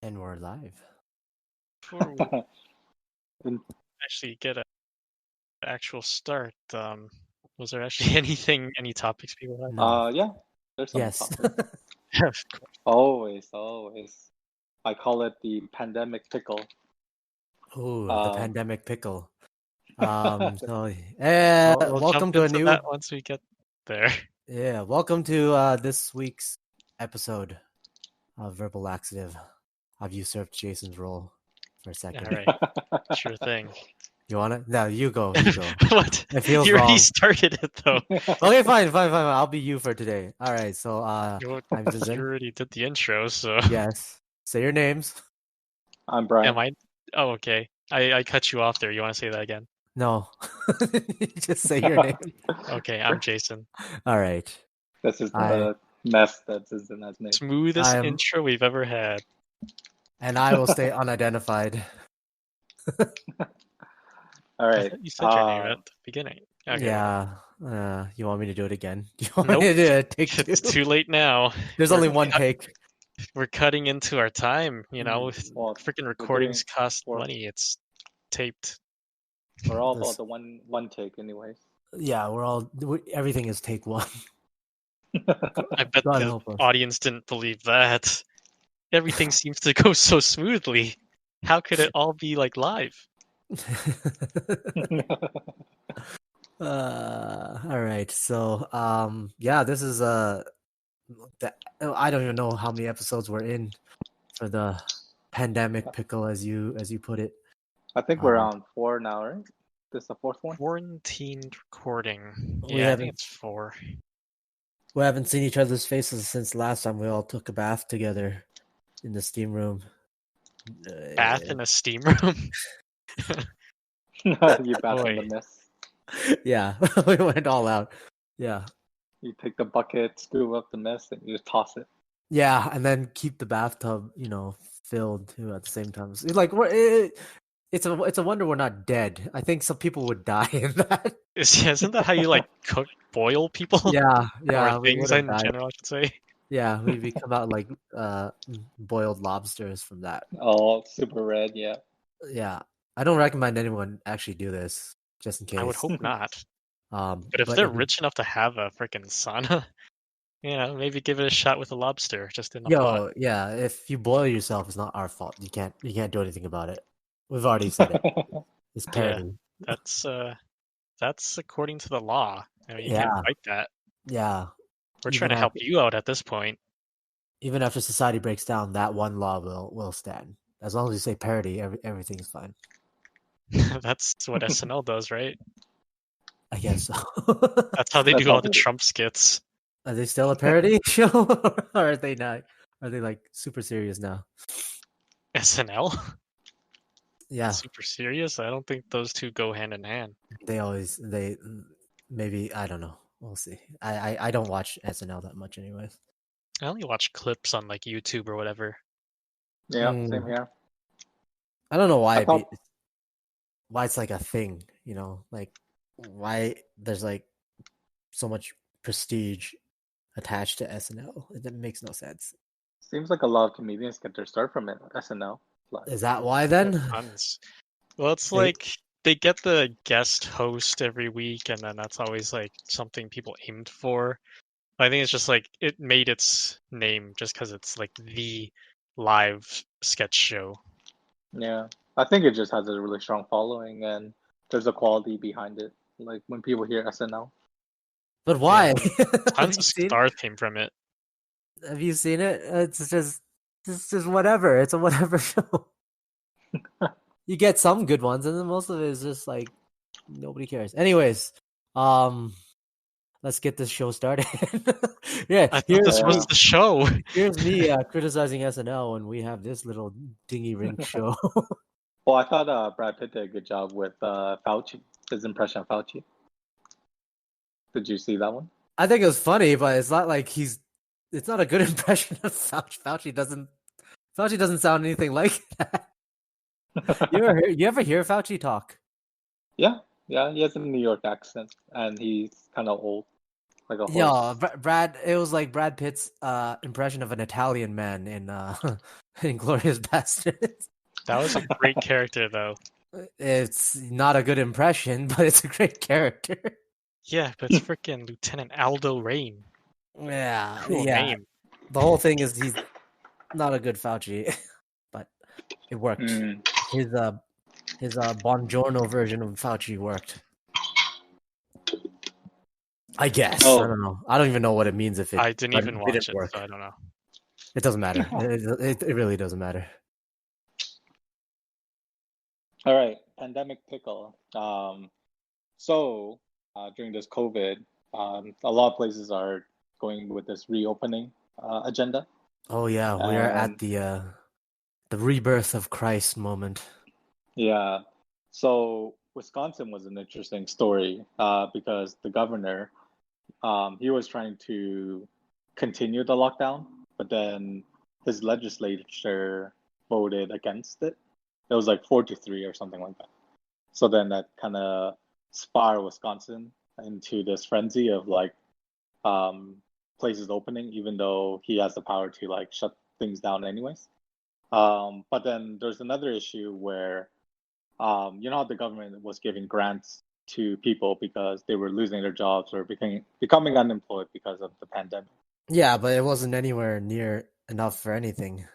And we're live. Before we actually get an actual start, was there actually any topics people had? No. Yeah, there's some Yes. topics. Of course. Always. I call it the pandemic pickle. Ooh, the Um, pandemic pickle. We'll Welcome jump to a into new. that once we get there. Yeah, welcome to this week's episode of Verbal Laxative. I've usurped Jason's role for a second. All right, sure thing. You want it? No, you go. You go. What? It feels You already wrong. started it though. Okay, fine. I'll be you for today. All right. So, You I'm Jason. already did the intro, so Yes. Say your names. I'm Brian. am I? Oh, okay. I cut you off there. You want to say that again? No. Just say your name. Okay, I'm Jason. All right. This is the mess that Jason has made. Smoothest I'm- intro we've ever had. And I will stay unidentified. All I right. thought you said your name at the beginning. Okay. Yeah. You want me to do it again? You want Nope. me to do a take two? It's too late now. There's only one take. We're cutting into our time, you know. Well, Freaking recordings doing- cost we're- money. It's taped. we're all This- about the one take, anyways. Yeah, everything is take one. I bet God the help us. audience didn't believe that. Everything seems to go so smoothly. How could it all be like live? All right. So, yeah, this is I don't even know how many episodes we're in for the pandemic pickle, as you put it. I think we're on 4 now, right? This is the fourth one? Quarantined recording. We Yeah, I haven't- think it's 4. We haven't seen each other's faces since last time we all took a bath together in the steam room. Bath in a steam room. You bath in Boy. the mess. Yeah, we went all out. Yeah. You take the bucket, scoop up the mess, and you just toss it. Yeah, and then keep the bathtub, filled too at the same time. It's like it's a wonder we're not dead. I think some people would die in that. Isn't that how you like boil people? Yeah, Or we things would've in died. general, I should say. Yeah, we come out like boiled lobsters from that. Oh, super red, yeah. Yeah, I don't recommend anyone actually do this, just in case. I would hope not. But But if they're rich enough to have a freaking sauna, maybe give it a shot with a lobster just in a pot. yeah, if you boil yourself, it's not our fault. You can't do anything about it. We've already said it. It's parody. That's according to the law. You Yeah. can't fight that. Yeah. We're Even trying to help you out at this point. Even after society breaks down, that one law will stand. As long as you say parody, everything's fine. That's what SNL does, right? I guess so. That's how they That's do all how the they- Trump skits. Are they still a parody show, or are they not? Are they like super serious now? SNL? Yeah, Super serious? I don't think those two go hand in hand. they maybe, I don't know. We'll see. I don't watch SNL that much, anyways. I only watch clips on like YouTube or whatever. Yeah, same here. I don't know why I thought- why it's like a thing, like why there's like so much prestige attached to SNL. It makes no sense. Seems like a lot of comedians get their start from it, SNL. Like, Is that why then? Tons. Well, it's They- like they get the guest host every week, and then that's always like something people aimed for. I think it's just like it made its name just because it's like the live sketch show. yeah. I think it just has a really strong following, and there's a quality behind it. Like when people hear SNL. But why? Have Tons you of seen- stars came from it. Have you seen it? It's just whatever. It's a whatever show. You get some good ones, and then most of it is just like nobody cares. Anyways, let's get this show started. Yeah, I thought this Yeah. was the show. here's me criticizing SNL, and we have this little dingy rink show. Well, I thought Brad Pitt did a good job with Fauci, his impression of Fauci. Did you see that one? I think it was funny, but it's not like it's not a good impression of Fauci. Fauci doesn't sound anything like that. You ever hear Fauci talk? Yeah, he has a New York accent, and he's kind of old. like a horse. Yeah, Brad. It was like Brad Pitt's impression of an Italian man in Inglorious Bastards. That was a great character, though. It's not a good impression, but it's a great character. Yeah, but it's freaking Lieutenant Aldo Rain. Yeah, Cool yeah. name. The whole thing is he's not a good Fauci, but it worked. Mm. His Buongiorno version of Fauci worked. I guess. Oh. I don't know. I don't even know what it means if it. I didn't but even it watch didn't it, work. so I don't know. It doesn't matter. It really doesn't matter. All right, pandemic pickle. So during this COVID, a lot of places are going with this reopening agenda. Oh yeah, we are at the rebirth of Christ moment. Yeah. So Wisconsin was an interesting story because the governor, he was trying to continue the lockdown, but then his legislature voted against it. It was like 4-3 or something like that. So then that kind of spiraled Wisconsin into this frenzy of like places opening, even though he has the power to like shut things down anyways. But then there's another issue where you know how the government was giving grants to people because they were losing their jobs or becoming unemployed because of the pandemic. Yeah, but it wasn't anywhere near enough for anything.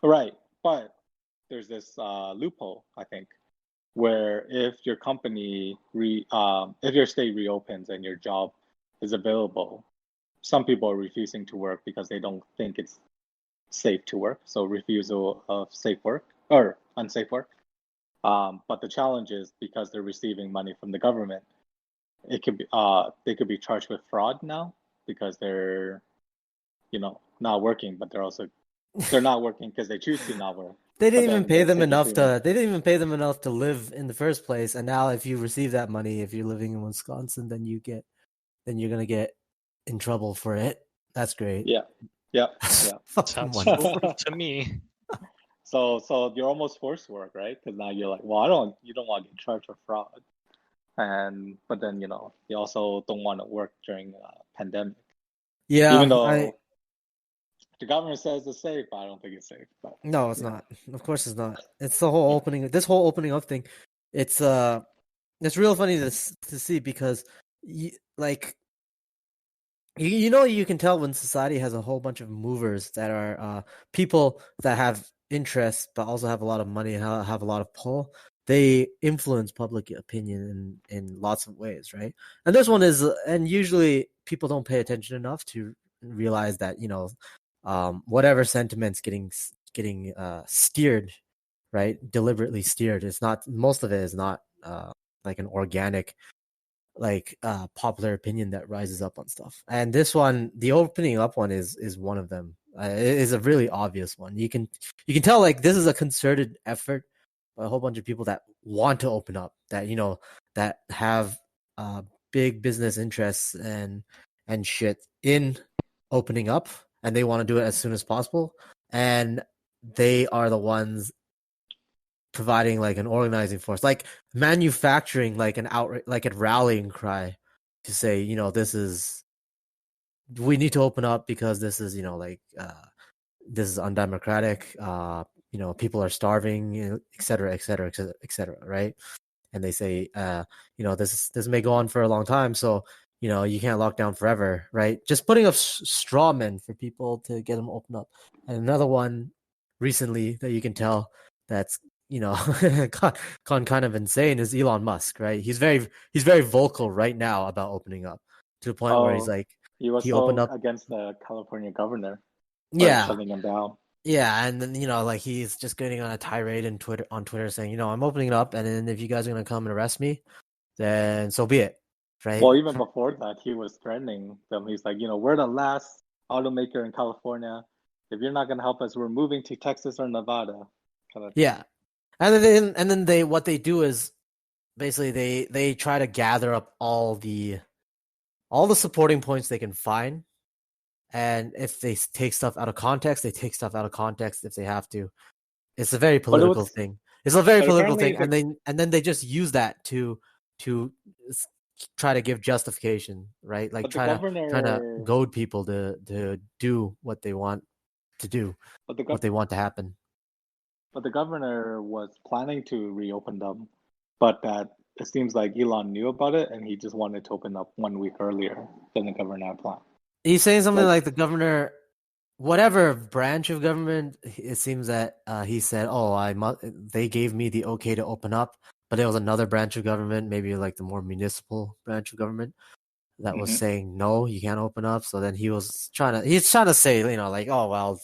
Right, but there's this loophole, I think, where if your company if your state reopens and your job is available, some people are refusing to work because they don't think it's safe to work. So refusal of safe work or unsafe work. But the challenge is because they're receiving money from the government, it could be they could be charged with fraud now because they're, you know, not working, but they're not working because they choose to not work. They didn't But even then pay they're them taking enough premiums. to. They didn't even pay them enough to live in the first place. And now, if you receive that money, if you're living in Wisconsin, then you're gonna get in trouble for it. That's great. Yeah, yeah, yeah. Fucking Sounds wonderful. foolproof to me. So you're almost forced to work, right? Because now you're like, well, you don't want to get charged for fraud, but then you know you also don't want to work during a pandemic, Yeah, even though the government says it's safe. I don't think it's safe. But no, it's yeah. not. Of course, it's not. It's the whole opening. This whole opening up thing. It's real funny to see because you know, you can tell when society has a whole bunch of movers that are people that have interests but also have a lot of money and have a lot of pull. They influence public opinion in lots of ways, right? And this one is, and usually people don't pay attention enough to realize that, you know, whatever sentiment's getting steered, right, deliberately steered. It's not, most of it is not like an organic, like popular opinion that rises up on stuff. And this one, the opening up one, is one of them. It is a really obvious one. You can tell like this is a concerted effort by a whole bunch of people that want to open up, that, you know, that have big business interests and shit in opening up, and they want to do it as soon as possible. And they are the ones providing like an organizing force, like manufacturing like an outright, like a rallying cry to say, you know, we need to open up because this is, you know, like this is undemocratic, you know, people are starving, you know, et cetera, et cetera, et cetera, et cetera, right? And they say, you know, this may go on for a long time, so, you know, you can't lock down forever, right? Just putting up straw men for people to get them open up. And another one recently that you can tell that's, you know, gone kind of insane is Elon Musk, right? He's very vocal right now about opening up, to the point where he's Oh, like, he was he opened so up, against the California governor for yeah, shutting him down. yeah, and then, you know, like he's just getting on a tirade on Twitter saying, you know, I'm opening it up, and then if you guys are gonna come and arrest me, then so be it, right? Well, even before that, he was threatening them. He's like, you know, we're the last automaker in California. If you're not gonna help us, we're moving to Texas or Nevada. Kind of thing. Yeah, and then they, what they do is basically they try to gather up all the supporting points they can find, and if they take stuff out of context, they take stuff out of context if they have to. It's a very But it political was, thing. It's a very but political apparently thing, and then they just use that to try to give justification, right? Like But the trying to governor, goad people to do what they want to do, but the what gov- they want to happen. but the governor was planning to reopen them, but that it seems like Elon knew about it and he just wanted to open up 1 week earlier than the governor had planned. He's saying something Like, like the governor, whatever branch of government, it seems that he said, "Oh, they gave me the okay to open up," but there was another branch of government, maybe like the more municipal branch of government, that was mhm. saying no, you can't open up. So then he's trying to say, like, oh well,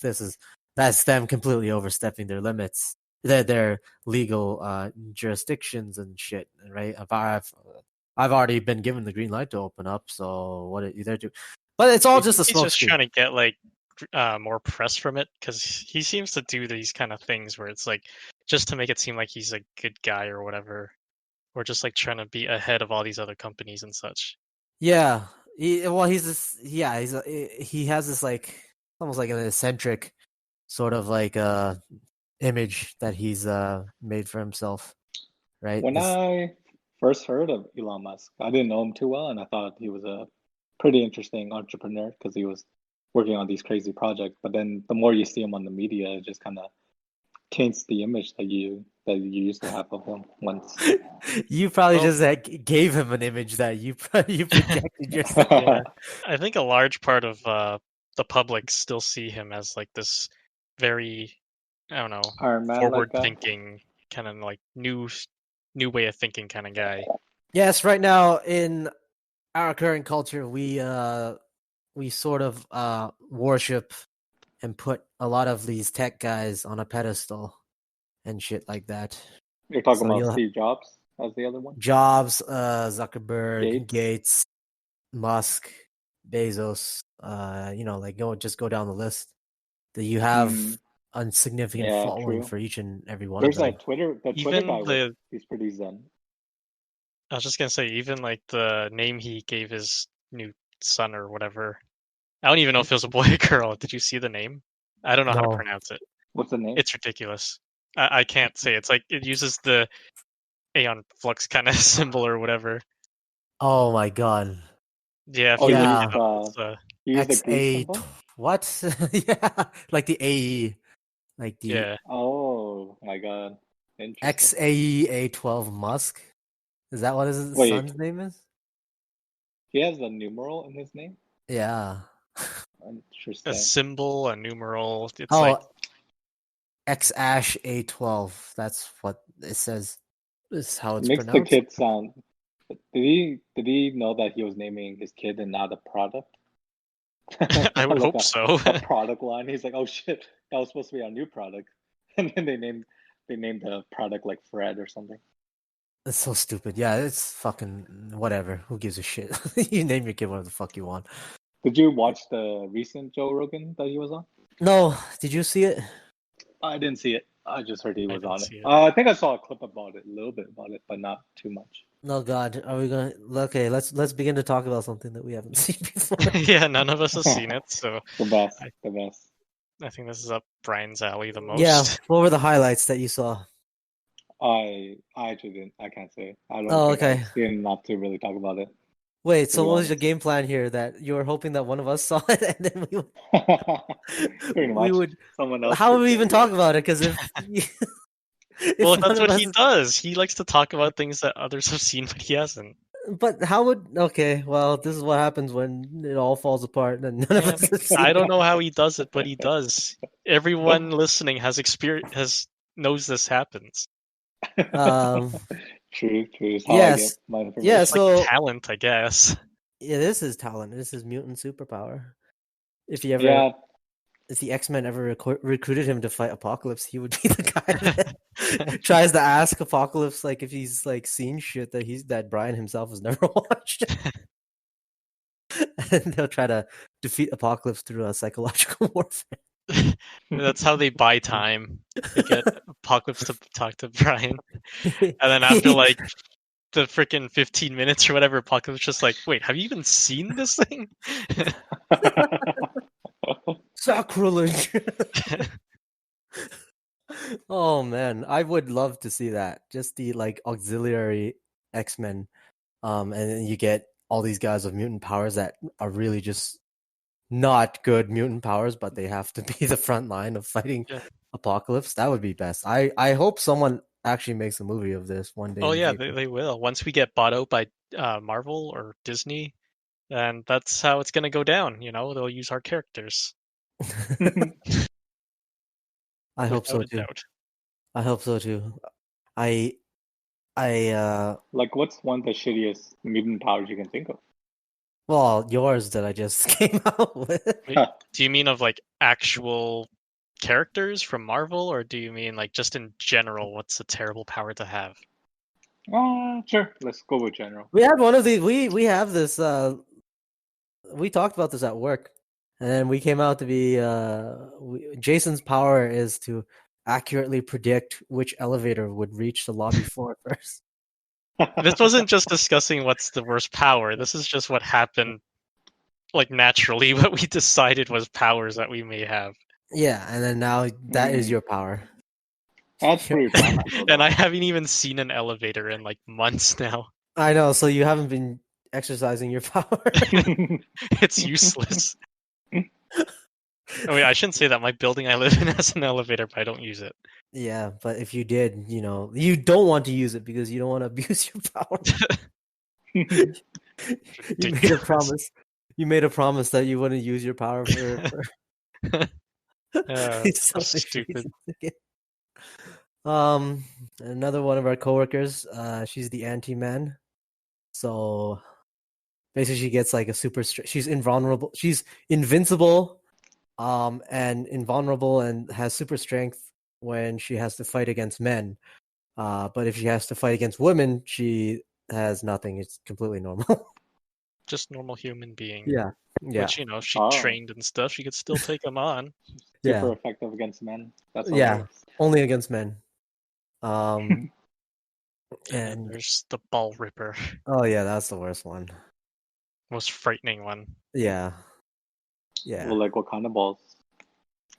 that's them completely overstepping their limits, their legal jurisdictions and shit, right? I've already been given the green light to open up, so what are you there to? But it's Do all you just think a he's just smokescreen. trying to get like more press from it? Because he seems to do these kind of things where it's like just to make it seem like he's a good guy or whatever, or just like trying to be ahead of all these other companies and such. Yeah, he's this. Yeah, he has this like almost like an eccentric sort of like image that he's made for himself, right? When I first heard of Elon Musk, I didn't know him too well, and I thought he was a pretty interesting entrepreneur because he was working on these crazy projects. But then the more you see him on the media, it just kind of taints the image that you used to have of him once. You probably Well, just gave him an image that you projected yourself. yeah, I think a large part of the public still see him as like this very, I don't know, Iron Man like guy. forward-thinking kind of like new way of thinking kind of guy. Yes, right now in our current culture, we sort of worship and put a lot of these tech guys on a pedestal and shit like that. You're talking So about you'll Steve Jobs as the other one? Jobs, Zuckerberg, Gates? Gates, Musk, Bezos, like go down the list. That you have Hmm. a significant Yeah, following true. for each and every one of There's them. the Twitter Even guy the he's pretty zen. I was just gonna say, even like the name he gave his new son or whatever. I don't even know if it was a boy or girl. Did you see the name? I don't know how to No. pronounce it. What's the name? It's ridiculous. I can't say. It's like it uses the Aeon Flux kind of symbol or whatever. Oh my god. Yeah, if Oh, you you look Yeah. used it up, it's you used the Greek symbol? What? Yeah. Like the AE. Like the yeah. Oh my God. Interesting. XAE A12 Musk. Is that what his Wait, son's name is? he has a numeral in his name? Yeah. A Interesting. symbol, a numeral. It's Oh, like X Ash A12. That's what it says. This is how It it's makes the pronounced. kid sound. Did he know that he was naming his kid and not a product? I would Like hope so. a product line. He's like, oh shit, that was supposed to be our new product. And then they named the product like Fred or something. It's so stupid. Yeah, it's fucking whatever. Who gives a shit? You name your kid whatever the fuck you want. Did you watch the recent Joe Rogan that he was on? No, did you see it? I didn't see it. I just heard he I was didn't on it. see it. I think I saw a clip about it, a little bit about it, but not too much. No, God, are we gonna? Okay, let's begin to talk about something that we haven't seen before. Yeah, none of us have seen it, so The best, I, the best. I think this is up Brian's alley the Yeah, most. what were the highlights that you saw? I actually didn't. I can't say. I don't Oh, think I've okay. seen enough to really talk about it, Wait, to so be what was your honest. game plan here? That you were hoping that one of us saw it, and then Pretty we much. would. Someone else How would could we say even yeah. talk about it? Because if Well, none that's of what us, he does. He likes to talk about things that others have seen, but he hasn't. but how would? Okay, well, this is what happens when it all falls apart, and none of Yeah, us have seen I don't it. know how he does it, but he does. Everyone listening knows this happens. Um, True, true. It's how I get yes, my yeah. information. Like So talent, I guess. yeah, this is talent. This is mutant superpower. If he ever, Yeah. if the X-Men ever recruited him to fight Apocalypse, he would be the guy that tries to ask Apocalypse like if he's like seen shit that Brian himself has never watched. And they'll try to defeat Apocalypse through a psychological warfare. That's how they buy time. They get Apocalypse to talk to Brian, and then after like the freaking 15 minutes or whatever, Apocalypse just like, wait, have you even seen this thing? Sacrilege. Oh man, I would love to see that. Just the like auxiliary X-Men and then you get all these guys with mutant powers that are really just not good mutant powers, but they have to be the front line of fighting Yeah. Apocalypse. That would be best. I hope someone actually makes a movie of this one day Oh in the yeah, future. they will. Once we get bought out by Marvel or Disney, then that's how it's gonna go down. You know, they'll use our characters I hope without so a too. doubt. I hope so too. I Like, what's one of the shittiest mutant powers you can think of? well, yours that I just came out with. Wait, do you mean of like actual characters from Marvel, or do you mean like just in general? What's a terrible power to have? Sure. Let's go with general. We had one of these. We have this. We talked about this at work, and then we came out to be. Jason's power is to accurately predict which elevator would reach the lobby floor first. This wasn't just discussing what's the worst power. This is just what happened, like naturally, what we decided was powers that we may have. Yeah, and then now that is your power. That's pretty practical. And I haven't even seen an elevator in like months now. I know. So you haven't been exercising your power. It's useless. I mean, I shouldn't say that. My building I live in has an elevator, but I don't use it. Yeah, but if you did, you don't want to use it because you don't want to abuse your power. You made a promise. You made a promise that you wouldn't use your power for these So selfish stupid. reasons. Another one of our coworkers, she's the anti-man. So basically she gets like a super she's invulnerable. She's invincible, and invulnerable and has super strength when she has to fight against men. But if she has to fight against women, she has nothing. It's completely normal. Just normal human being. Yeah. Which, if she trained and stuff, she could still take them on. Super effective against men. That's only against men. And And there's the ball ripper. Oh yeah, that's the worst one. Most frightening one. Yeah. Well, like what kind of balls?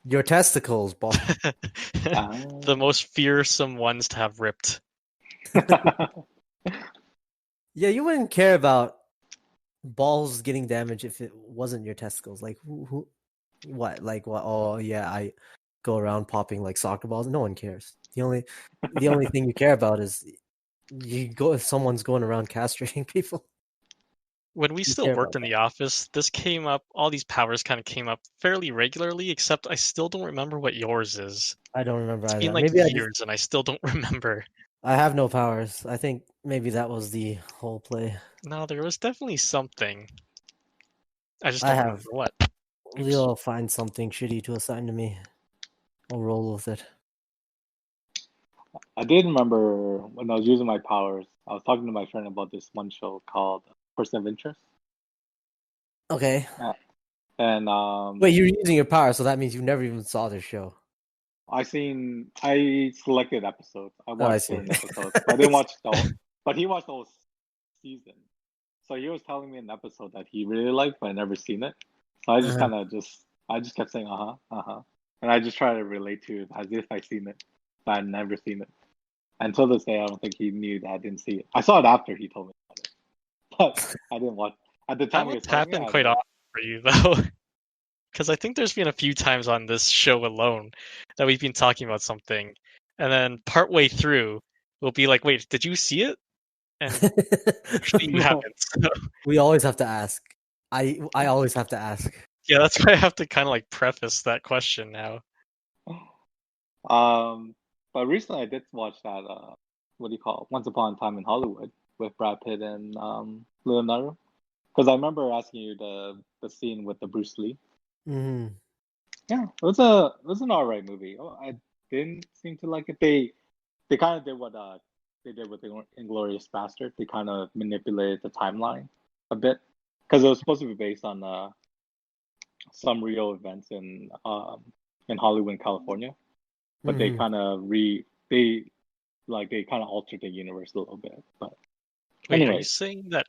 Your testicles, ball. The most fearsome ones to have ripped. Yeah, you wouldn't care about balls getting damaged if it wasn't your testicles. Like what? Like what? Oh yeah, I go around popping like soccer balls. No one cares. The only thing you care about is if someone's going around castrating people. When we still worked in the office, this came up. All these powers kind of came up fairly regularly. Except I still don't remember what yours is. I don't remember either. It's been like years, and I still don't remember. I have no powers. I think maybe that was the whole play. No, there was definitely something. I just don't remember what. We'll find something shitty to assign to me. I'll roll with it. I did remember when I was using my powers, I was talking to my friend about this one show called Person of Interest. Okay. And wait, you're using your power, so that means you never even saw this show. I selected episodes. I watched certain episodes. I didn't watch the whole, but he watched the whole season. So he was telling me an episode that he really liked, but I never seen it. So I just I just kept saying and I just try to relate to it as if I seen it, but I'd never seen it. Until this day, I don't think he knew that I didn't see it. I saw it after he told me about it, but I didn't watch. At the time, it's happened quite often for you though. Because I think there's been a few times on this show alone that we've been talking about something, and then partway through, we'll be like, "Wait, did you see it?" And actually, you haven't. So. We always have to ask. I always have to ask. Yeah, that's why I have to kind of like preface that question now. But recently I did watch that. What do you call it? Once Upon a Time in Hollywood with Brad Pitt and Leonardo. Because I remember asking you the scene with the Bruce Lee. Mm-hmm. Yeah, it was an alright movie. I didn't seem to like it. They kind of did what they did with the Inglourious Bastard. They kind of manipulated the timeline a bit because it was supposed to be based on some real events in Hollywood, California, but they kind of altered the universe a little bit. But wait, are you saying that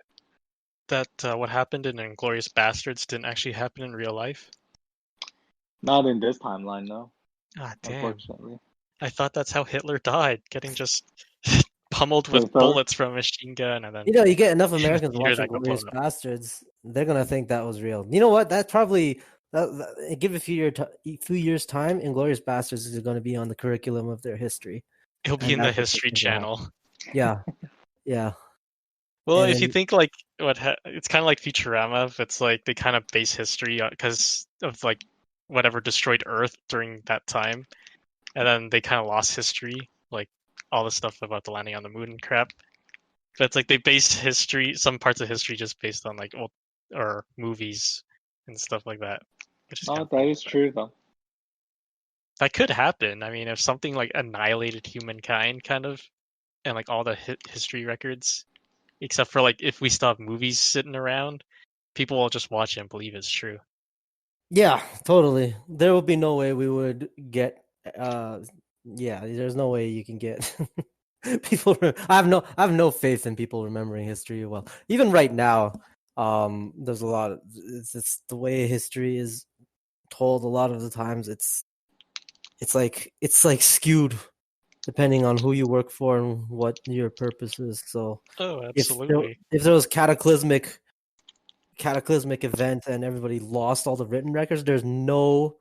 what happened in Inglourious Bastards didn't actually happen in real life? Not in this timeline, no. Ah, damn. Unfortunately. I thought that's how Hitler died, getting just pummeled with bullets from a machine gun, and then you get enough Americans theater watching that got blown Glorious up. Bastards, they're gonna think that was real. You know what? That probably give a few years time, and Glorious Bastards is going to be on the curriculum of their history. It'll be in the History Channel. Yeah, yeah. Well, if you think like it's kind of like Futurama. It's like they kind of base history because of like whatever destroyed Earth during that time, and then they kind of lost history, like all the stuff about the landing on the moon and crap. But it's like they based history, some parts of history, just based on like old or movies and stuff like that. Which is that is true though. That could happen. I mean, if something like annihilated humankind, kind of, and like all the history records, except for like if we still have movies sitting around, people will just watch it and believe it's true. Yeah, totally. There would be no way we would get. Yeah, there's no way you can get people. I have no faith in people remembering history well. Even right now, there's a lot of it's the way history is told. A lot of the times, it's like skewed depending on who you work for and what your purpose is. So, absolutely. If there was cataclysmic event and everybody lost all the written records, there's no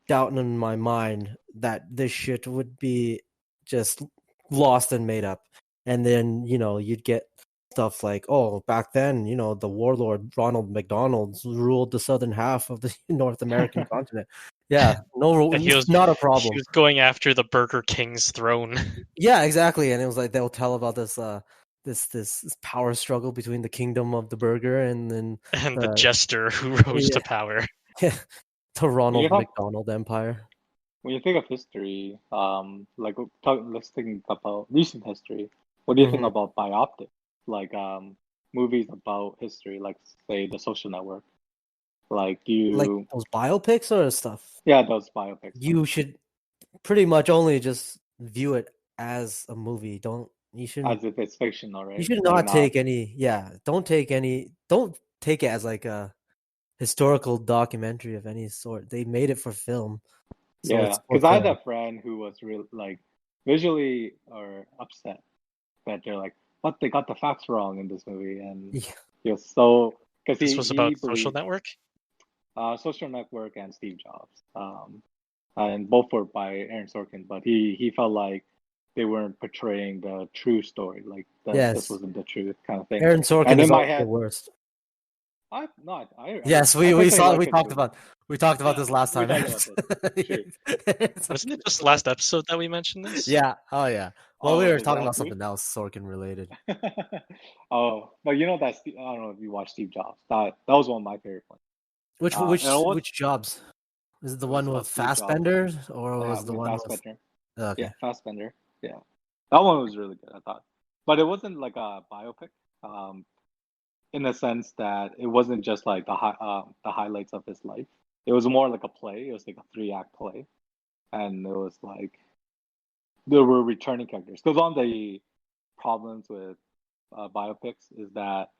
doubt in my mind that this shit would be just lost and made up. And then, you'd get stuff like, oh, back then, the warlord Ronald McDonald ruled the southern half of the North American continent. Yeah, not a problem. He was going after the Burger King's throne. Yeah, exactly. And it was like they'll tell about this this power struggle between the kingdom of the burger and the jester who rose to power. Yeah, the Ronald McDonald Empire. When you think of history, let's think about recent history. What do you think about biopics, like movies about history, like say The Social Network? Like those biopics or stuff? Yeah, those biopics. You should pretty much only just view it as a movie. You shouldn't, as if it's fictional, right? You should not take any. Yeah, don't take it as like a historical documentary of any sort. They made it for film. So yeah, because I had a friend who was real visually or upset that they're like, "What, they got the facts wrong in this movie," and he was so because this was about Social Network. Social Network and Steve Jobs, and both were by Aaron Sorkin, but he felt like they weren't portraying the true story, like this wasn't the truth kind of thing. Aaron Sorkin is the worst. Yes, we talked about this last time. Wasn't it just last episode that we mentioned this? Yeah. Oh yeah. Well, we were talking about something else Sorkin related. Oh, but I don't know if you watched Steve Jobs. That was one of my favorite ones. Which Jobs? Is it the one with Fassbender or was the one with Yeah, Fassbender. Yeah, that one was really good, I thought. But it wasn't like a biopic. In the sense that it wasn't just like the highlights of his life. It was more like a play. It was like a 3-act play, and it was like there were returning characters. Because one of the problems with biopics is that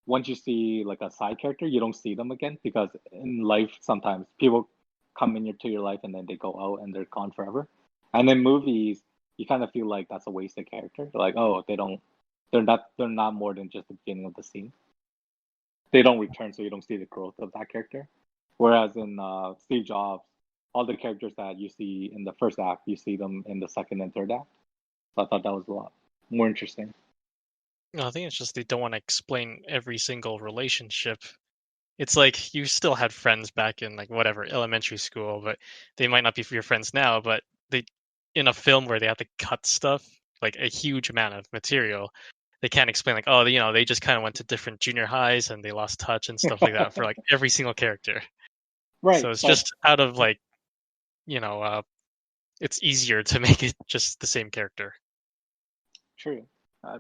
once you see like a side character, you don't see them again, because in life sometimes people come into your life and then they go out and they're gone forever. And in movies, you kind of feel like that's a wasted character. Like, oh, they're not more than just the beginning of the scene. They don't return, so you don't see the growth of that character. Whereas in Steve Jobs, all the characters that you see in the first act, you see them in the second and third act. So I thought that was a lot more interesting. No, I think it's just they don't want to explain every single relationship. It's like you still had friends back in like whatever elementary school, but they might not be your friends now. But they, in a film where they have to cut stuff, like a huge amount of material, they can't explain like, oh, they just kind of went to different junior highs and they lost touch and stuff like that for like every single character. Right. So it's just out of like, it's easier to make it just the same character. True.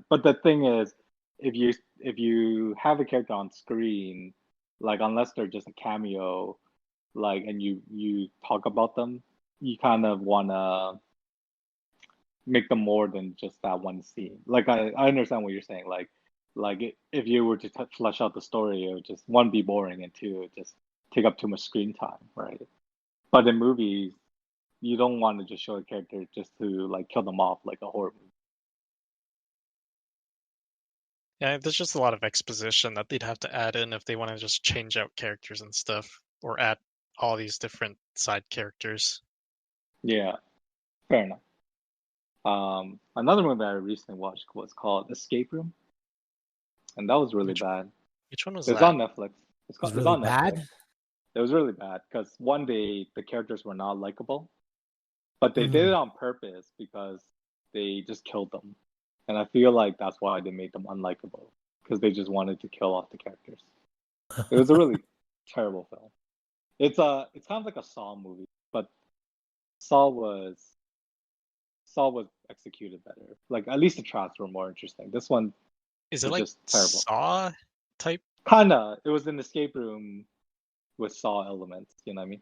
But the thing is, if you have a character on screen, like unless they're just a cameo, like, and you talk about them, you kind of wanna make them more than just that one scene. Like I understand what you're saying. Like if you were to flesh out the story, it would just, one, be boring, and two, just take up too much screen time, right? But in movies, you don't want to just show a character just to like kill them off like a horror movie. Yeah, there's just a lot of exposition that they'd have to add in if they want to just change out characters and stuff, or add all these different side characters. Yeah, fair enough. Another movie I recently watched was called Escape Room, and that was really Which bad. which one was It's that? on Netflix. It was It's really on Netflix. bad. It was really bad because one day the characters were not likable, but they did Mm. it on purpose because they just killed them, and I feel like that's why they made them unlikable because they just wanted to kill off the characters. It was a really terrible film. It's kind of like a Saw movie, but Saw was Saw was executed better. Like at least the traps were more interesting. This one Is it was like just terrible. Saw type? Kinda. It was an escape room with Saw elements. You know what I mean?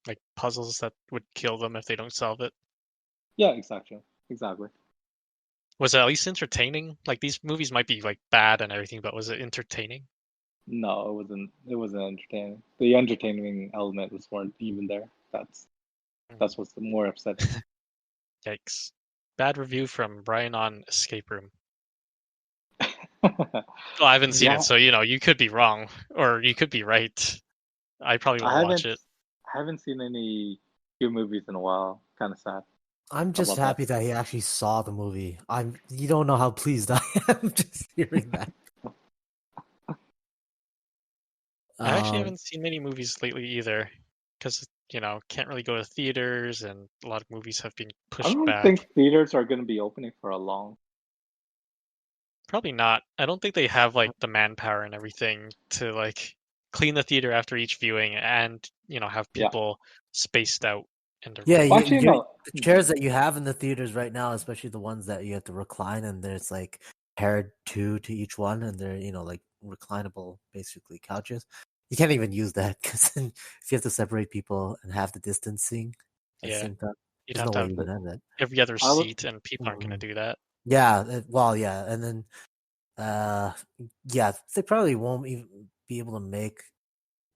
Like puzzles that would kill them if they don't solve it? Yeah, exactly. Exactly. Was it at least entertaining? Like these movies might be like bad and everything, but was it entertaining? No, it wasn't. It wasn't entertaining. The entertaining element was weren't even there. That's what's more upsetting. Yikes. Bad review from Brian on Escape Room. Well, I haven't seen it, Yeah, so you could be wrong, or you could be right. I probably I won't watch haven't it. I haven't seen any good movies in a while. Kind of sad I'm just about that. happy that he actually saw the movie. You don't know how pleased I am just hearing that. I actually Um, haven't seen many movies lately either, because can't really go to theaters, and a lot of movies have been I pushed don't back. think theaters are going to be opening for a long. Probably not. I don't think they have like the manpower and everything to like clean the theater after each viewing and have Yeah. people spaced out in the yeah, room. Well, actually, no. the chairs that you have in the theaters right now, especially the ones that you have to recline, and there's like paired two to each one, and they're like reclinable, basically couches. You can't even use that because if you have to separate people and have the distancing at the Yeah, same time, you'd there's have no to way have you can have that. every other I was seat, and people aren't going Mhm. to do that. Yeah, well, yeah, and then yeah, they probably won't even be able to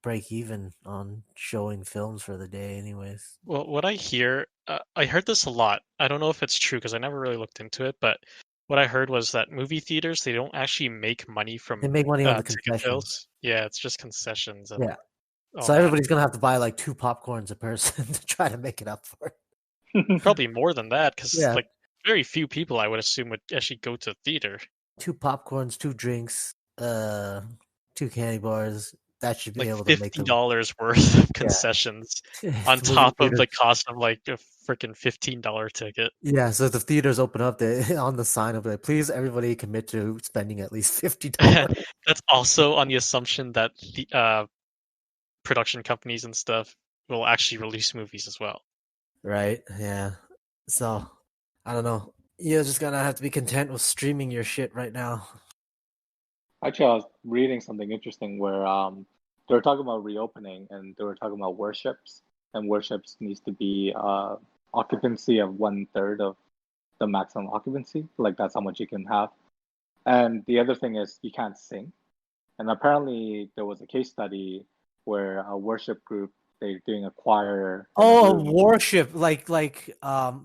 break even on showing films for the day, anyways. Well, what I hear, I heard this a lot. I don't know if it's true because I never really looked into it, but what I heard was that movie theaters, they don't actually make money They from make money on the ticket concessions. sales. Yeah, it's just concessions and Yeah. all So that. everybody's gonna have to buy like 2 popcorns a person to try to make it up for it. Probably more than that because Yeah, like very few people I would assume would actually go to theater. 2 popcorns, 2 drinks, 2 candy bars. That should be Like able to make them. $50 worth of Yeah, concessions on the movie top of theater. the cost of like a freaking $15 ticket. Yeah, so if the theaters open up, they on the sign of it, please everybody commit to spending at least $50. That's also on the assumption that the production companies and stuff will actually release movies as well. Right? Yeah. So I don't know. You're just gonna have to be content with streaming your shit right now. Actually, I was reading something interesting where they were talking about reopening and they were talking about worships, and worships needs to be occupancy of 1/3 of the maximum occupancy. Like that's how much you can have. And the other thing is you can't sing. And apparently there was a case study where a worship group they're doing a choir in a Oh, room. worship, like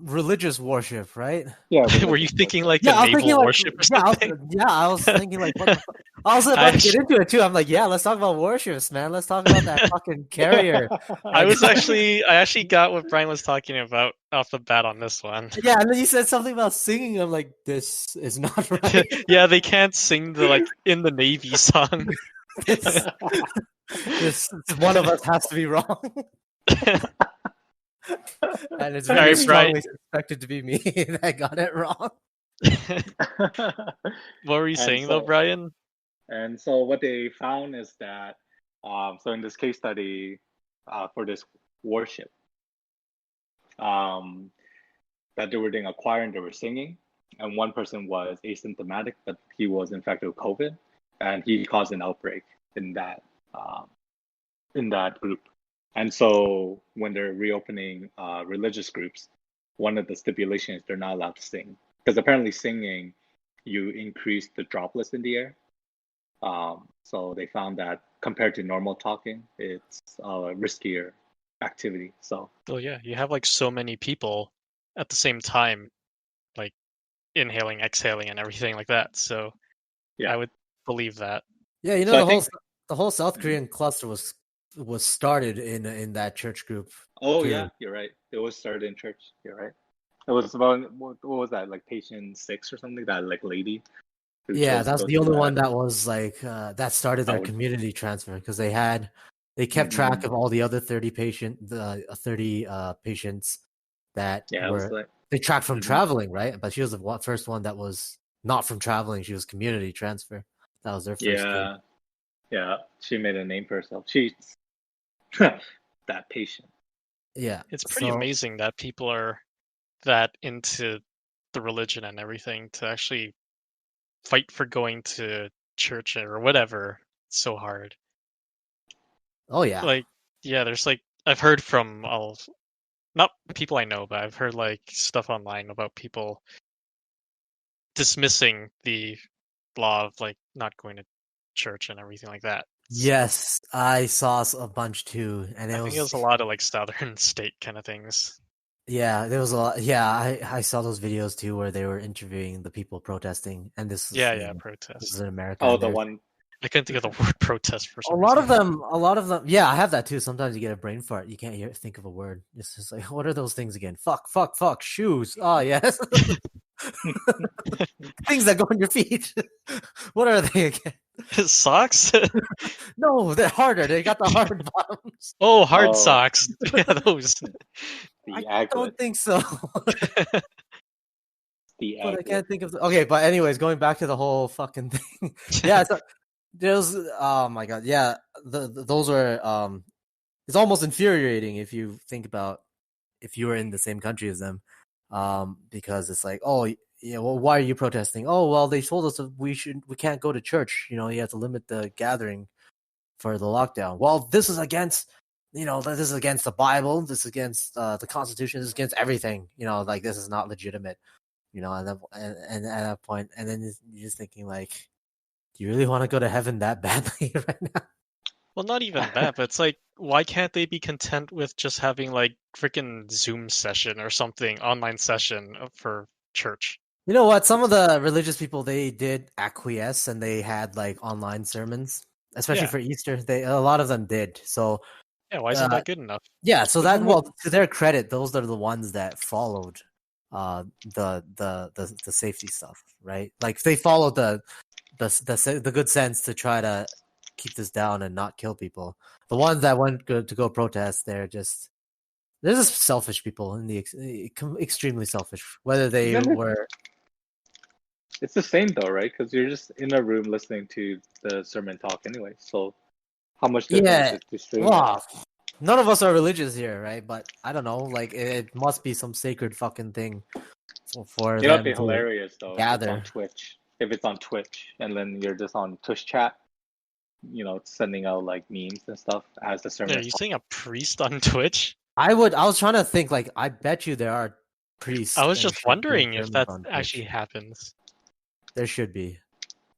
religious worship, right? Yeah, Were you religious thinking worship. like Yeah, a I was thinking naval like worship or yeah, something? I was thinking like what the fuck? I was about to get into it too. I'm like, yeah, let's talk about worships, man. Let's talk about that fucking carrier. I Like, actually got what Brian was talking about off the bat on this one. yeah, and then you said something about singing. I'm like, this is not right. Yeah, they can't sing the like in the Navy song. this, this one of us has to be wrong, and it's very Alright, Brian. strongly suspected to be me that got it wrong. What were you saying though, Brian? And so what they found is that so in this case study for this worship that they were doing a choir and they were singing, and one person was asymptomatic, but he was infected with COVID, and he caused an outbreak in that group. And so when they're reopening religious groups, one of the stipulations they're not allowed to sing because apparently singing you increase the droplets in the air. So they found that compared to normal talking, it's a riskier activity. So Oh yeah, you have like so many people at the same time, like inhaling, exhaling, and everything like that. So Yeah. I would believe that. Yeah, you know, So I think. the whole South Mhm. Korean cluster was started in that church group Oh too. yeah, you're right. It was started in church. You're right. It was about what was that, like patient 6 or something? That like lady who Yeah, chose to that's go the through only that. one that was like that started I their would. community transfer because they kept track Mhm. of all the other 30 patients that Yeah, it was were like. they tracked from Mhm. traveling, right? But she was the first one that was not from traveling. She was community transfer. That was their first case. Yeah, yeah. She made a name for herself. She's that patient. Yeah. It's pretty So amazing that people are that into the religion and everything to actually fight for going to church or whatever. It's so hard. oh yeah. Like, yeah, there's like I've heard from all not people I know, but I've heard like stuff online about people dismissing the law of like not going to church and everything like that. So Yes, I saw a bunch too, and I it think it was was a lot of like southern state kind of things. yeah, there was a lot. Yeah, I saw those videos too where they were interviewing the people protesting, and Yeah, yeah, this is protest. in America, Oh, and the they're one. I couldn't think of the word protest for a some lot reason. of them, yeah, I have that too. Sometimes you get a brain fart, you can't think of a word. It's just like, what are those things again? Fuck, shoes. Oh yes, things that go on your feet. What are they again? Socks? No, they're harder. They got the hard bottoms. Oh, hard Oh, socks. Yeah, those. I the aglet. don't think so. The But I aglet. can't think of okay. But anyways, going back to the whole fucking thing. Yeah, so there's oh my god, yeah. Those are it's almost infuriating if you think about if you were in the same country as them, because it's like, oh yeah, well, why are you protesting? Oh well, they told us that we can't go to church. You know, you have to limit the gathering for the lockdown. Well, this is against. You know, this is against the Bible. This is against the Constitution. This is against everything. You know, like this is not legitimate. You know, and at that point, and then you're just thinking like, do you really want to go to heaven that badly right now? Well, not even that, but it's like, why can't they be content with just having like freaking Zoom session or something, online session for church? You know what? Some of the religious people they did acquiesce and they had like online sermons, especially Yeah, for Easter. They a lot of them did. So yeah. Why isn't uh, that good enough? yeah, so Isn't that that? well to their credit, those are the ones that followed the safety stuff, right? Like they followed the good sense to try to keep this down and not kill people. The ones that went to go protest, they're just selfish people in the extremely selfish. Whether they Isn't it? were It's the same though, right? Because you're just in a room listening to the sermon talk anyway. So how much different is yeah, it to stream it? well, none of us are religious here, right? But I don't know, like it must be some sacred fucking thing for You know, it'd them be to hilarious though if it's on gather. Twitch. If it's on Twitch and then you're just on Twitch chat, sending out like memes and stuff as the Are sermon is you playing. saying a priest on Twitch? I was trying to think like I bet you there are I priests was and just shit doing wondering if sermons that on actually Twitch. happens. There should be.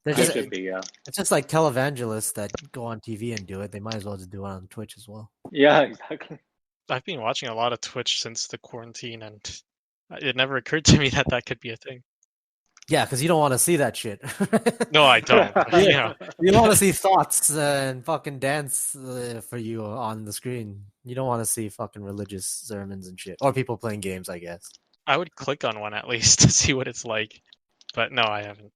They're There just should be, yeah. it's just like televangelists that go on TV and do it. They might as well just do it on Twitch as well. Yeah, exactly. I've been watching a lot of Twitch since the quarantine, and it never occurred to me that that could be a thing. Yeah, because you don't want to see that shit. No, I don't. But, you know, You want to see thoughts and fucking dance for you on the screen. You don't want to see fucking religious sermons and shit, or people playing games. I guess I would click on one at least to see what it's like. But no, I haven't.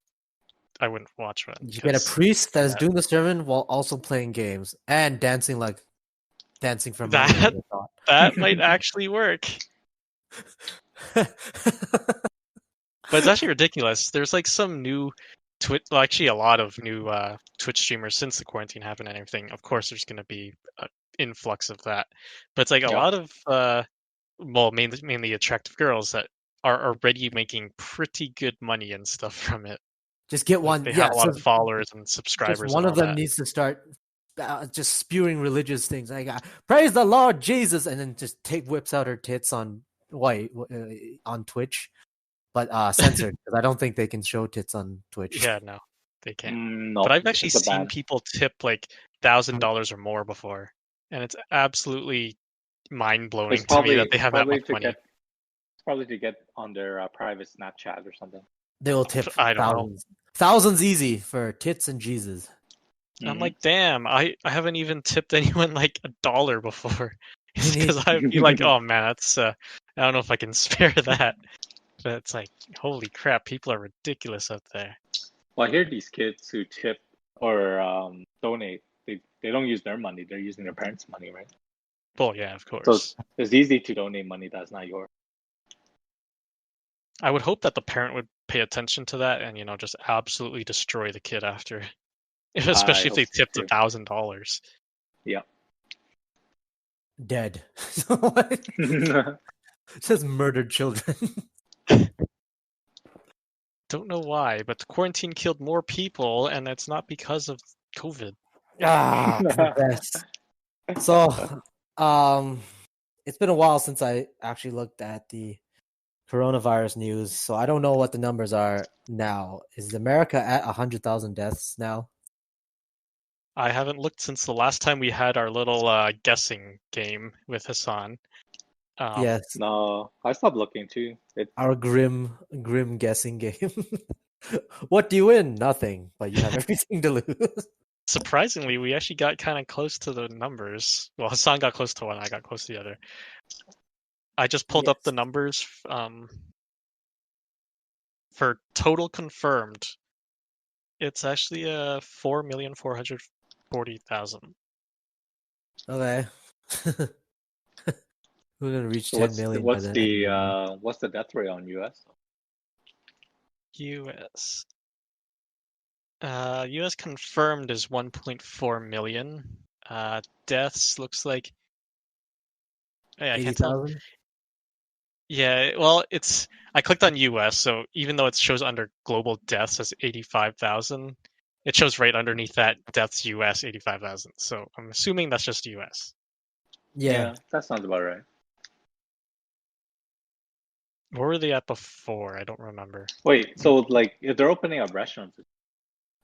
I wouldn't watch one you get a because priest that is doing the sermon while also playing games and dancing for money. I that would have that might actually work. thought. But it's actually ridiculous. There's like some new Twitch, well, actually a lot of new Twitch streamers since the quarantine happened and everything. Of course, there's going to be an influx of that, but it's like a Yep. lot of well, mainly attractive girls that are already making pretty good money and stuff from it. Just get Like one. they Yeah, have a lot so of followers and just subscribers one and of all them that. needs to start just spewing religious things like praise the Lord Jesus, and then just whips out her tits on on Twitch, but censored because I don't think they can show tits on Twitch. Yeah, no, they can't. But No, I've actually it's a seen ban. people tip like $1,000 or more before, and it's absolutely mind blowing It's to me that probably they have that probably much to money. get it's probably to get on their private Snapchat or something. They will tip I don't know. thousands. Thousands easy for tits and Jesus. I'm like, damn, I haven't even tipped anyone like $1 before. It's because I'd be like, oh man, that's I don't know if I can spare that. But it's like, holy crap, people are ridiculous out there. Well, I hear these kids who tip or donate, they don't use their money, they're using their parents' money, right? Well, yeah, of So course. it's easy to donate money that's not yours. I would hope that the parent would pay attention to that and, just absolutely destroy the kid after. Especially if they tipped $1,000. Yeah. Dead. Just murdered children. Don't know why, but the quarantine killed more people, and it's not because of COVID. The best. So, it's been a while since I actually looked at the coronavirus news, so I don't know what the numbers are now. Is America at 100,000 deaths now? I haven't looked since the last time we had our little guessing game with Hassan. Yes. No, I stopped looking too. Our grim guessing game. What do you win? Nothing, but you have everything to lose. Surprisingly, we actually got kind of close to the numbers. Well, Hassan got close to one, I got close to the other. I just pulled up the numbers for total confirmed. It's actually 4,440,000. Okay. We're gonna reach 10 million. What's the death rate on US? US confirmed is 1.4 million. Deaths looks like 80,000. Yeah, well, I clicked on US, so even though it shows under global deaths as 85,000, it shows right underneath that deaths US 85,000. So I'm assuming that's just US. Yeah, that sounds about right. Where were they at before? I don't remember. Wait, so like if they're opening up restaurants,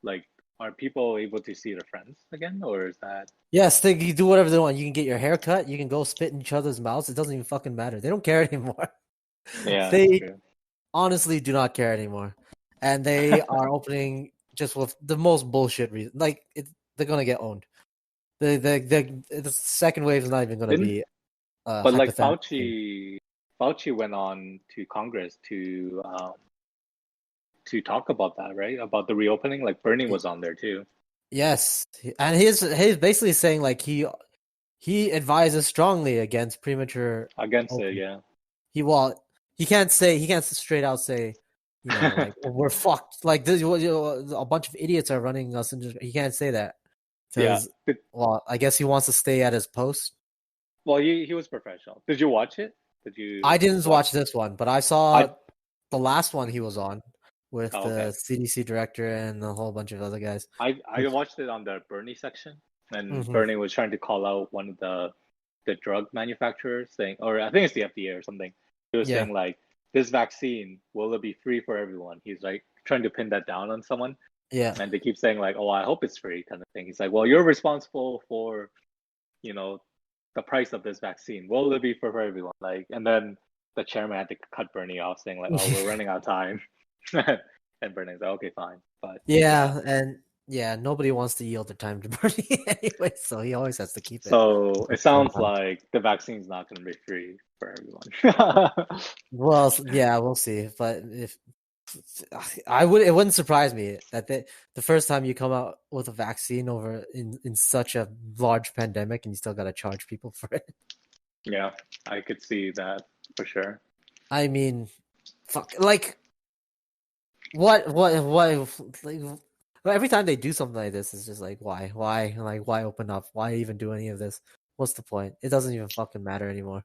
like are people able to see their friends again, or is that? Yes, they can do whatever they want. You can get your hair cut. You can go spit in each other's mouths. It doesn't even fucking matter. They don't care anymore. Yeah, They honestly do not care anymore, and they are opening just with the most bullshit reason. Like they're gonna get owned. The second wave is not even gonna be. But like Fauci went on to Congress to talk about that, right? About the reopening. Like Bernie was on there too. Yes, and he's basically saying like he advises strongly against premature it. Yeah. He can't straight out say, like we're fucked. Like this, a bunch of idiots are running us, and he can't say that. Yeah. Well, I guess he wants to stay at his post. Well, he was professional. Did you watch it? I didn't watch this one, but I saw the last one he was on with the CDC director and a whole bunch of other guys. I watched it on the Bernie section, and Bernie was trying to call out one of the drug manufacturers, saying, or I think it's the FDA or something. He was saying like, this vaccine, will it be free for everyone? He's like trying to pin that down on someone. Yeah. And they keep saying like, oh, I hope it's free kind of thing. He's like, well, you're responsible for, the price of this vaccine. Will it be for everyone? Like, and then the chairman had to cut Bernie off, saying like, oh, we're running out of time. And Bernie's like, okay, fine. But nobody wants to yield their time to Bernie anyway, so he always has to keep it. So it sounds like the vaccine's not going to be free for everyone. Well, yeah, we'll see. But it wouldn't surprise me that the first time you come out with a vaccine over in such a large pandemic, and you still got to charge people for it. Yeah, I could see that for sure. I mean, fuck, like. What like every time they do something like this, it's just like why like why open up, why even do any of this? What's the point? It doesn't even fucking matter anymore.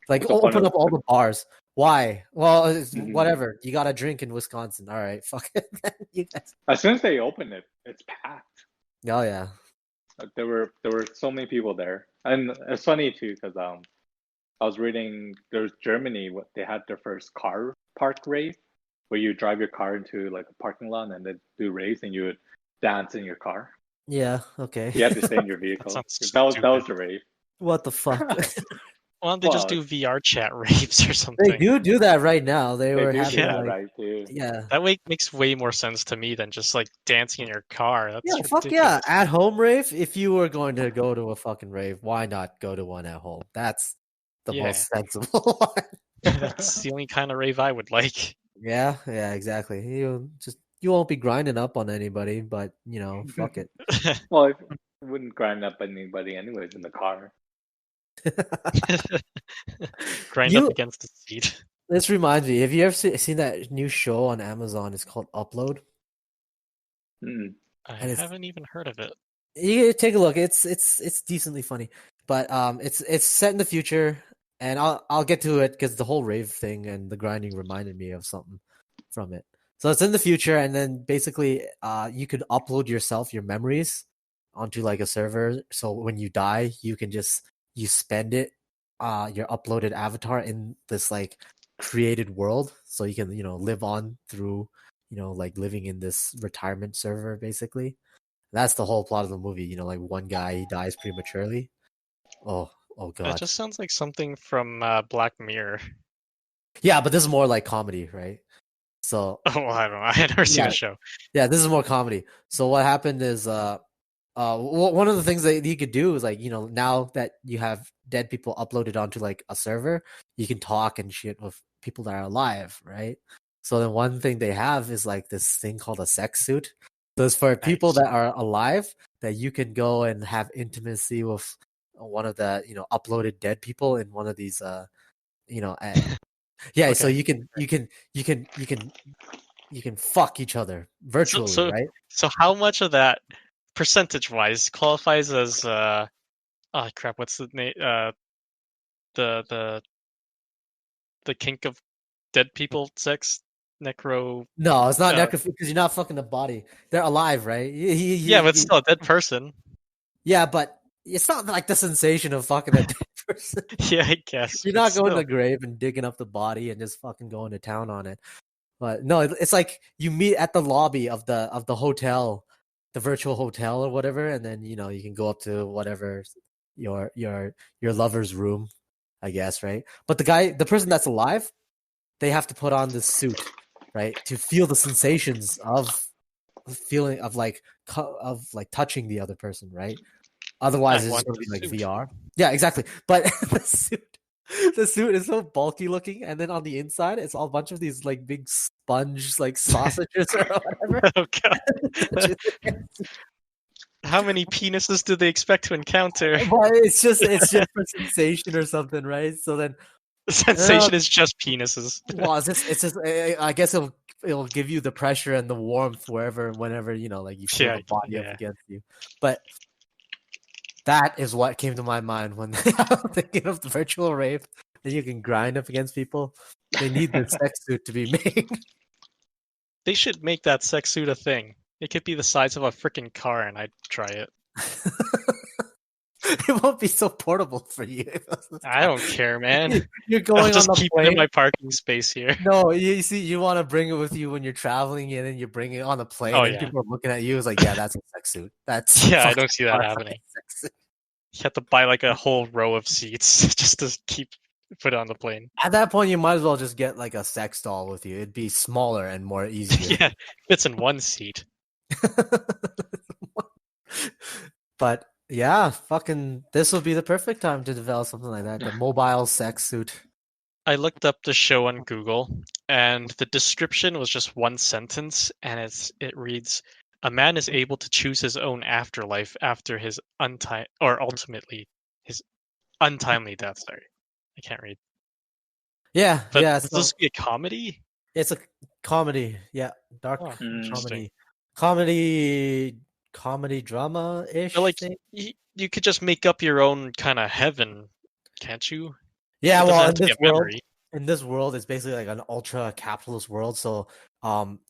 Like open up all the bars. Why? Well, whatever. You got to drink in Wisconsin. All right, fuck it. You guys. As soon as they open it, it's packed. Oh yeah. There were so many people there, and it's funny too because I was reading there's Germany. They had their first car park rave, where you drive your car into like a parking lot and then do race and you would dance in your car. Yeah, okay. You have to stay in your vehicle. that was the rave. What the fuck? Why don't they just do VR chat raves or They something? do that right now. They were do having Yeah. that, like, right, too. yeah. That way makes way more sense to me than just like dancing in your car. That's Yeah, fuck ridiculous. yeah. At home rave, if you were going to go to a fucking rave, why not go to one at home? That's the Yeah. most sensible one. That's the only kind of rave I would like. Yeah, exactly. You won't be grinding up on anybody, but fuck it. Well, I wouldn't grind up anybody anyways in the car. Grind up You against the seat. This reminds me. Have you ever seen that new show on Amazon? It's called Upload, Mm. I and haven't even heard of it. you take a look. It's decently funny, but it's set in the future, and I'll get to it because the whole rave thing and the grinding reminded me of something from it. So it's in the future, and then basically, you could upload your memories onto like a server. So when you die, you spend it, your uploaded avatar in this like created world, so you can live on through like living in this retirement server basically. That's the whole plot of the movie. Like one guy he dies prematurely. Oh That god. just sounds like something from Black Mirror. Yeah, but this is more like comedy, right? So Oh, well, I don't know. I had never seen yeah, the show. yeah, this is more comedy. So what happened is one of the things that you could do is like now that you have dead people uploaded onto like a server, you can talk and shit with people that are alive, right? So then one thing they have is like this thing called a sex suit. So it's for people Nice. that are alive that you can go and have intimacy with one of the uploaded dead people in one of these yeah. So Okay. you can fuck each other virtually, right? So how much of that percentage-wise qualifies as oh crap, what's the name? The the kink of dead people sex? Necro. No, it's not Uh, necrophilia because you're not fucking the body. They're alive, right? yeah, but still a dead person. Yeah, but it's not like the sensation of fucking a dead person. Yeah, I guess. You're But not going to still. the grave and digging up the body and just fucking going to town on it. But no, it's like you meet at the lobby of the hotel, the virtual hotel or whatever, and then you can go up to whatever your lover's room, I guess, right? But the person that's alive, they have to put on this suit, right, to feel the sensations of feeling of like touching the other person, right? Otherwise, I it's just want gonna the be like suit. VR. Yeah, exactly. But the suit is so bulky looking, and then on the inside, it's all a bunch of these like big sponge like sausages or whatever. Oh god. How many penises do they expect to encounter? But it's just for sensation or something, right? So then, The sensation is just penises. well, it's just I guess it'll give you the pressure and the warmth whenever like you feel Yeah, the body up yeah. against you. But that is what came to my mind when I'm thinking of the virtual rave that you can grind up against people. They need the sex suit to be made. They should make that sex suit a thing. It could be the size of a freaking car, and I'd try it. It won't be so portable for you. I don't care, man. You're I'll going on just the keep it plane. in my parking space here. No, you see, you want to bring it with you when you're traveling, and then you bring it on the plane, Oh, and yeah. people are looking at you. It's like, yeah, that's a sex suit. That's Yeah, I fucking don't see that fucking happening. sex suit. You have to buy like a whole row of seats just to put it on the plane. At that point, you might as well just get like a sex doll with you. It'd be smaller and more easier. Yeah, fits in one seat. But yeah, fucking, this would be the perfect time to develop something like that. The mobile sex suit. I looked up the show on Google, and the description was just one sentence, and it reads, "A man is able to choose his own afterlife after his ultimately his untimely death." Sorry, I can't read. Yeah, But yeah. is this be a comedy? It's a comedy. Yeah, dark Oh, interesting. comedy drama ish. But like you could just make up your own kind of heaven, can't you? Yeah, It doesn't well, have to be a memory. in this world, it's basically like an ultra capitalist world. So,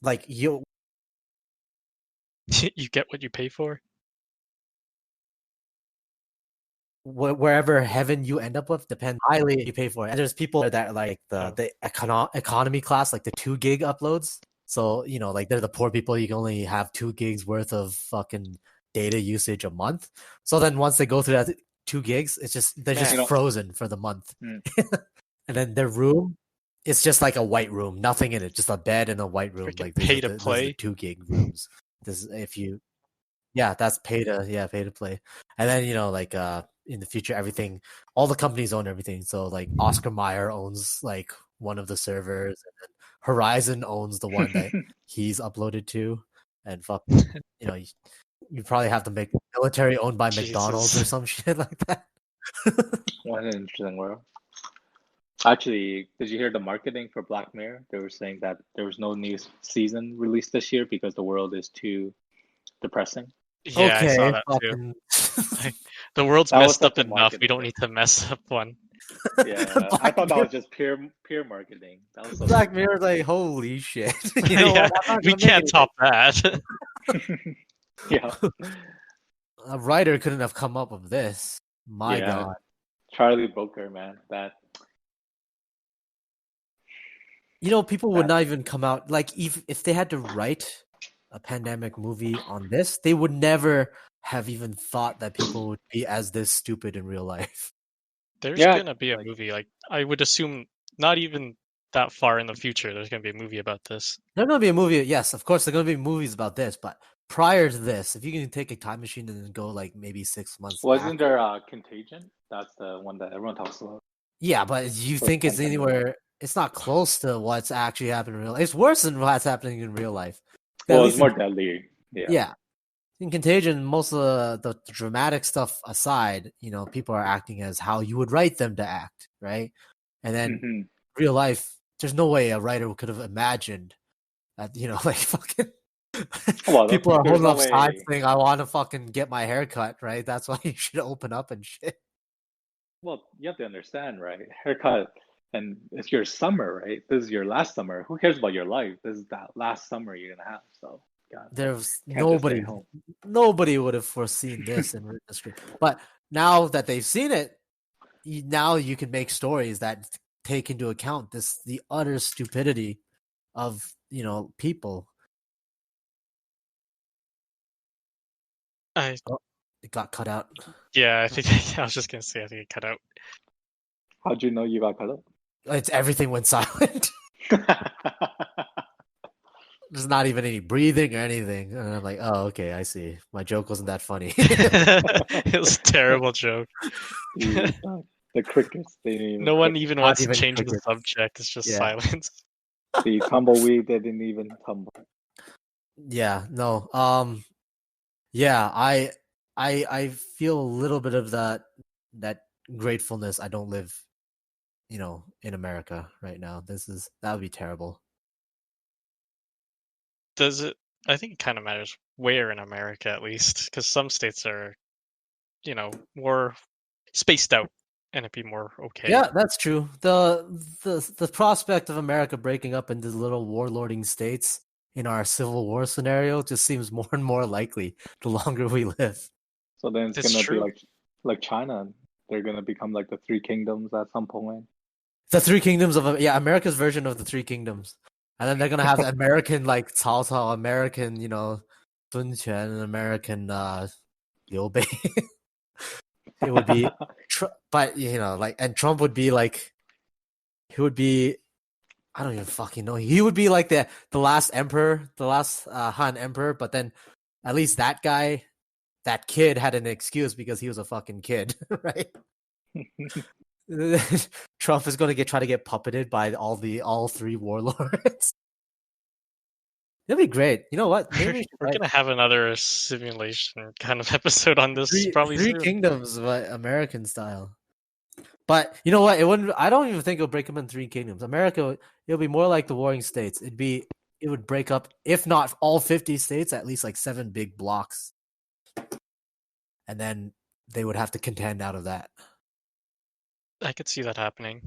like you You get what you pay for. wherever heaven you end up with depends highly you pay for it. And there's people that are like the economy class, like the 2 gig uploads. So like they're the poor people. You can only have 2 gigs worth of fucking data usage a month. So then once they go through that 2 gigs. It's just they're just Man. frozen for the month. Mm. And then their room, it's just like a white room, nothing in it, just a bed and a white room. Freaking Like pay to this is play. the 2 gig rooms. This is that's pay to play. And then like in the future, everything, all the companies own everything. So like Oscar Mayer owns like one of the servers, and then Horizon owns the one that he's uploaded to, and you probably have the military owned by McDonald's or Jesus. some shit like that. What an interesting world. Actually, did you hear the marketing for Black Mirror? They were saying that there was no new season released this year because the world is too depressing. Yeah, I saw Okay, that too. fucking The world's That was messed up such a enough. We marketing don't thing. need to mess up one. Yeah, I thought that was just pure marketing. That was so Black Mirror, like holy shit. You know Yeah, what? I'm not we gonna make can't top that. Yeah, a writer couldn't have come up with this. My Yeah. God. Charlie Brooker, man. That People would not even come out, like if they had to write a pandemic movie on this, they would never have even thought that people would be as this stupid in real life. There's Yeah, gonna be a like- movie. Like I would assume, not even that far in the future, there's gonna be a movie about this. There's going to be a movie. Yes, of course, there's going to be movies about this. But prior to this, if you can take a time machine and then go like maybe 6 months wasn't back. there Contagion? That's the one that everyone talks about. Yeah, but you For think it's pandemic. anywhere? It's not close to what's actually happening in real life. It's worse than what's happening in real life. At Well, least it's more deadly. Yeah. yeah. In Contagion, most of the dramatic stuff aside, people are acting as how you would write them to act, right? And then Mhm. real life, there's no way a writer could have imagined that, like fucking Well, people are there's holding no up signs way- saying, I want to fucking get my hair cut, right? That's why you should open up and shit. Well, you have to understand, right? Haircut, and it's your summer, right? This is your last summer. Who cares about your life? This is that last summer you're gonna have. So, God, There's can't just stay nobody home. would have foreseen this in industry. But now that they've seen it, now you can make stories that take into account the utter stupidity of people. It got cut out. Yeah, I think I was just gonna say I think it cut out. How'd you know you got cut up? It's everything went silent. There's not even any breathing or anything. And I'm like, oh, okay, I see. My joke wasn't that funny. It was a terrible joke. The crickets. They didn't even No one cricket. even Not wants to even change the crickets. subject. It's just Yeah. silence. The tumbleweed. They didn't even tumble. Yeah, no. Yeah, I feel a little bit of that gratefulness. I don't live, in America right now. That would be terrible. Does it? I think it kind of matters where in America, at least, because some states are, more spaced out, and it'd be more okay. Yeah, that's true. The prospect of America breaking up into little warlording states in our Civil War scenario just seems more and more likely the longer we live. So then it's It's gonna true. be like China. They're gonna become like the Three Kingdoms at some point. The Three Kingdoms of America's version of the Three Kingdoms, and then they're gonna have the American like Cao Cao, American Sun Quan, and American Liu Bei. It would be, but and Trump would be like, he would be, I don't even fucking know. He would be like the last emperor, the last Han emperor, but then at least that kid had an excuse because he was a fucking kid, right? Trump is going to try to get puppeted by all three warlords. It'll be great. You know what? Maybe We're gonna have another simulation kind of episode on this probably Three soon. Kingdoms, but American style. But you know what? It wouldn't. I don't even think it'll break up in Three Kingdoms. America, it'll be more like the Warring States. It would break up, if not all 50 states, at least like 7 big blocks, and then they would have to contend out of that. I could see that happening.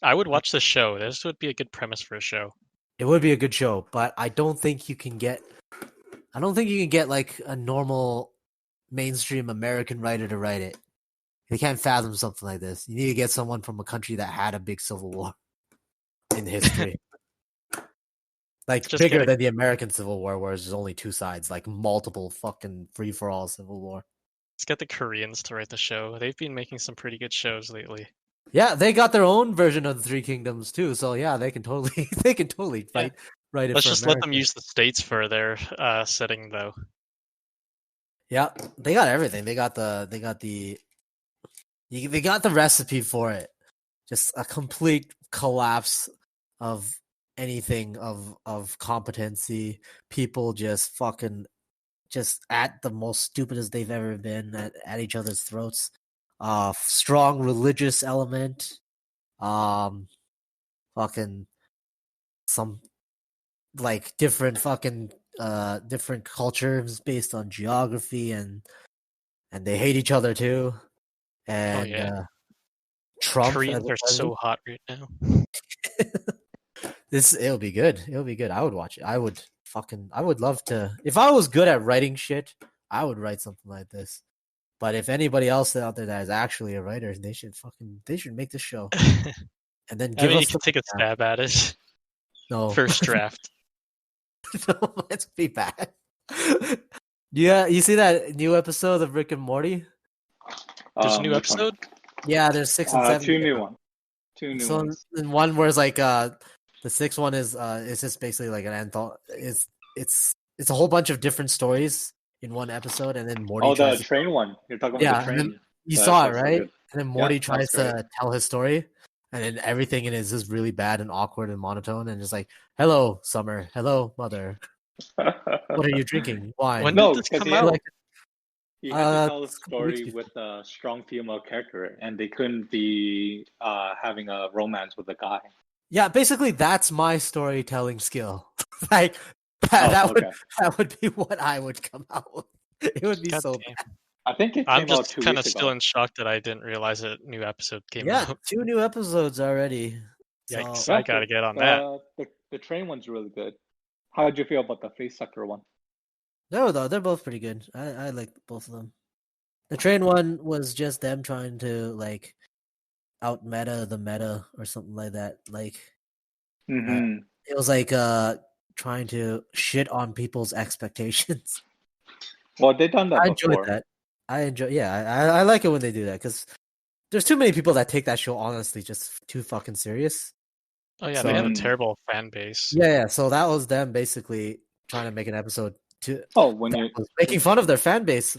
I would watch the show. This would be a good premise for a show. It would be a good show, but I don't think you can get like a normal mainstream American writer to write it. They can't fathom something like this. You need to get someone from a country that had a big civil war in history. Like Just bigger kidding. than the American Civil War, where there's only 2 sides, like multiple fucking free-for-all civil war. Let's get the Koreans to write the show. They've been making some pretty good shows lately. Yeah, they got their own version of the Three Kingdoms too. So yeah, they can totally Yeah. write it Let's for just America. let them use the states for their setting, though. Yeah, they got everything. They got the recipe for it. Just a complete collapse of anything of competency. People just fucking just at the most stupidest they've ever been at each other's throats. Strong religious element. Fucking some like different fucking different cultures based on geography and they hate each other too. And yeah. Trump as Koreans a are so hot right now. it'll be good. It'll be good. I would watch it. I would love to. If I was good at writing shit, I would write something like this. But if anybody else out there that is actually a writer, they should make this show and then give I mean, us you can take a stab at it. no First draft. no, let's be bad. Yeah, you see that new episode of Rick and Morty? There's a new Which one? episode? Yeah, there's 6 and 7. Two new ones. Two new So ones. in one where it's like the 6th one is it's just basically like an anthology. It's a whole bunch of different stories in one episode, and then Morty Oh, the tries to train one. You're talking about yeah, the and train. then you That saw it, episode's so right? good. And then Morty Yeah, tries that's to tell his story, and then everything in it is just really bad and awkward and monotone, and just like, "Hello, Summer. Hello, Mother. What are you drinking? Wine." When No, did this because come out? he had to tell a a couple story weeks with a strong female character, and they couldn't be having a romance with a guy. Yeah, basically that's my storytelling skill. Like that okay. would be what I would come out with. It would be God so damn. bad. I think it I'm came out just 2 kind of weeks still ago. in shock that I didn't realize a new episode came Yeah, out. 2 new episodes already. Yikes, So I gotta get on that. The train one's really good. How did you feel about the face sucker one? no, though they're both pretty good. I like both of them. The train one was just them trying to like out meta the meta or something like that. Like Mm-hmm. it was like trying to shit on people's expectations. Well, they've done that I before. enjoyed that. I like it when they do that because there's too many people that take that show honestly just too fucking serious. Oh yeah, So- they have a terrible fan base. Yeah. So that was them basically trying to make an episode to When that you was making fun of their fan base.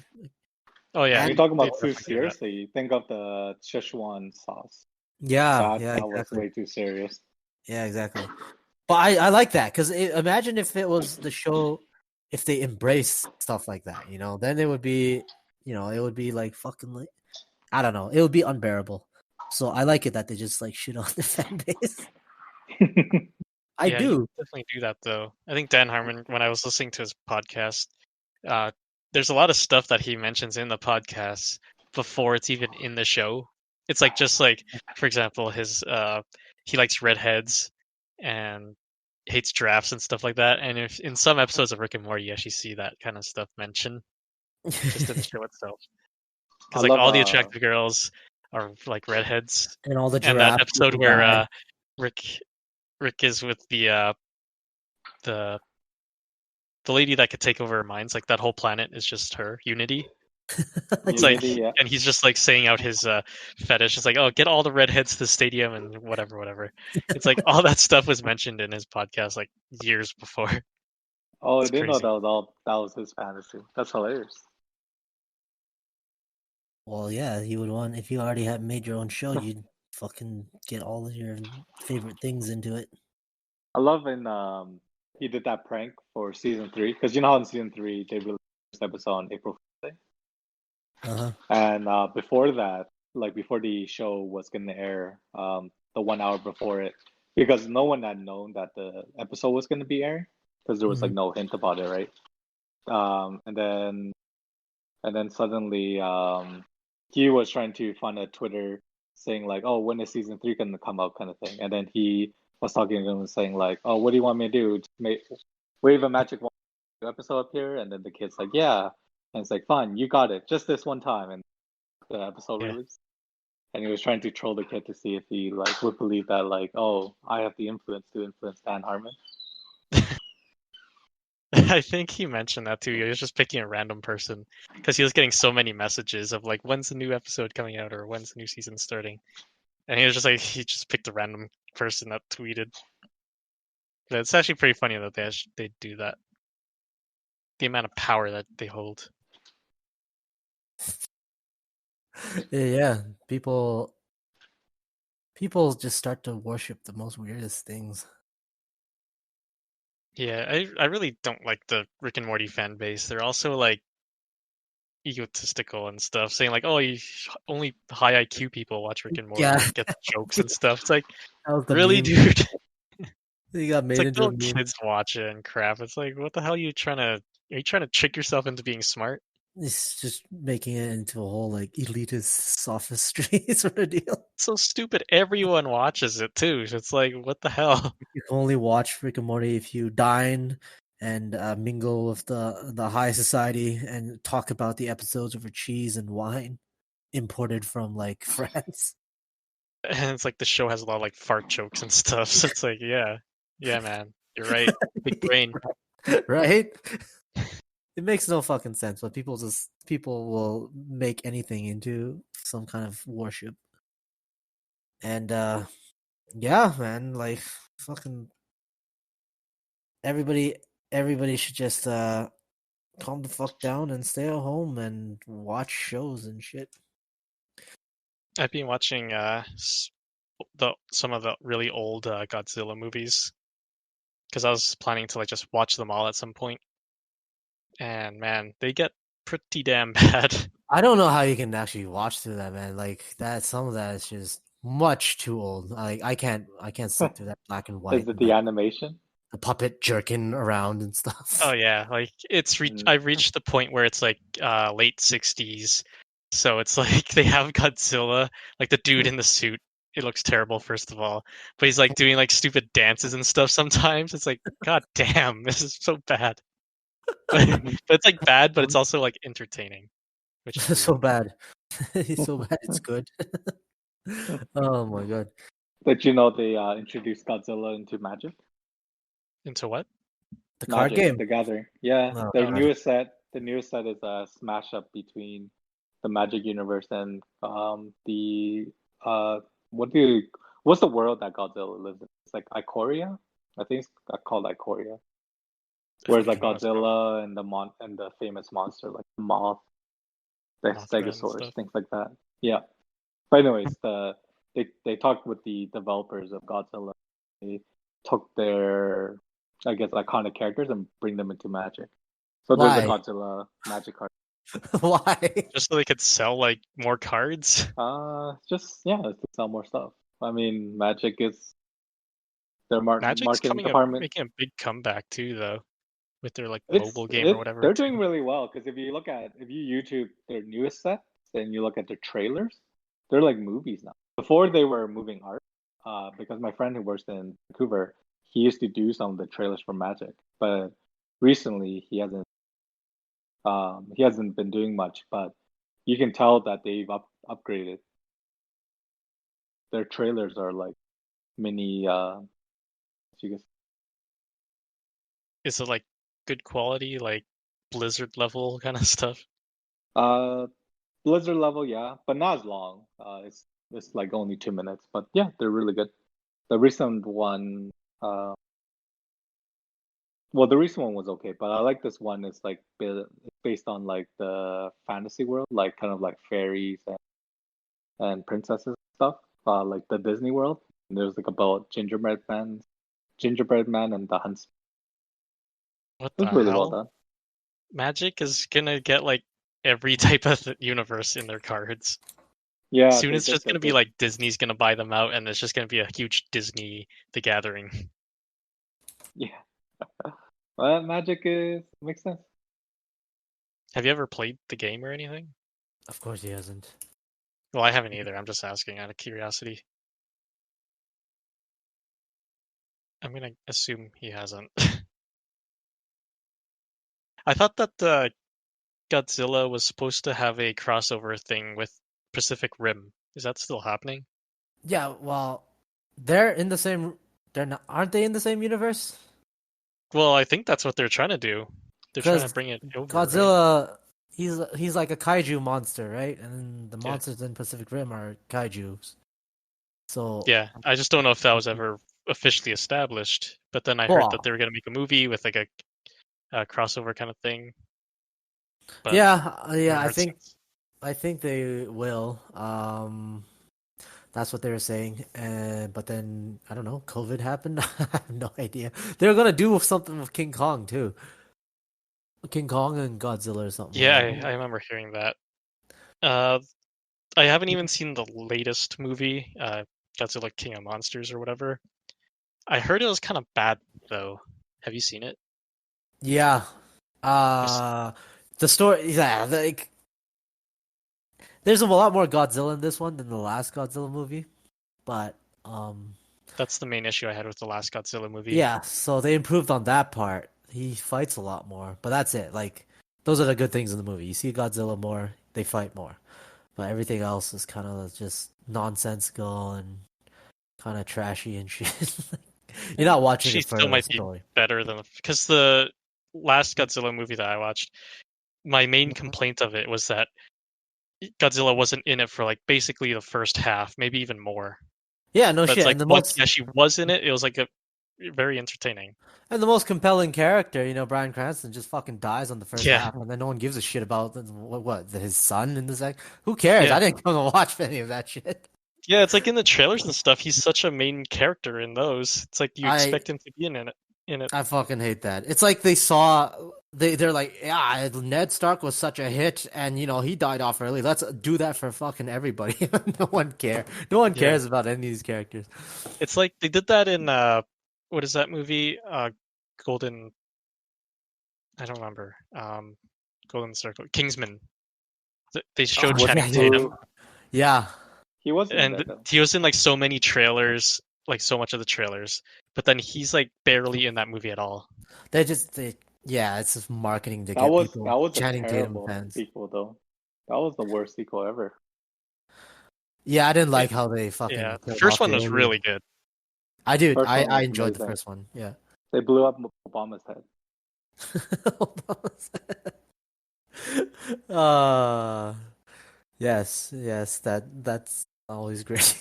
Oh yeah, And you're talking they about too definitely do that. seriously, think of the Szechuan sauce. Yeah, That was exactly. way too serious. Yeah, exactly. But I like that because imagine if it was the show, if they embrace stuff like that, then it would be, it would be like fucking like, I don't know, it would be unbearable. So I like it that they just like shit on the fan base. I Yeah, you do. definitely do that though. I think Dan Harmon, when I was listening to his podcast, there's a lot of stuff that he mentions in the podcast before it's even in the show. It's like just like, for example, his he likes redheads and hates giraffes and stuff like that. And if in some episodes of Rick and Morty, you actually see that kind of stuff mentioned just in the show itself. Because like all the attractive girls are like redheads, and all the and that giraffes episode look where bad. Rick is with the lady that could take over her minds, like that whole planet is just her, Unity. It's like, Unity, yeah. and he's just like saying out his fetish. It's like, oh, get all the redheads to the stadium and whatever. It's like all that stuff was mentioned in his podcast like years before. Oh, I It's didn't know crazy. that was his fantasy. That's hilarious. Well, yeah, you would want if you already had made your own show, you'd fucking get all of your favorite things into it. I love when he did that prank for season 3, because you know how in season 3 they released the first episode on April 5th. Uh-huh. And before that, like before the show was gonna air, the 1 hour before it, because no one had known that the episode was gonna be airing, because there was like no hint about it, right? And then suddenly he was trying to find a Twitter saying like, oh, when is season 3 gonna come out, kind of thing. And then he was talking to him saying like, oh, what do you want me to do? Just wave a magic wand, episode up here. And then the kid's like, yeah. And it's like, fine, you got it, just this one time. And the episode released. And he was trying to troll the kid to see if he like would believe that like, oh, I have the influence to influence Dan Harmon. I think he mentioned that too. He was just picking a random person because he was getting so many messages of like, when's the new episode coming out or when's the new season starting? And he was just like, he just picked a random person that tweeted. But it's actually pretty funny that they do that. The amount of power that they hold. Yeah, people just start to worship the most weirdest things. Yeah, I really don't like the Rick and Morty fan base. They're also like egotistical and stuff, saying like, "Oh, only high IQ people watch Rick and Morty Yeah, and get the jokes and stuff." It's like, that was the really, meme. dude? He got It's made like into a little meme. kids watch it and crap. It's like, what the hell are you trying to? Are you trying to trick yourself into being smart? It's just making it into a whole like elitist sophistry sort of deal. It's so stupid. Everyone watches it too. It's like, what the hell? You can only watch Rick and Morty if you dine and mingle with the high society and talk about the episodes over cheese and wine imported from like France. And it's like the show has a lot of like fart jokes and stuff. So it's like, yeah, man, you're right. Big brain. Right? It makes no fucking sense, but people will make anything into some kind of worship. And yeah, man, like fucking everybody should just calm the fuck down and stay at home and watch shows and shit. I've been watching some of the really old Godzilla movies because I was planning to like just watch them all at some point. And man, they get pretty damn bad. I don't know how you can actually watch through that, man. Like that, some of that is just much too old. Like I can't sit through that black and Is white. it And, the like, animation? the puppet jerking around and stuff. Oh yeah, like I've reached the point where it's like late 60s. So it's like they have Godzilla, like the dude in the suit. It looks terrible, first of all. But he's like doing like stupid dances and stuff sometimes. It's like, god damn, this is so bad. But it's like bad, but it's also like entertaining, which is So weird. bad. He's so bad. It's good. Oh my god. Did you know they introduced Godzilla into Magic? Into what? The card Magic, game. the Gathering. Yeah, Oh their Uh, god. newest set is a smash up between the Magic universe and the uh what do you what's the world that Godzilla lives in? It's like Ikoria? I think it's called Ikoria. Whereas like Who knows, bro? Godzilla and the famous monster like the Moth, the Mothra and Stegosaurus, stuff. things like that. Yeah. But anyways, they talked with the developers of Godzilla. They took their, I guess, iconic characters and bring them into Magic. So there's a Why? Godzilla Magic card. Why? Just so they could sell like more cards. Just yeah, to sell more stuff. I mean, Magic is their Magic's marketing department. making a big comeback too, though, with their like mobile game or whatever They're too. doing really well because if you YouTube their newest sets and you look at their trailers, they're like movies now. Before they were moving art, because my friend who works in Vancouver, he used to do some of the trailers for Magic, but recently he hasn't been doing much. But you can tell that they've upgraded. Their trailers are like mini you guess Is it like good quality, like Blizzard level kind of stuff? uh Blizzard level, yeah, but not as long. It's like only 2 minutes, but yeah, they're really good. The recent one, uh, well, the recent one was okay, but I like this one. It's like based on like the fantasy world, like kind of like fairies and princesses and stuff, like the Disney world. And there's like about gingerbread man, and the hunts. What It was the really well hell? done. Magic is gonna get like every type of universe in their cards. Yeah, Soon they it's just just gonna said be they, like Disney's gonna buy them out, and it's just gonna be a huge Disney The Gathering. yeah. Well, Magic is makes sense. Have you ever played the game or anything? Of course he hasn't. Well, I haven't either. I'm just asking out of curiosity. I'm gonna assume he hasn't. I thought that the Godzilla was supposed to have a crossover thing with Pacific Rim. Is that still happening? Yeah, well, they're in the same. They're not. Aren't they in the same universe? Well, I think that's what they're trying to do. They're trying to Because bring it over, right? Godzilla, he's like a kaiju monster, right? And the Yeah. monsters in Pacific Rim are kaijus. So, Yeah, I just don't know if that was ever officially established. But then I heard that well, they were going to make a movie with like a crossover kind of thing. But I yeah, haven't heard since. I think they will. That's what they were saying. But then I don't know. COVID happened. I have no idea. They were gonna do something with King Kong too. King Kong and Godzilla or something Yeah, like I remember hearing that. Uh, I haven't even seen the latest movie, Godzilla King of Monsters or whatever. I heard it was kind of bad though. Have you seen it? yeah. Just The story. Yeah, like there's a lot more Godzilla in this one than the last Godzilla movie. But that's the main issue I had with the last Godzilla movie. yeah. So they improved on that part. He fights a lot more, but that's it. Like those are the good things in the movie. You see Godzilla more, they fight more. But everything else is kind of just nonsensical and kind of trashy and shit. You're not watching She it still for the might be story. better than because the last Godzilla movie that I watched, my main complaint of it was that Godzilla wasn't in it for like basically the first half, maybe even more. Yeah, no But it's shit. like once he actually was in it, it was like a very entertaining. And the most compelling character, Bryan Cranston just fucking dies on the first Yeah, half, and then no one gives a shit about his son in the second. Who cares? yeah, I didn't go to watch any of that shit. yeah. It's like in the trailers and stuff. He's such a main character in those. It's like you I expect him to be in it. In it. I fucking hate that. It's like they're like, yeah, Ned Stark was such a hit, and he died off early. Let's do that for fucking everybody. No one care. No one Yeah, cares about any of these characters. it's like they did that in what is that movie? Golden. I don't remember. Golden Circle. Kingsman. They showed Oh, Channing yeah, yeah, Tatum, Who yeah. he wasn't and there though. he was in like so many trailers, like so much of the trailers. But then he's like barely in that movie at all. Yeah, it's just marketing to That get was people that was a Channing Tatum terrible fans. sequel though. That was the worst sequel ever. Yeah, I didn't It, like how they yeah, fucking the killed first off one the was earlier. really good. I do. First one I was enjoyed the amazing. first one. Yeah. They blew up Obama's head. uh yes, that's always great.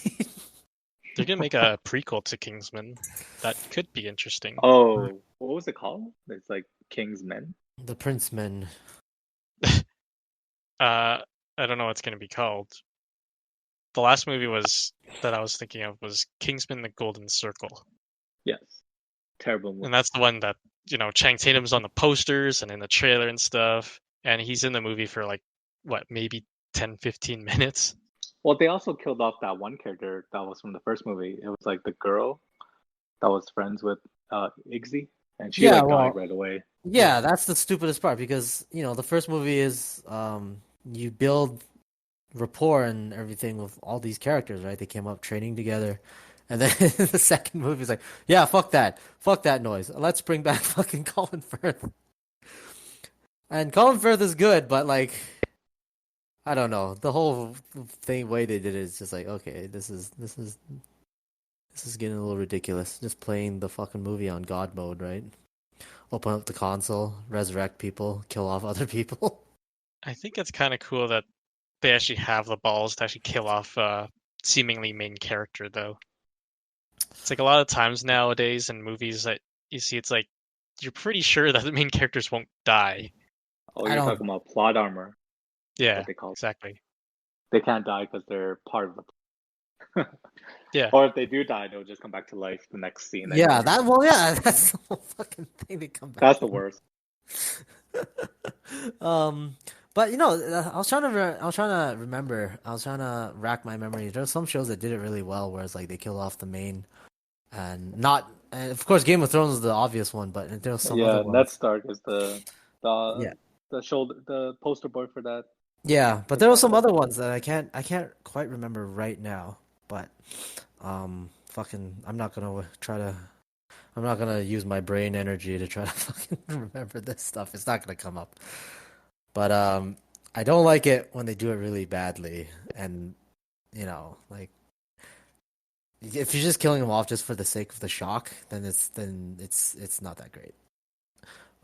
They're gonna make a prequel to Kingsman. That could be interesting. Oh, what was it called? It's like King's Men. The Princeman. I don't know what it's gonna be called. The last movie was that I was thinking of was Kingsman: The Golden Circle, Yes, terrible and movie. that's the one that Channing Tatum's on the posters and in the trailer and stuff, and he's in the movie for like what, maybe 10, 15 minutes. Well, they also killed off that one character that was from the first movie. It was like the girl that was friends with Iggy, and she Yeah, like died well, right away. yeah, that's the stupidest part because, the first movie is you build rapport and everything with all these characters, right? They came up training together. And then the second movie is like, yeah, fuck that. Fuck that noise. Let's bring back fucking Colin Firth. And Colin Firth is good, but like I don't know. The whole way they did it is just like, okay, this is getting a little ridiculous. Just playing the fucking movie on God mode, right? Open up the console, resurrect people, kill off other people. I think it's kind of cool that they actually have the balls to actually kill off a seemingly main character, though. It's like a lot of times nowadays in movies that you see, it's like you're pretty sure that the main characters won't die. Oh, I you're don't talking about plot armor, Yeah, what they call it. exactly. They can't die because they're part of the. Yeah, Or if they do die, they'll just come back to life the next scene Yeah, anyway. that's the whole fucking thing they come back. That's the worst. um, but I was trying to remember. I was trying to rack my memory. There's some shows that did it really well, where it's like they kill off the main, and not. And of course, Game of Thrones is the obvious one, but there's some other Yeah, Ned ones. Stark is the Yeah, the poster boy for that yeah, but there were some example. other ones that I can't quite remember right now. But fucking, I'm not gonna use my brain energy to try to fucking remember this stuff. It's not gonna come up. But I don't like it when they do it really badly, and like if you're just killing them off just for the sake of the shock, then it's not that great.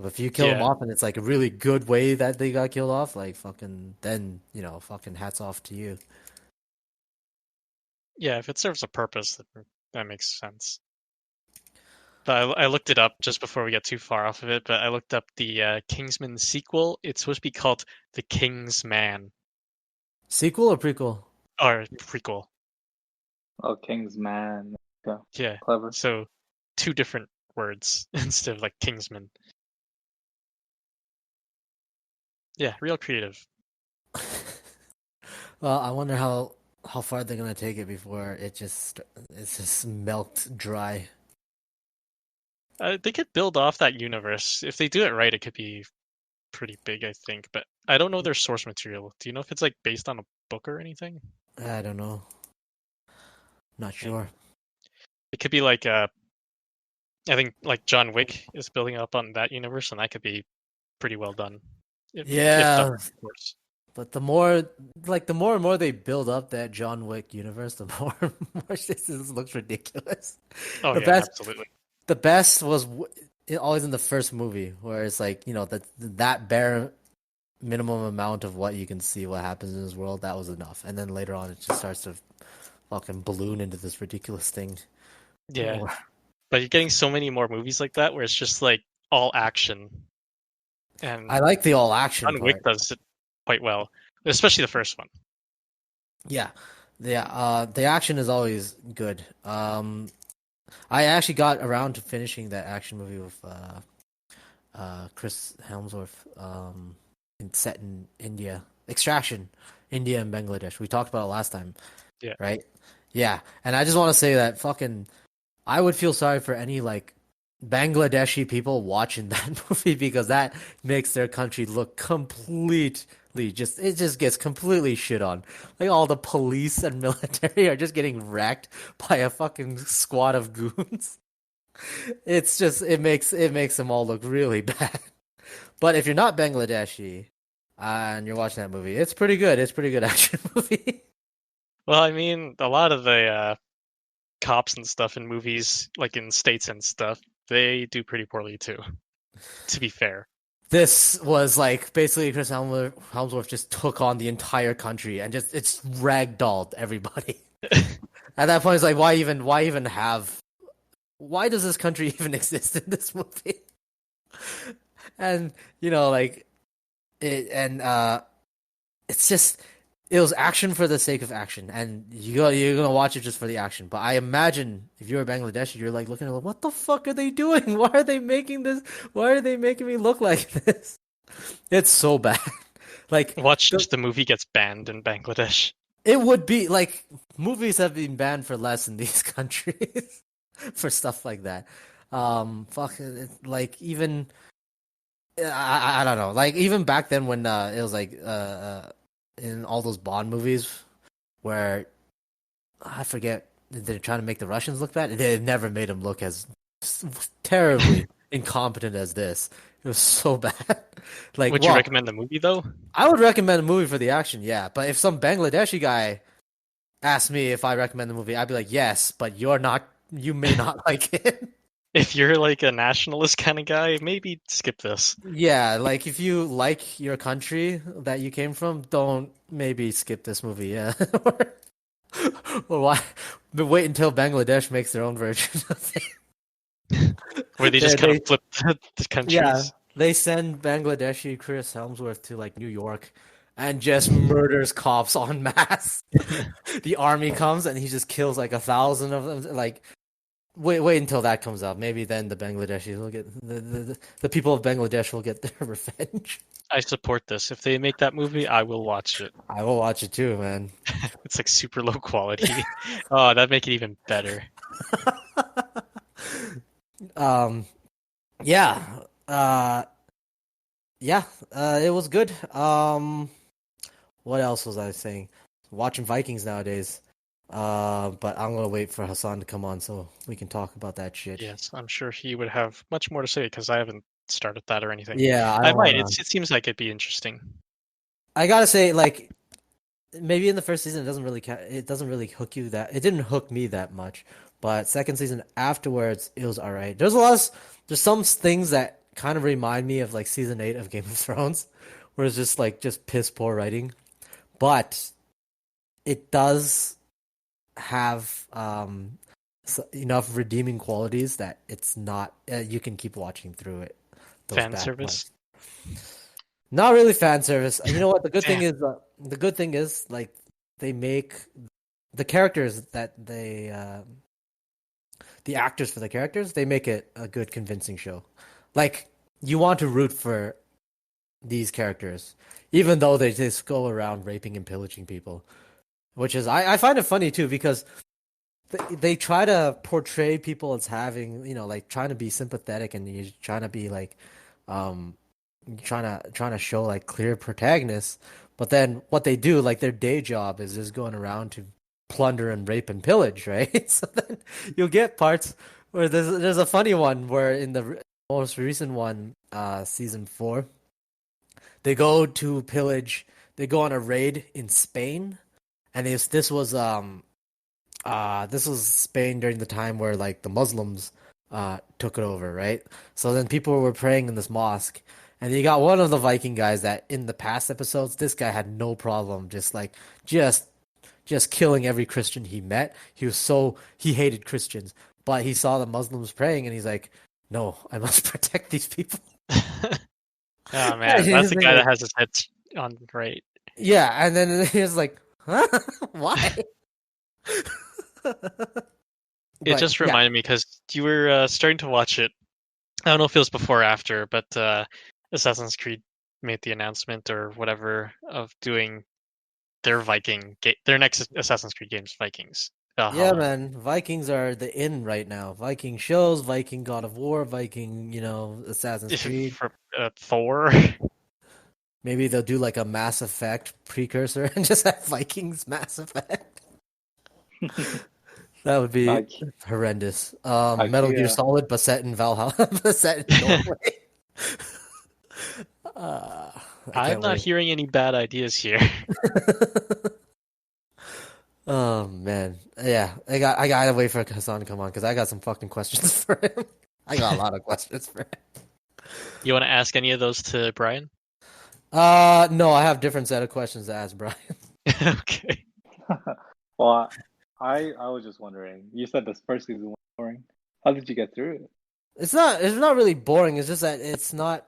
If you kill them Yeah, off and it's like a really good way that they got killed off, like fucking, then fucking hats off to you. yeah. If it serves a purpose, that makes sense. But I looked it up just before we get too far off of it. But I looked up the Kingsman sequel. It's supposed to be called The King's Man Sequel or prequel? or prequel. Oh, King's Man. Yeah, Yeah. clever. So two different words instead of like Kingsman. Yeah, real creative. Well, I wonder how far they're gonna take it before it's just milked dry. They could build off that universe. If they do it right, it could be pretty big, I think. But I don't know their source material. Do you know if it's like based on a book or anything? I don't know. Not sure. It could be like I think like John Wick is building up on that universe, and that could be pretty well done. If done, Yeah, of course. but the more and more they build up that John Wick universe, the more and more this looks ridiculous. Oh The yeah, best absolutely. the best was always in the first movie, where it's like that bare minimum amount of what you can see what happens in this world, that was enough, and then later on it just starts to fucking balloon into this ridiculous thing. Yeah, but you're getting so many more movies like that where it's just like all action, and I like the all action John Wick part. does it quite well, especially the first one. Yeah, the action is always good. I actually got around to finishing that action movie with Chris Helmsworth, set in India, Extraction, India and Bangladesh. We talked about it last time, Yeah. right? Yeah, and I just want to say that I would feel sorry for any like Bangladeshi people watching that movie, because that makes their country look completely it just gets completely shit on. Like all the police and military are just getting wrecked by a fucking squad of goons. It makes them all look really bad. But if you're not Bangladeshi and you're watching that movie, it's pretty good. It's a pretty good action movie. Well, I mean, a lot of the cops and stuff in movies, like in states and stuff, they do pretty poorly too. To be fair. This was like basically Chris Helmsworth just took on the entire country and it's ragdolled everybody. At that point, it's like why does this country even exist in this movie? And like it's just it was action for the sake of action, and you're gonna watch it just for the action. But I imagine if you're a Bangladeshi, you're like looking at like, what the fuck are they doing? Why are they making this? Why are they making me look like this? It's so bad. Like Watch just the movie gets banned in Bangladesh. it would be like movies have been banned for less in these countries for stuff like that. Like even I don't know. Like even back then when it was like in all those Bond movies where I forget they're trying to make the Russians look bad. They never made them look as terribly incompetent as this. It was so bad. Like, Would you recommend the movie though? I would recommend a movie for the action, yeah. But if some Bangladeshi guy asked me if I recommend the movie, I'd be like, yes, but you may not like it. If you're like a nationalist kind of guy, maybe skip this. Yeah, like if you like your country that you came from, don't maybe skip this movie, yeah. Or why? But wait until Bangladesh makes their own version of it. Where they just kind of flip the countries. Yeah, they send Bangladeshi Chris Helmsworth to like New York and just murders cops en masse. The army comes and he just kills like 1,000 of them. Like, wait until that comes out. Maybe then the Bangladeshis will get the people of Bangladesh will get their revenge. I support this. If they make that movie, I will watch it. I will watch it too, man. It's like super low quality. Oh, that'd make it even better. Yeah. It was good. What else was I saying? Watching Vikings nowadays. But I'm gonna wait for Hassan to come on so we can talk about that shit. Yes, I'm sure he would have much more to say because I haven't started that or anything. Yeah, I might. It seems like it'd be interesting. I gotta say, like, maybe in the first season it doesn't really hook you that it didn't hook me that much. But second season afterwards, it was alright. There's some things that kind of remind me of like season 8 of Game of Thrones, where it's just piss poor writing, but it does have enough redeeming qualities that it's not you can keep watching through it. Those Fan bad service. parts. Not really fan service. You know what? Damn. The good thing is like they make the characters that the actors for the characters, they make it a good convincing show. Like you want to root for these characters, even though they just go around raping and pillaging people. Which is I find it funny too because they try to portray people as having, like trying to be sympathetic and you're trying to be like trying to show like clear protagonists, but then what they do, like their day job is just going around to plunder and rape and pillage, right? So then you'll get parts where there's a funny one where in the most recent one, season 4, they go to pillage, they go on a raid in Spain, and this was Spain during the time where like the Muslims took it over, right? So then people were praying in this mosque, and you got one of the Viking guys that in the past episodes, this guy had no problem just killing every Christian he met. He hated Christians, but he saw the Muslims praying, and he's like, "No, I must protect these people." Oh man, that's the guy that has his head on right. Yeah, and then he was like, "Huh? Why?" It just reminded me because you were starting to watch it. I don't know if it was before or after, but Assassin's Creed made the announcement or whatever of doing their their next Assassin's Creed games, Vikings. Yeah, Valhalla. man, Vikings are the in right now. Viking shows, Viking God of War, Viking, Assassin's Creed. For Thor. Maybe they'll do like a Mass Effect precursor and just have Vikings Mass Effect. That would be horrendous. Metal Gear Solid, but set in Valhalla, but set in Norway. I'm not hearing any bad ideas here. Oh man, yeah, I gotta wait for Hassan to come on because I got some fucking questions for him. I got a lot of questions for him. You want to ask any of those to Brian? No, I have different set of questions to ask Brian. Okay. Well, I was just wondering. You said this first season was boring. How did you get through it? It's not really boring. It's just that it's not.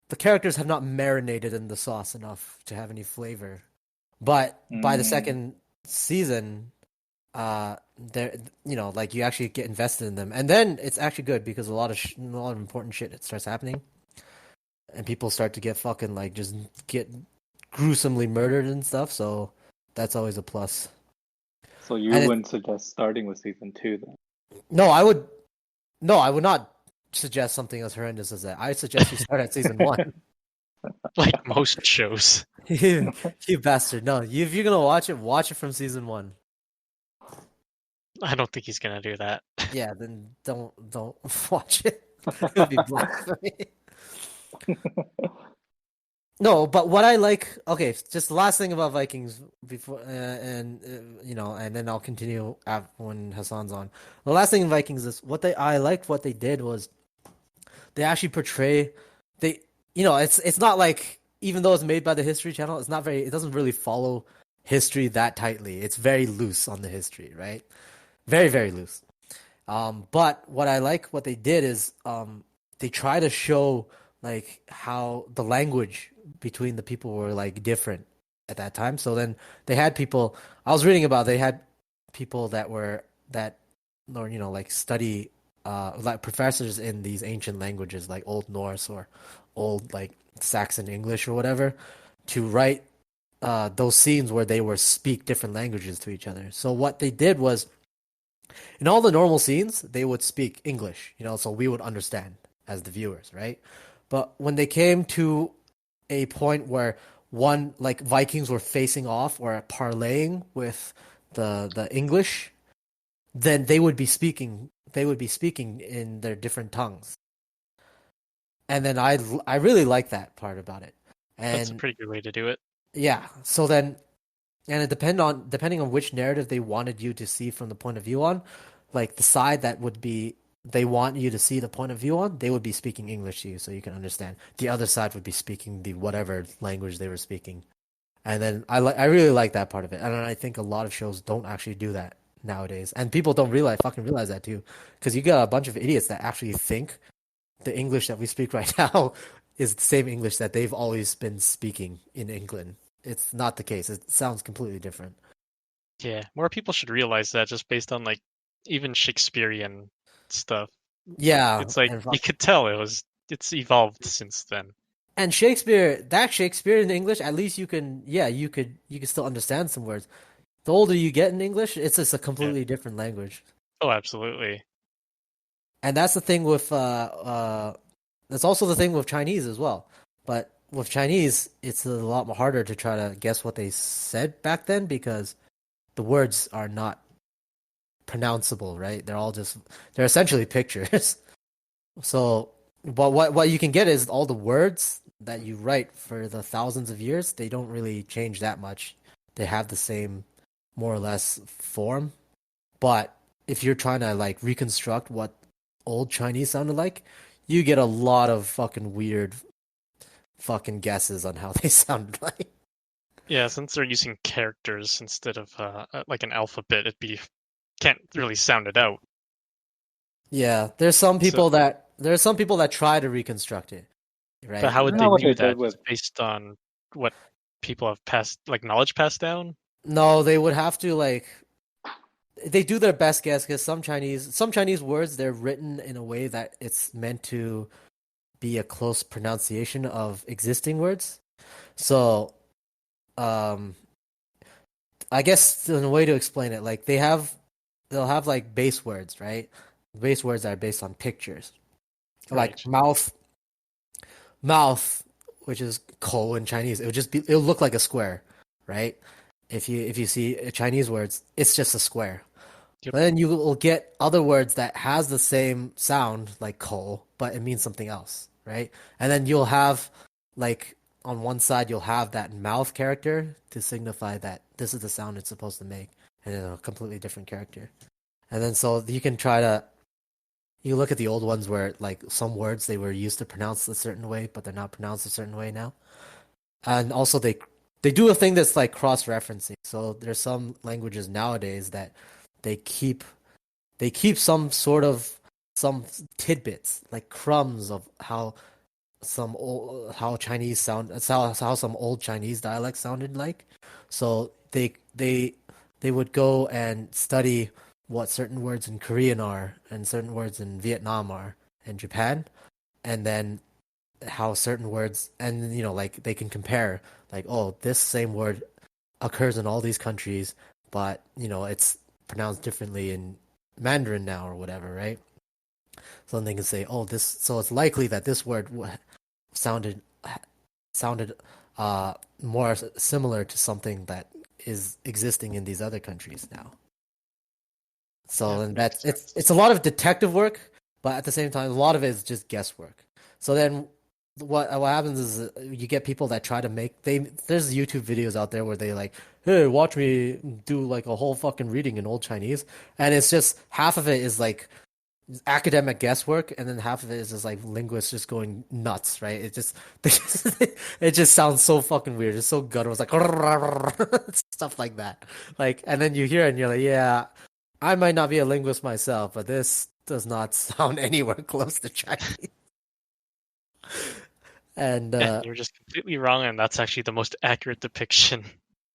The characters have not marinated in the sauce enough to have any flavor. But by the second season, they're like you actually get invested in them, and then it's actually good because a lot of important shit it starts happening, and people start to get fucking like just get gruesomely murdered and stuff. So that's always a plus. So you wouldn't suggest starting with season 2 then? No, I would not suggest something as horrendous as that. I suggest you start at season 1. Like most shows. You bastard. No, if you're gonna watch it from season 1. I don't think he's gonna do that. Yeah, then don't watch it. It'll be blasphemy. No, but what I like. Okay, just the last thing about Vikings before, and then I'll continue when Hassan's on. The last thing in Vikings is I liked what they did was they actually portray it's not like, even though it's made by the History Channel, it doesn't really follow history that tightly. It's very loose on the history, right? Very, very loose. But what they did is they try to show like how the language between the people were like different at that time. So then they had people I was reading about, they had people like study like professors in these ancient languages like Old Norse or Old like Saxon English or whatever to write those scenes where they were speak different languages to each other. So what they did was in all the normal scenes they would speak English, so we would understand as the viewers, right? But when they came to a point where one like Vikings were facing off or parlaying with the English, then they would be speaking in their different tongues. And then I really like that part about it. And that's a pretty good way to do it. Yeah. So then, and it depending on which narrative they wanted you to see from the point of view on, like the side that would be they want you to see the point of view on, they would be speaking English to you so you can understand. The other side would be speaking the whatever language they were speaking. And then I really like that part of it. And I think a lot of shows don't actually do that nowadays. And people don't fucking realize that too. Because you got a bunch of idiots that actually think the English that we speak right now is the same English that they've always been speaking in England. It's not the case. It sounds completely different. Yeah, more people should realize that just based on like even Shakespearean stuff. Yeah, It's like and you could tell it's evolved since then. and Shakespeare in English, at least you could still understand some words. The older you get in English, it's just a Yeah. completely different language. Oh, absolutely. And that's the thing with that's also the thing with Chinese as well. But with Chinese, it's a lot more harder to try to guess what they said back then because the words are not pronounceable, right? They're essentially pictures. So, but what you can get is all the words that you write for the thousands of years, they don't really change that much. They have the same more or less form. But if you're trying to like reconstruct what old Chinese sounded like, you get a lot of fucking weird fucking guesses on how they sounded like. Yeah, since they're using characters instead of like an alphabet, can't really sound it out. Yeah, So, there are some people that try to reconstruct it, but right? how would Isn't they that what do they did that? with? Just based on what people have passed, like knowledge passed down? No, they would have to like they do their best guess because some Chinese words they're written in a way that it's meant to be a close pronunciation of existing words. So, um, I guess in a way to explain it, like they'll have like base words, right? Base words that are based on pictures, Right. like mouth, which is kou in Chinese. It'll look like a square, right? If you see Chinese words, it's just a square. Yep. But then you will get other words that has the same sound like kou, but it means something else, right? And then you'll have like on one side you'll have that mouth character to signify that this is the sound it's supposed to make, and then a completely different character. And then so you can try to you look at the old ones where like some words they were used to pronounce a certain way, but they're not pronounced a certain way now. And also they do a thing that's like cross-referencing. So there's some languages nowadays that they keep some tidbits like crumbs of how Chinese sound that's how some old Chinese dialects sounded like. So they would go and study what certain words in Korean are and certain words in Vietnam are and Japan, and then how certain words and like they can compare like oh this same word occurs in all these countries, but it's pronounced differently in Mandarin now or whatever, right? So then they can say, oh, so it's likely that this word sounded sounded more similar to something that is existing in these other countries now. So Yeah, then makes sense. it's a lot of detective work, but at the same time, a lot of it is just guesswork. So then what happens is you get people that try to there's YouTube videos out there where they like, hey, watch me do like a whole fucking reading in Old Chinese, and it's just half of it is like academic guesswork, and then half of it is just like linguists just going nuts, right? It just sounds so fucking weird. It's so guttural. It's like stuff like that. Like, and then you hear it and you're like, yeah, I might not be a linguist myself, but this does not sound anywhere close to Chinese. And Yeah, you're just completely wrong, and that's actually the most accurate depiction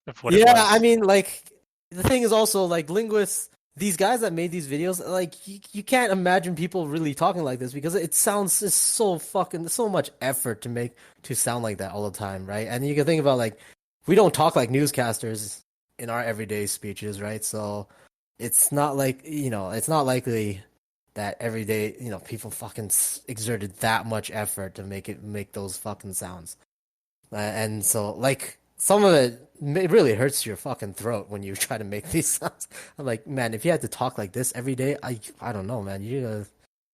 of what it yeah, I was. mean, like the thing is also like linguists, these guys that made these videos, like you can't imagine people really talking like this because it sounds just so fucking so much effort to sound like that all the time, right? And you can think about like we don't talk like newscasters in our everyday speeches, right? So it's not like it's not likely that every day people fucking exerted that much effort to make those fucking sounds. And so, like, some of it really hurts your fucking throat when you try to make these sounds. I'm like, man, if you had to talk like this every day, I don't know, man. You're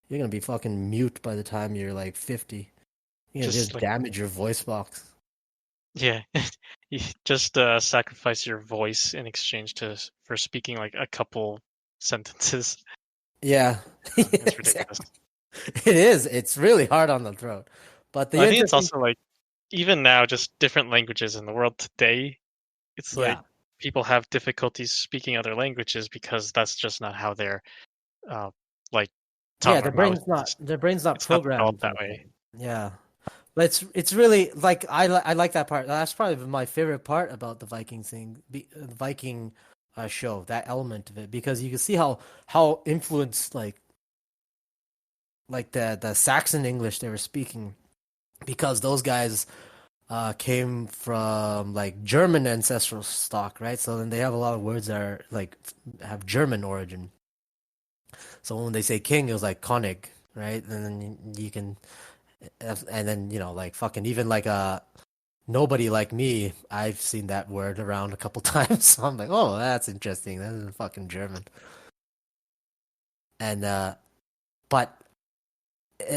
gonna be fucking mute by the time you're like 50. You're gonna Just just like, damage your voice box. yeah, you just sacrifice your voice in exchange for speaking like a couple sentences. Yeah, It's ridiculous. it is. It's really hard on the throat. But the I think it's interesting, also like even now, just different languages in the world today. It's like yeah, people have difficulties speaking other languages because that's just not how their uh, like yeah, tongue or mouth is. their brain's not It's not developed programmed that like that. way. Yeah, but it's really like I like that part. That's probably my favorite part about the Viking thing, the Viking show. That element of it because you can see how influenced like the Saxon English they were speaking because those guys came from like German ancestral stock, right? So then they have a lot of words that are like have German origin. So when they say king, it was like König, right? And then you can, and then like fucking even like nobody like me. I've seen that word around a couple times. So I'm like, oh, that's interesting. That is fucking German. And but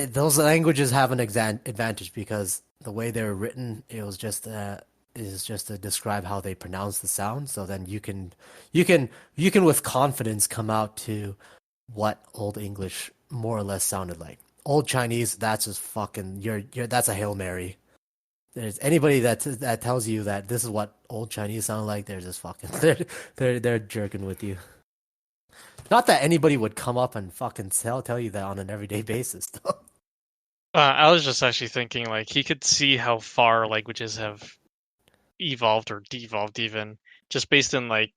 those languages have an advantage because the way they were written, it was just is just to describe how they pronounce the sound. So then you can with confidence come out to what Old English more or less sounded like. Old Chinese, that's just fucking you're that's a Hail Mary. There's anybody that tells you that this is what Old Chinese sound like, they're just fucking they're jerking with you. Not that anybody would come up and fucking tell you that on an everyday basis, though. I was just actually thinking like he could see how far languages have evolved or devolved even just based in like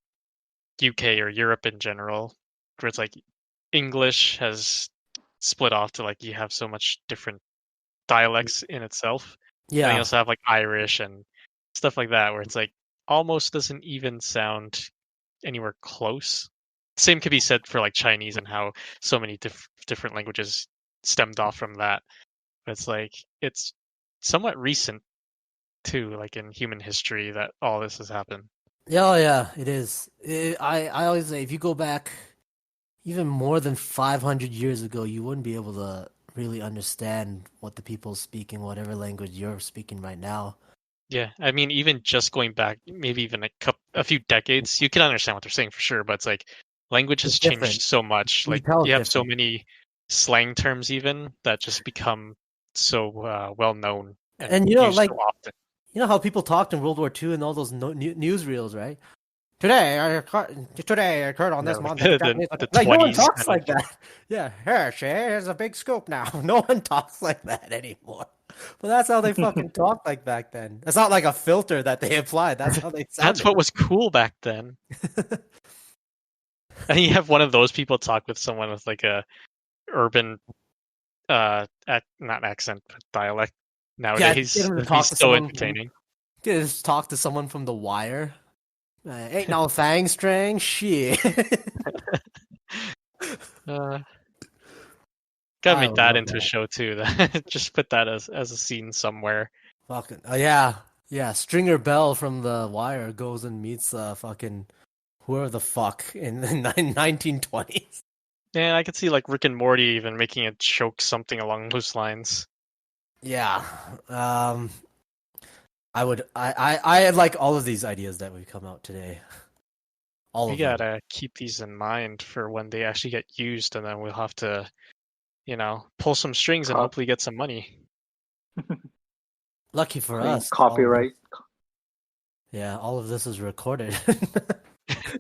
UK or Europe in general, where it's like English has split off to like you have so much different dialects in itself. And you Yeah, also have like Irish and stuff like that, where it's like almost doesn't even sound anywhere close. Same could be said for like Chinese and how so many different languages stemmed off from that. But it's like it's somewhat recent too, like in human history, that all this has happened. yeah, oh, yeah, it is. I always say if you go back even more than 500 years ago, you wouldn't be able to really understand what the people speaking, whatever language you're speaking right now. Yeah, I mean, even just going back, maybe even a few decades, you can understand what they're saying for sure. But it's like language It's has changed different. so much. You Like can tell you it's have so different. many slang terms even that just become so well known and And used like so often. you know how people talked in World War II and all those newsreels, right? Today I occurred on Yeah, this like month that the Japanese the like no one 20s talks kind of. like that. Yeah, here, Shay, here's a big scoop now. No one talks like that anymore. But that's how they fucking talked like back then. It's not like a filter that they applied. That's how they That's sounded. what was cool back then. And you have one of those people talk with someone with like a urban not accent but dialect Yeah, get nowadays. him to It'd be talk to so someone from entertaining. get him to talk to someone from The Wire. Ain't no thang string shit. Uh, Gotta I make would that love into a that. show too. Just put that as a scene somewhere. Fucking oh yeah, yeah. Stringer Bell from The Wire goes and meets fucking whoever the fuck in the 1920s. And I could see like Rick and Morty even making a joke something along those lines. Yeah, um, I like all of these ideas that we've come out today. All We of them. gotta keep these in mind for when they actually get used, and then we'll have to, pull some strings and Co- hopefully get some money. Lucky for Claim us, all of this. copyright. Yeah, all of this is recorded.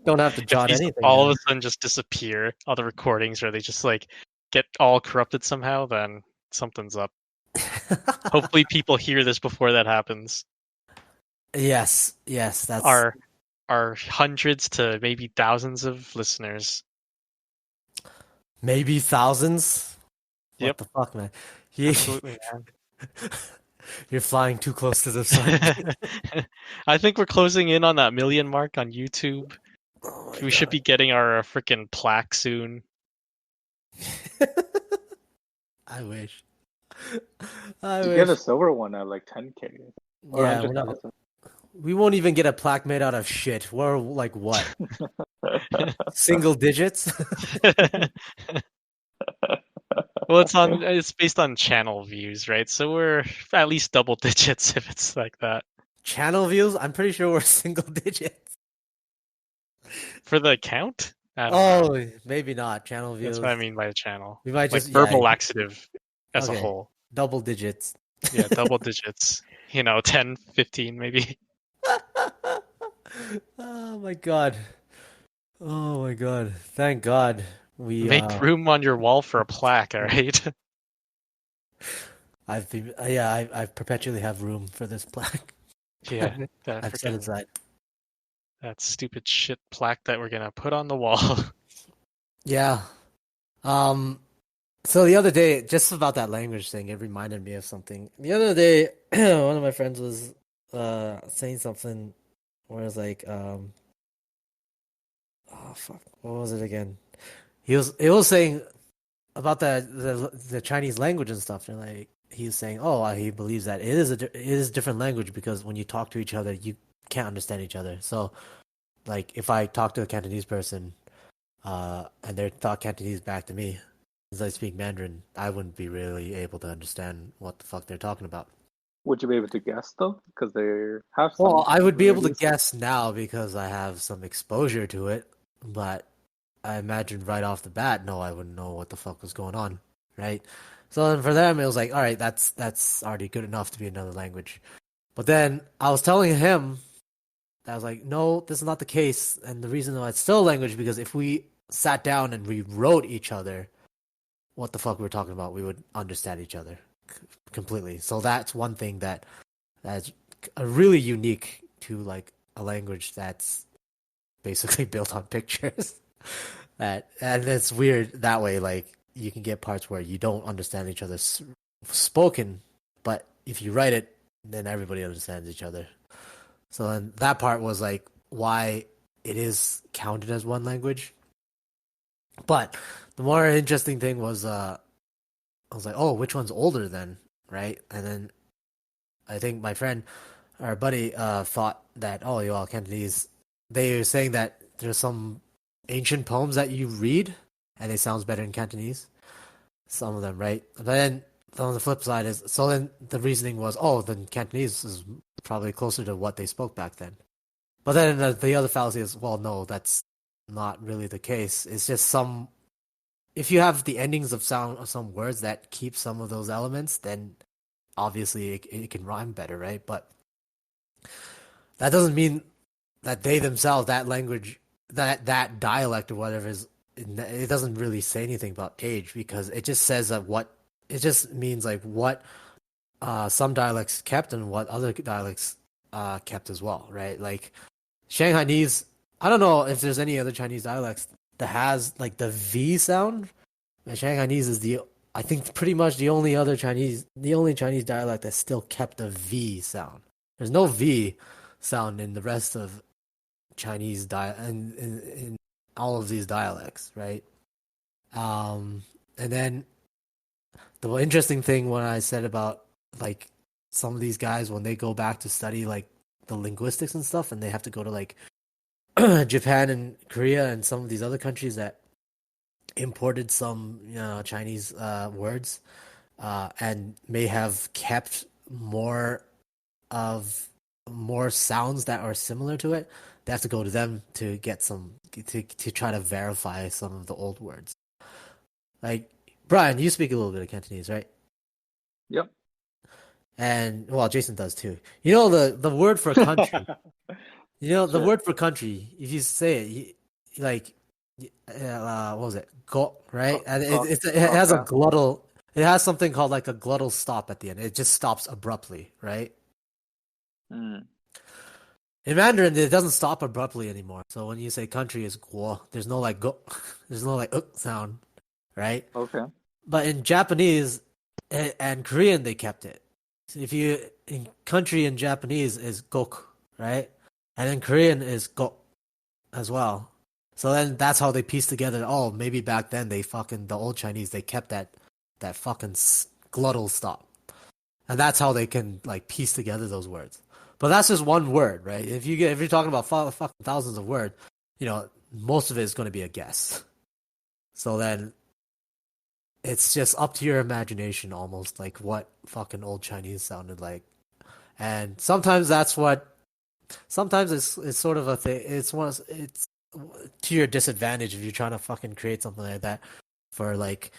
Don't have to If jot these anything all of down. a sudden just disappear, all the recordings, or they just like get all corrupted somehow, then something's up. Hopefully, people hear this before that happens. Yes, yes, that's Our hundreds to maybe thousands of listeners. maybe thousands. Yep, What the fuck, man? You, absolutely, man. you're flying too close to the sun. I think we're closing in on that million mark on YouTube. Oh my We should god. be getting our freaking plaque soon. I wish. I You get wish. a silver one at like 10K or Yeah, we're not. 100,000. We won't even get a plaque made out of shit. We're like what? Single digits? Well, it's based on channel views, right? So we're at least double digits if it's like that. Channel views? I'm pretty sure we're single digits. For the account? I don't know. Oh, maybe not. Channel That's what I views. mean by a channel. We might Like just verbal laxative as a okay. whole. Double digits. Yeah, double digits. 10, 15 maybe. Oh my god. Oh my god. Thank God we Make room on your wall for a plaque, alright? I've been yeah, I perpetually have room for this plaque. Yeah, that I've set freaking aside. that stupid shit plaque that we're gonna put on the wall. Yeah. Um so the other day, just about that language thing, it reminded me of something. The other day, one of my friends was saying something where it's like oh fuck, what was it again? It was saying about the Chinese language and stuff, and like he was saying, oh, he believes that it is a different language because when you talk to each other, you can't understand each other. So, like, if I talk to a Cantonese person, and they talk Cantonese back to me, as I speak Mandarin, I wouldn't be really able to understand what the fuck they're talking about. Would you be able to guess though? Because they have Well, some I would be able to similarities. guess now because I have some exposure to it, but I imagine right off the bat, no, I wouldn't know what the fuck was going on, right? So then for them, it was like, all right, that's already good enough to be another language. But then I was telling him that I was like, no, this is not the case, and the reason why it's still a language because if we sat down and we wrote each other what the fuck we were talking about, we would understand each other completely. So that's one thing that's really unique to like a language that's basically built on pictures. And it's weird that way. Like you can get parts where you don't understand each other's spoken, but if you write it, then everybody understands each other. So then that part was like why it is counted as one language. But the more interesting thing was, I was like, oh, which one's older then, right? And then I think my friend, our buddy, thought that, oh, you all Cantonese. They were saying that there's some ancient poems that you read, and it sounds better in Cantonese. Some of them, right? But then on the flip side is, so then the reasoning was, oh, then Cantonese is probably closer to what they spoke back then. But then the other fallacy is, well, no, that's not really the case. It's just some, if you have the endings of sound of some words that keep some of those elements, then obviously it can rhyme better, right? But that doesn't mean that they themselves, that language, that dialect or whatever is, it doesn't really say anything about age because it just says that what, it just means like what some dialects kept and what other dialects kept as well, right? Like Shanghainese, I don't know if there's any other Chinese dialects that has like the V sound. And Shanghainese is I think pretty much the only Chinese dialect that still kept the V sound. There's no V sound in the rest of Chinese in all of these dialects, right? And then the interesting thing when I said about like some of these guys when they go back to study like the linguistics and stuff, and they have to go to like Japan and Korea and some of these other countries that imported some Chinese words and may have kept more sounds that are similar to it. They have to go to them to get some to try to verify some of the old words. Like Brian, you speak a little bit of Cantonese, right? Yep. And well, Jason does too. You know the word for country. You know the Sure. word for country. If you say it, like what was it? Go, right? And it has a Okay. glottal. It has something called like a glottal stop at the end. It just stops abruptly, right? Mm. In Mandarin, it doesn't stop abruptly anymore. So when you say country is guo, there's no like go, there's no like sound, right? Okay. But in Japanese and Korean, they kept it. So if you in country in Japanese is gok, right? And in Korean is go as well. So then that's how they piece together. Oh, maybe back then the old Chinese they kept that fucking glottal stop, and that's how they can like piece together those words. But that's just one word, right? If you're talking about fucking thousands of words, most of it is going to be a guess. So then it's just up to your imagination, almost like what fucking old Chinese sounded like. And sometimes it's sort of a thing. It's to your disadvantage if you're trying to fucking create something like that for like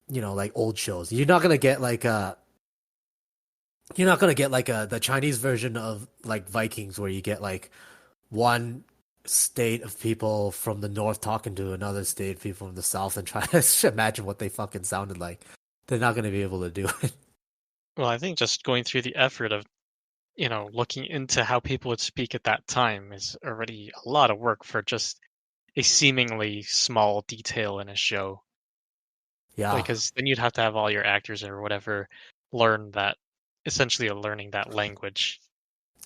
like old shows. You're not gonna get like the Chinese version of like Vikings where you get like one state of people from the north talking to another state of people from the south and trying to imagine what they fucking sounded like. They're not gonna be able to do it. Well, I think just going through the effort of looking into how people would speak at that time is already a lot of work for just a seemingly small detail in a show. Yeah. Because then you'd have to have all your actors or whatever learn that, essentially learning that language.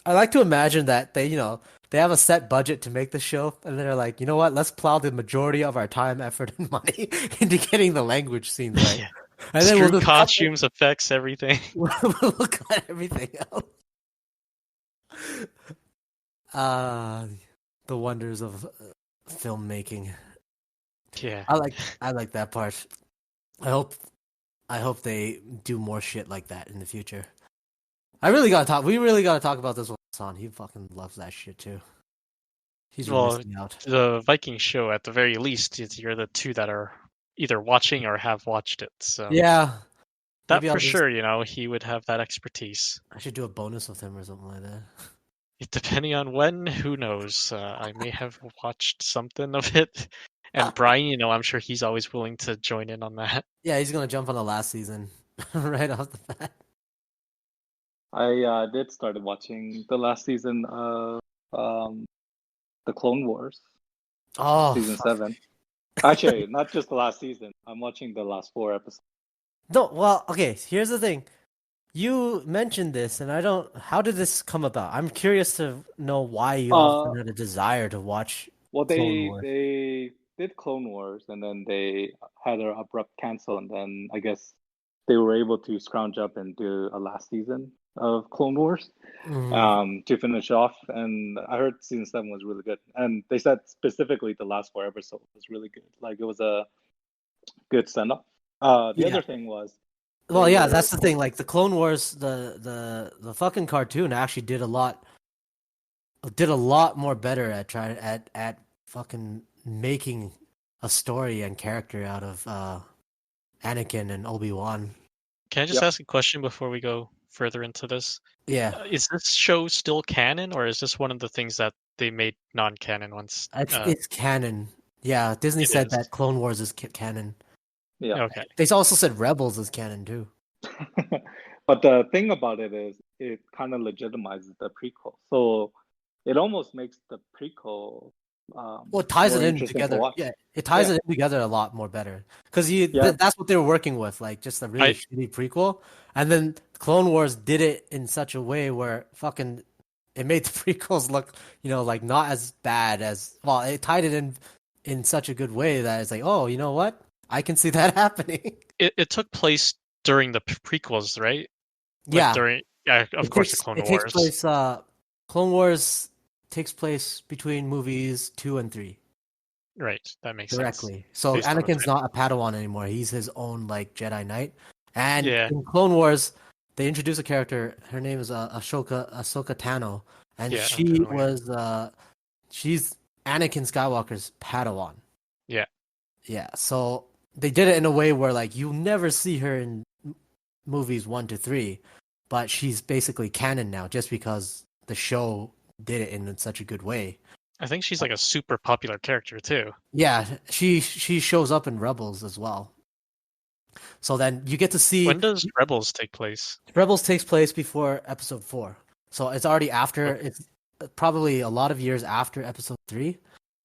I like to imagine that they have a set budget to make the show, and they're like, you know what? Let's plow the majority of our time, effort, and money into getting the language scenes right, Yeah. and then Screw we'll just costumes, effects, everything. we'll look at everything else. The wonders of filmmaking. Yeah. I like that part. I hope they do more shit like that in the future. We really gotta talk about this with Hassan. He fucking loves that shit too. He's Well, missing out. the Viking show, at the very least, you're the two that are either watching or have watched it. So Yeah. that Maybe for sure, he would have that expertise. I should do a bonus with him or something like that. Depending on when, who knows? I may have watched something of it. And Brian, I'm sure he's always willing to join in on that. Yeah, he's gonna jump on the last season right off the bat. I did started watching the last season of the Clone Wars, Oh, season fuck. 7. Actually, not just the last season. I'm watching the last 4 episodes. No, well, okay. Here's the thing. You mentioned this, and I don't. How did this come about? I'm curious to know why you often had a desire to watch Well, Clone Wars. they did Clone Wars, and then they had an abrupt cancel, and then I guess they were able to scrounge up and do a last season of Clone Wars to finish off. And I heard season 7 was really good, and they said specifically the last 4 episodes was really good. Like it was a good send off. The other thing was. Well, yeah, that's the thing. Like the Clone Wars, the fucking cartoon actually did a lot more better at trying at fucking making a story and character out of Anakin and Obi-Wan. Can I just ask a question before we go further into this? Yeah. Is this show still canon, or is this one of the things that they made non-canon once? It's canon. Yeah, Disney said that Clone Wars is canon. Yeah. Okay. They also said Rebels is canon too. But the thing about it is, it kind of legitimizes the prequel, so it almost makes the prequel. Well, it ties it in together. Yeah, it ties it in together a lot more better because that's what they were working with, like just a really shitty prequel, and then Clone Wars did it in such a way where fucking it made the prequels look, like not as bad as. Well, it tied it in such a good way that it's like, oh, you know what? I can see that happening. It took place during the prequels, right? Yeah. Of course, the Clone Wars. Takes place. Clone Wars takes place between movies 2 and 3. Right, that makes directly. sense. So Anakin's not a Padawan anymore. He's his own like Jedi Knight. And Yeah. in Clone Wars, they introduce a character. Her name is Ahsoka Tano, and she was she's Anakin Skywalker's Padawan. Yeah. Yeah. So they did it in a way where like you never see her in movies 1 to 3, but she's basically canon now just because the show did it in such a good way. I think she's like a super popular character too. Yeah, she shows up in Rebels as well. So then you get to see. When does Rebels take place? Rebels takes place before Episode 4, so it's already after. It's probably a lot of years after Episode 3,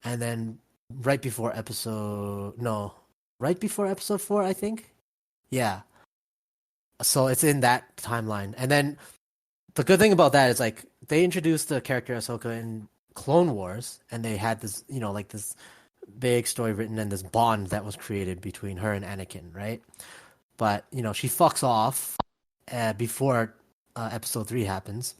and then right before Episode 4, I think. Yeah. So it's in that timeline, and then the good thing about that is like they introduced the character Ahsoka in Clone Wars, and they had this, like this big story written and this bond that was created between her and Anakin, right? But she fucks off before Episode 3 happens,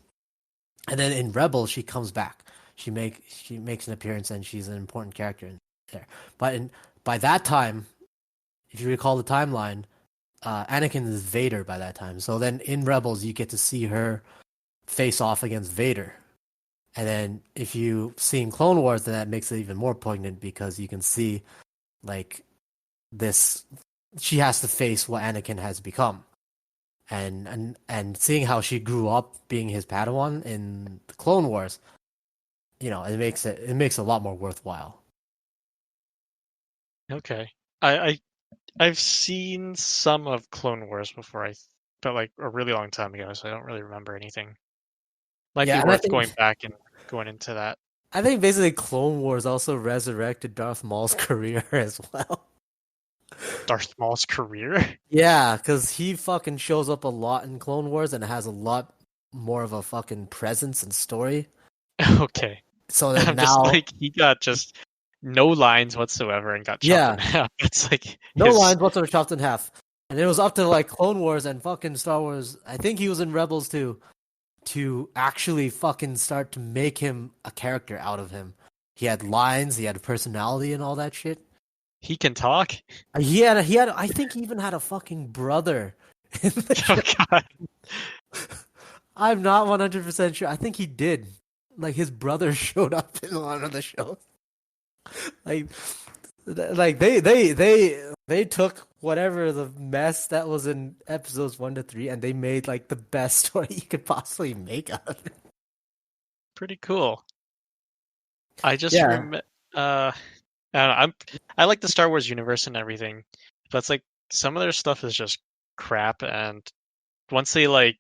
and then in Rebels she comes back. She makes an appearance, and she's an important character in there. But by that time, if you recall the timeline, Anakin is Vader by that time. So then in Rebels you get to see her face off against Vader. And then if you've seen Clone Wars, then that makes it even more poignant because you can see like this she has to face what Anakin has become. And seeing how she grew up being his Padawan in the Clone Wars, it makes it a lot more worthwhile. Okay. I've seen some of Clone Wars before, but like a really long time ago, so I don't really remember anything. Might be Yeah, and worth going back and going into that. I think basically Clone Wars also resurrected Darth Maul's career as well. Darth Maul's career? Yeah, because he fucking shows up a lot in Clone Wars and has a lot more of a fucking presence and story. Okay. So that I'm just like, he got just no lines whatsoever and got chopped in half. It's like no lines whatsoever, chopped in half. And it was up to like Clone Wars and fucking Star Wars. I think he was in Rebels too, to actually fucking start to make him a character out of him. He had lines, he had a personality, and all that shit. He can talk. He had. I think he even had a fucking brother. Oh god. I'm not 100% sure. I think he did. Like his brother showed up in one of the shows. Like they took whatever the mess that was in episodes 1 to 3 and they made like the best story you could possibly make out of it. Pretty cool. I just I don't know, I like the Star Wars universe and everything, but it's like some of their stuff is just crap, and once they like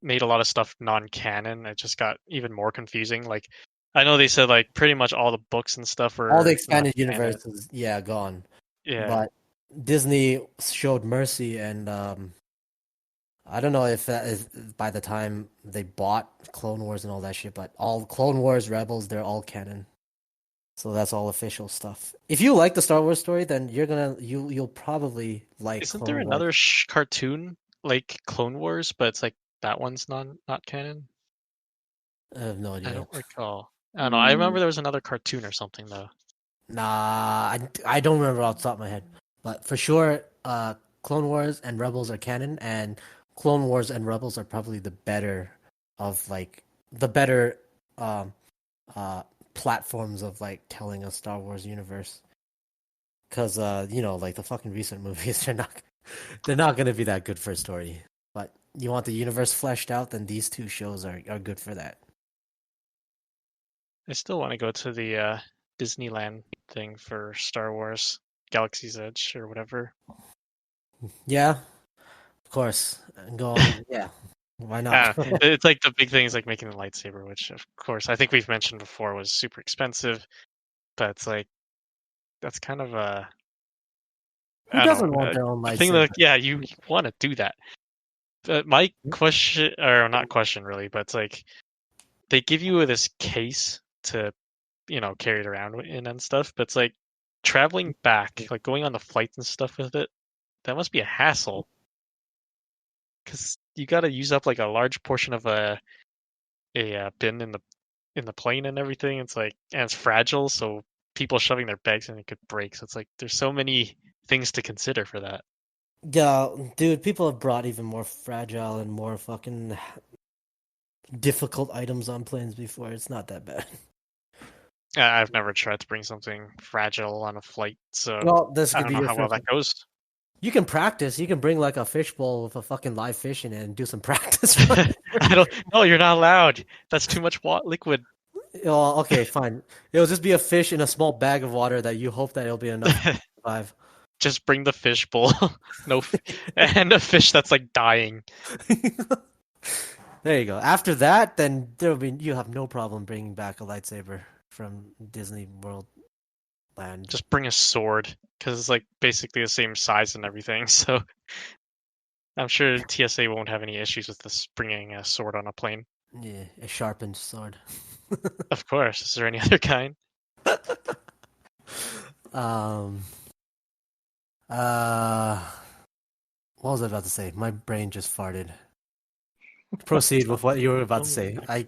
made a lot of stuff non-canon, it just got even more confusing. Like I know they said like pretty much all the books and stuff were all the expanded universe is gone. Yeah. But Disney showed mercy, and I don't know if that is by the time they bought Clone Wars and all that shit, but all Clone Wars, Rebels, they're all canon. So that's all official stuff. If you like the Star Wars story, then you'll probably like. Isn't Clone there Wars. another cartoon like Clone Wars, but it's like that one's not canon? I have no idea. I don't recall. I don't know. I remember there was another cartoon or something though. Nah, I don't remember off the top of my head, but for sure, Clone Wars and Rebels are canon, and Clone Wars and Rebels are probably the better of like the better platforms of like telling a Star Wars universe. Because like the fucking recent movies, they're not gonna be that good for a story. But you want the universe fleshed out, then these two shows are good for that. I still want to go to the Disneyland thing for Star Wars Galaxy's Edge or whatever. Yeah, of course. Go on. Yeah, why not? It's like the big thing is like making the lightsaber, which of course I think we've mentioned before was super expensive, but it's like that's kind of a Who doesn't want their own lightsaber? thing that, yeah, you want to do that. But my question, or not question really, but it's like they give you this case to carry it around in and stuff, but it's like traveling back, like going on the flights and stuff with it, that must be a hassle because you got to use up like a large portion of a bin in the plane and everything. It's like, and it's fragile, so people shoving their bags in it could break. So it's like there's so many things to consider for that. Yeah, dude, people have brought even more fragile and more fucking difficult items on planes before. It's not that bad. I've never tried to bring something fragile on a flight, so this could I don't know how well that goes. You can practice. You can bring like a fishbowl with a fucking live fish in it and do some practice. No, you're not allowed. That's too much liquid. Oh, okay, fine. It'll just be a fish in a small bag of water that you hope that it'll be enough to survive. Just bring the fishbowl. And a fish that's like dying. There you go. After that, then you have no problem bringing back a lightsaber from Disney World Land. Just bring a sword because it's like basically the same size and everything. So I'm sure TSA won't have any issues with this bringing a sword on a plane. Yeah, a sharpened sword. Of course. Is there any other kind? What was I about to say? My brain just farted. Proceed with what you were about to say. I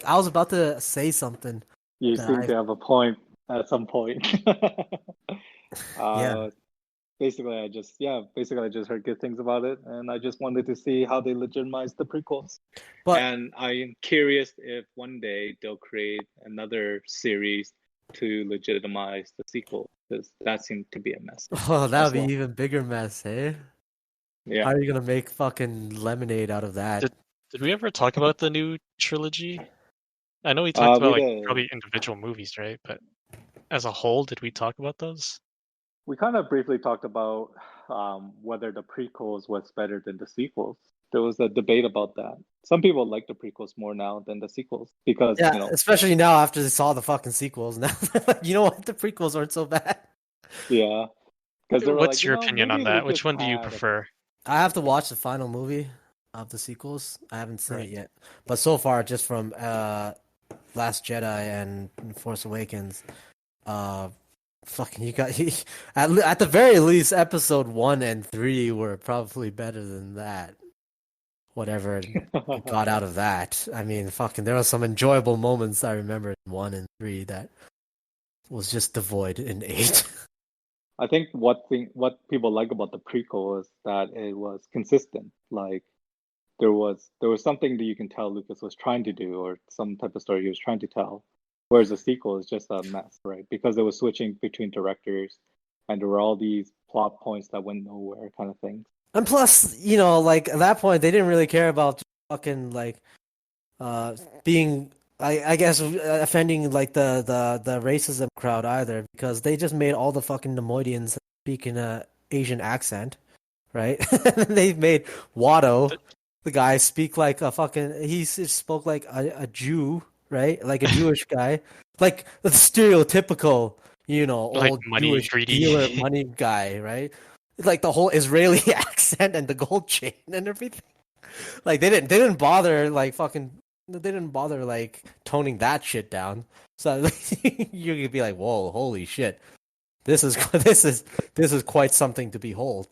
was about to say something. You seem to have a point at some point. Yeah. basically I just heard good things about it, and I just wanted to see how they legitimize the prequels. But And I am curious if one day they'll create another series to legitimize the sequel, because that seemed to be a mess oh, that as would be well. even bigger mess, eh? Yeah. How are you gonna make fucking lemonade out of that? Did we ever talk about the new trilogy? I know we talked about We like did. probably individual movies, right? But as a whole, did we talk about those? We kind of briefly talked about whether the prequels was better than the sequels. There was a debate about that. Some people like the prequels more now than the sequels because, Yeah, especially now after they saw the fucking sequels. Now, you know what? The prequels aren't so bad. yeah, because they were like, What's your opinion on maybe that? Lucas Which one do you had a prefer? I have to watch the final movie of the sequels. I haven't seen it Right. yet, but so far, just from Last Jedi and Force Awakens, fucking you got at the very least, Episode 1 and 3 were probably better than that. Whatever you got out of that. I mean, fucking, there were some enjoyable moments I remember in 1 and 3 that was just devoid in 8. I think what people like about the prequel is that it was consistent. Like there was something that you can tell Lucas was trying to do, or some type of story he was trying to tell. Whereas the sequel is just a mess, right? Because it was switching between directors, and there were all these plot points that went nowhere, kind of things. And plus, like at that point, they didn't really care about fucking like being, I guess, offending like the racism crowd either, because they just made all the fucking Nemoidians speak in a Asian accent, right? They made Watto, the guy, speak like a fucking. Spoke like a Jew, right? Like a Jewish guy, like the stereotypical, Like old money Jewish dealer greedy. money guy, right? Like the whole Israeli accent and the gold chain and everything. Like they didn't bother like fucking they didn't bother like toning that shit down. So like, you could be like, "Whoa, holy shit. This is quite something to behold."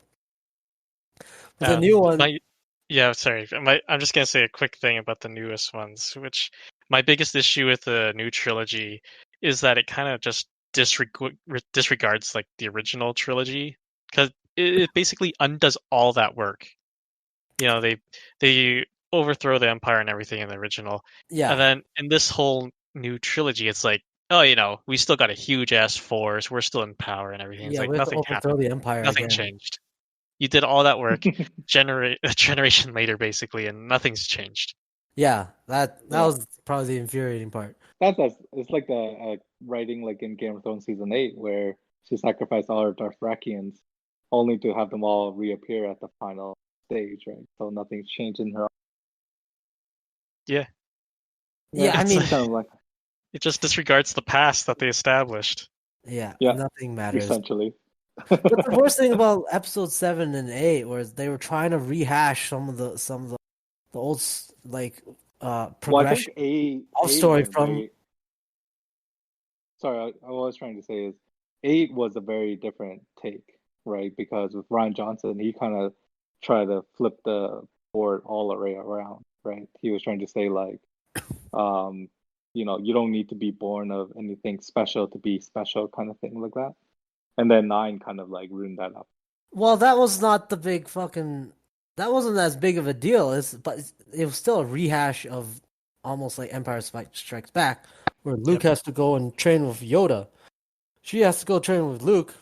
But the new one, Yeah, sorry. I'm just gonna say a quick thing about the newest ones, which my biggest issue with the new trilogy is that it kind of just disregards like the original trilogy, because it basically undoes all that work. They overthrow the empire and everything in the original, yeah. and then in this whole new trilogy, it's like, oh, we still got a huge ass force, we're still in power and everything. It's Yeah, like we have to nothing overthrow happened, the empire nothing again. changed. You did all that work, a generation later, basically, and nothing's changed. Yeah, that Yeah. was probably the infuriating part. It's like the writing like in Game of Thrones season 8, where she sacrificed all her Dothrakians only to have them all reappear at the final stage, right? So nothing's changed in her. Yeah. Yeah, I It's mean, kind of like it just disregards the past that they established. yeah, yeah, nothing matters. essentially. But the worst thing about episode 7 and 8 was they were trying to rehash some of the old like Well, I think progression eight story was a from very. Sorry, what I was trying to say is 8 was a very different take, right? Because with Ryan Johnson, he kind of tried to flip the board all the way around, right? He was trying to say like, um, you don't need to be born of anything special to be special, kind of thing like that. And then 9 kind of like ruined that up. Well, that was not the big fucking. That wasn't as big of a deal. But it was still a rehash of almost like Empire Strikes Back, where Luke has to go and train with Yoda. She has to go train with Luke,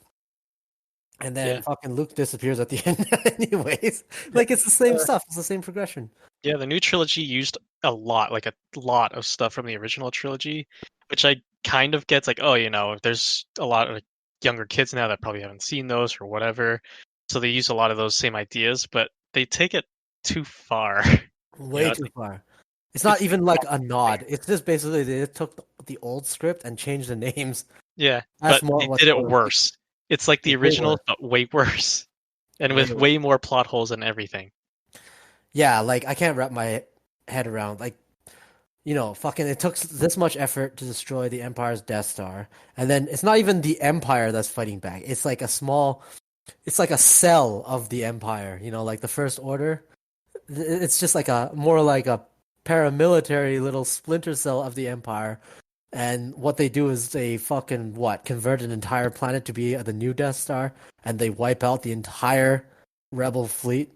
and then fucking Luke disappears at the end. Anyways, like it's the same stuff. It's the same progression. Yeah, the new trilogy used a lot of stuff from the original trilogy, which I kind of get. Like, oh, there's a lot of younger kids now that probably haven't seen those or whatever, so they use a lot of those same ideas, but they take it too far. Way too far. It's not even like a nod. It's just basically they took the old script and changed the names. Yeah, That's but more they what's did it going on. worse. It's like the It's way original, worse. but way worse, and with Way way more plot holes and everything. Yeah, like I can't wrap my head around like fucking it took this much effort to destroy the Empire's Death Star, and then it's not even the Empire that's fighting back. It's like it's like a cell of the Empire, like the First Order. It's just like more like a paramilitary little splinter cell of the Empire And what they do is they fucking convert an entire planet to be the new Death Star, and they wipe out the entire Rebel fleet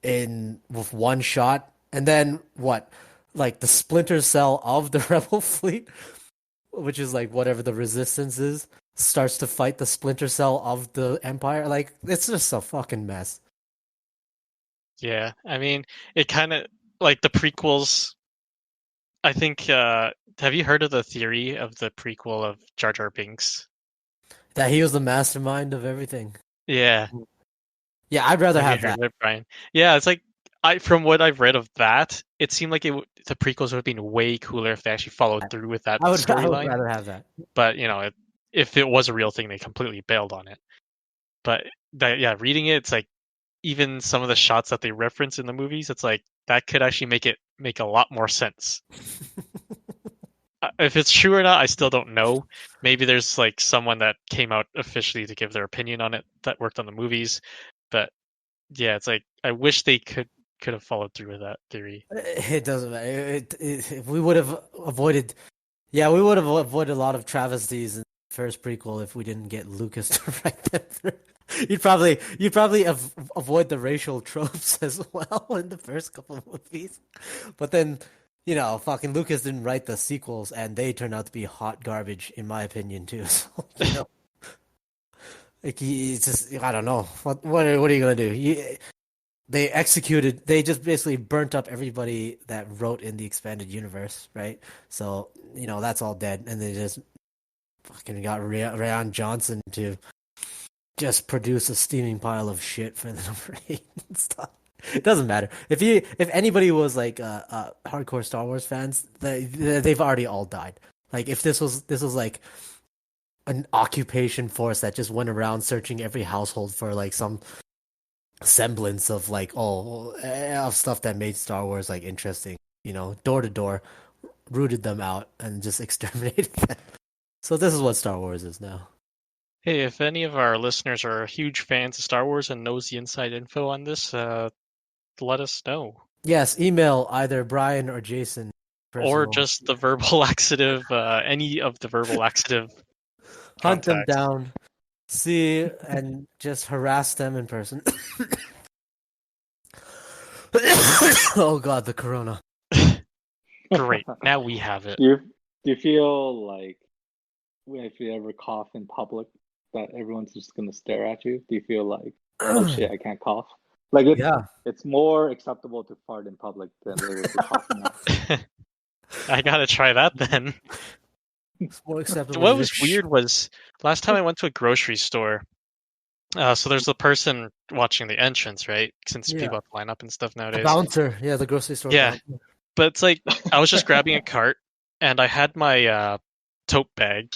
with one shot. And then like the splinter cell of the Rebel fleet, which is like whatever the resistance is, starts to fight the splinter cell of the Empire. Like, it's just a fucking mess. Yeah, I mean, it kind of like the prequels. I think. Have you heard of the theory of the prequel of Jar Jar Binks? That he was the mastermind of everything. Yeah. Yeah, I'd rather Have have you heard that. of it, Brian? Yeah, it's like from what I've read of that, it seemed like the prequels would have been way cooler if they actually followed through with that I would storyline. rather have that. But if it was a real thing, they completely bailed on it. But reading it, it's like even some of the shots that they reference in the movies, it's like that could actually make a lot more sense. If it's true or not, I still don't know. Maybe there's like someone that came out officially to give their opinion on it that worked on the movies. But yeah, it's like I wish they could have followed through with that theory. It doesn't matter. We would have avoided. Yeah, we would have avoided a lot of travesties in the first prequel if we didn't get Lucas to write them through. You'd probably avoid the racial tropes as well in the first couple of movies, but then fucking Lucas didn't write the sequels, and they turned out to be hot garbage in my opinion too. So, like he's just, I don't know what are you gonna do? They just basically burnt up everybody that wrote in the expanded universe, right? So that's all dead, and they just fucking got Rian Johnson to just produce a steaming pile of shit for the number 8 and stuff. It doesn't matter if anybody was like hardcore Star Wars fans, they've already all died. Like if this was like an occupation force that just went around searching every household for like some semblance of like of stuff that made Star Wars like interesting, door to door, rooted them out and just exterminated them. So this is what Star Wars is now. Hey, if any of our listeners are huge fans of Star Wars and knows the inside info on this, let us know. Yes, email either Brian or Jason. Or just the verbal laxative, any of the verbal laxative. Hunt them contacts. down, see, and just harass them in person. Oh God, the corona. Great, now we have it. Do you feel like if you ever cough in public that everyone's just gonna stare at you? Do you feel like, oh shit, I can't cough? Like it's more acceptable to fart in public than it is to cough now. I gotta try that then. It's more acceptable. What was weird was last time I went to a grocery store. So there's the person watching the entrance, right? Since people have to line up and stuff nowadays. The bouncer, the grocery store. Yeah, bouncer. But it's like I was just grabbing a cart, and I had my tote bag,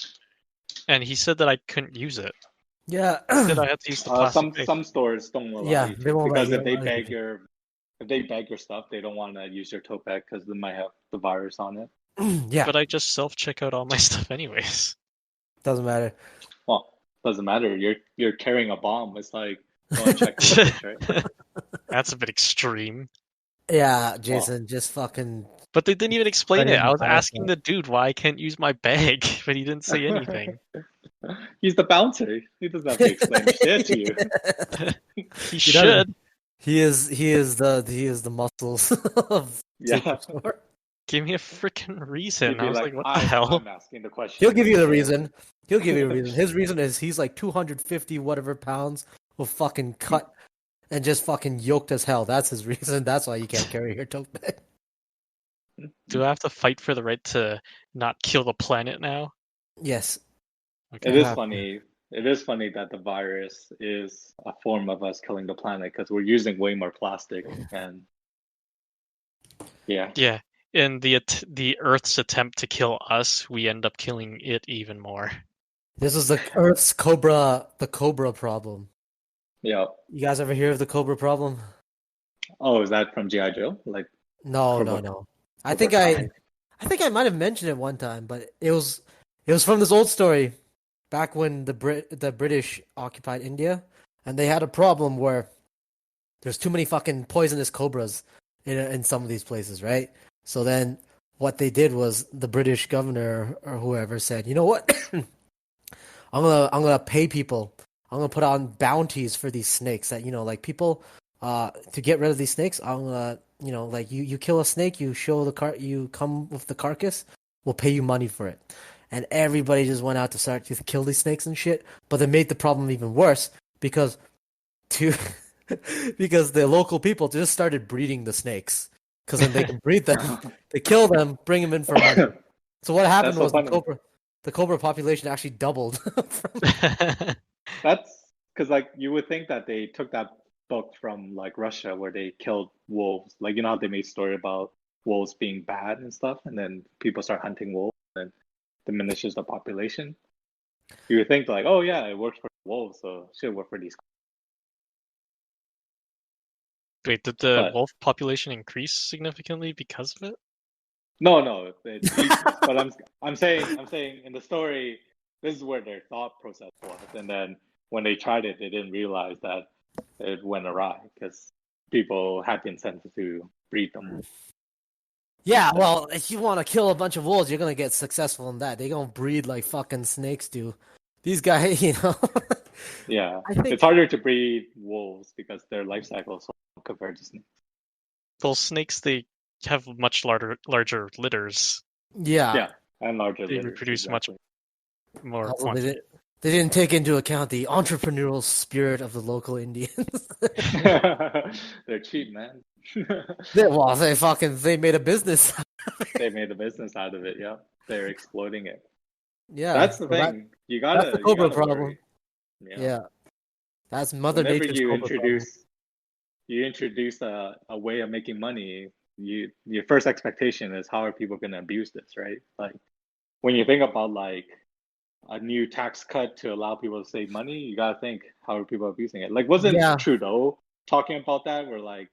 and he said that I couldn't use it. Yeah, He said I had to use the plastic bag. Some stores don't allow you to, they won't because let if they bag your stuff, they don't want to use your tote bag because they might have the virus on it. Yeah, but I just self-check out all my stuff anyways. Doesn't matter. Well, doesn't matter. You're carrying a bomb. It's like go and check the luggage, right? That's a bit extreme. Yeah, Jason, just fucking. But they didn't even explain it. I was asking the dude why I can't use my bag, but he didn't say anything. He's the bouncer. He doesn't have to explain shit to you. He should. He is the muscles of Superstore. Give me a freaking reason. I was like, what the hell? I'm asking the question. He'll give you the reason. He'll give you a reason. His reason is he's like 250 whatever pounds of fucking cut and just fucking yoked as hell. That's his reason. That's why you can't carry your tote bag. Do I have to fight for the right to not kill the planet now? Yes. Okay. It is funny. It is funny that the virus is a form of us killing the planet because we're using way more plastic and yeah. In the Earth's attempt to kill us, we end up killing it even more. This is the Earth's the Cobra problem. Yeah. You guys ever hear of the Cobra problem? Oh, is that from G.I. Joe? Like No. I think I might have mentioned it one time, but it was from this old story back when the British occupied India, and they had a problem where there's too many fucking poisonous cobras in some of these places, right? So then what they did was the British governor or whoever said, you know what? I'm gonna pay people. I'm gonna put on bounties for these snakes that, like people to get rid of these snakes. I'm gonna, like you kill a snake, you show you come with the carcass, we'll pay you money for it. And everybody just went out to start to kill these snakes and shit. But they made the problem even worse because to because the local people just started breeding the snakes because then they can breed them, they kill them, bring them in for money. So what happened That's so was funny. the cobra population actually doubled. That's because like you would think that they took that book from like Russia where they killed wolves. Like you know how they made story about wolves being bad and stuff, and then people start hunting wolves and diminishes the population. You would think like, oh yeah, it works for wolves, so it should work for these. Wait, did the But wolf population increase significantly because of it? no, it decreased. But I'm saying in the story, this is where their thought process was, and then when they tried it, they didn't realize that it went awry because people had the incentive to breed them. Yeah, well, if you want to kill a bunch of wolves, you're gonna get successful in that. They're gonna breed like fucking snakes do. These guys, Yeah, I think, it's harder to breed wolves because their life cycle is so long compared to snakes. Well, snakes, they have much larger litters. yeah, Yeah, and larger They litters, reproduce much exactly. more although quantity. they didn't take into account the entrepreneurial spirit of the local Indians. They're cheap, man. They made a business. They made a business out of it. Yeah, they're exploiting it. Yeah, That's the so thing. You that's the cobra gotta problem. worry. Yeah. Yeah, that's Mother Whenever Nature's cobra problem. you introduce a way of making money, your first expectation is how are people going to abuse this, right? Like when you think about like a new tax cut to allow people to save money, you gotta think how are people abusing it. Like wasn't Yeah, Trudeau talking about that? Where like,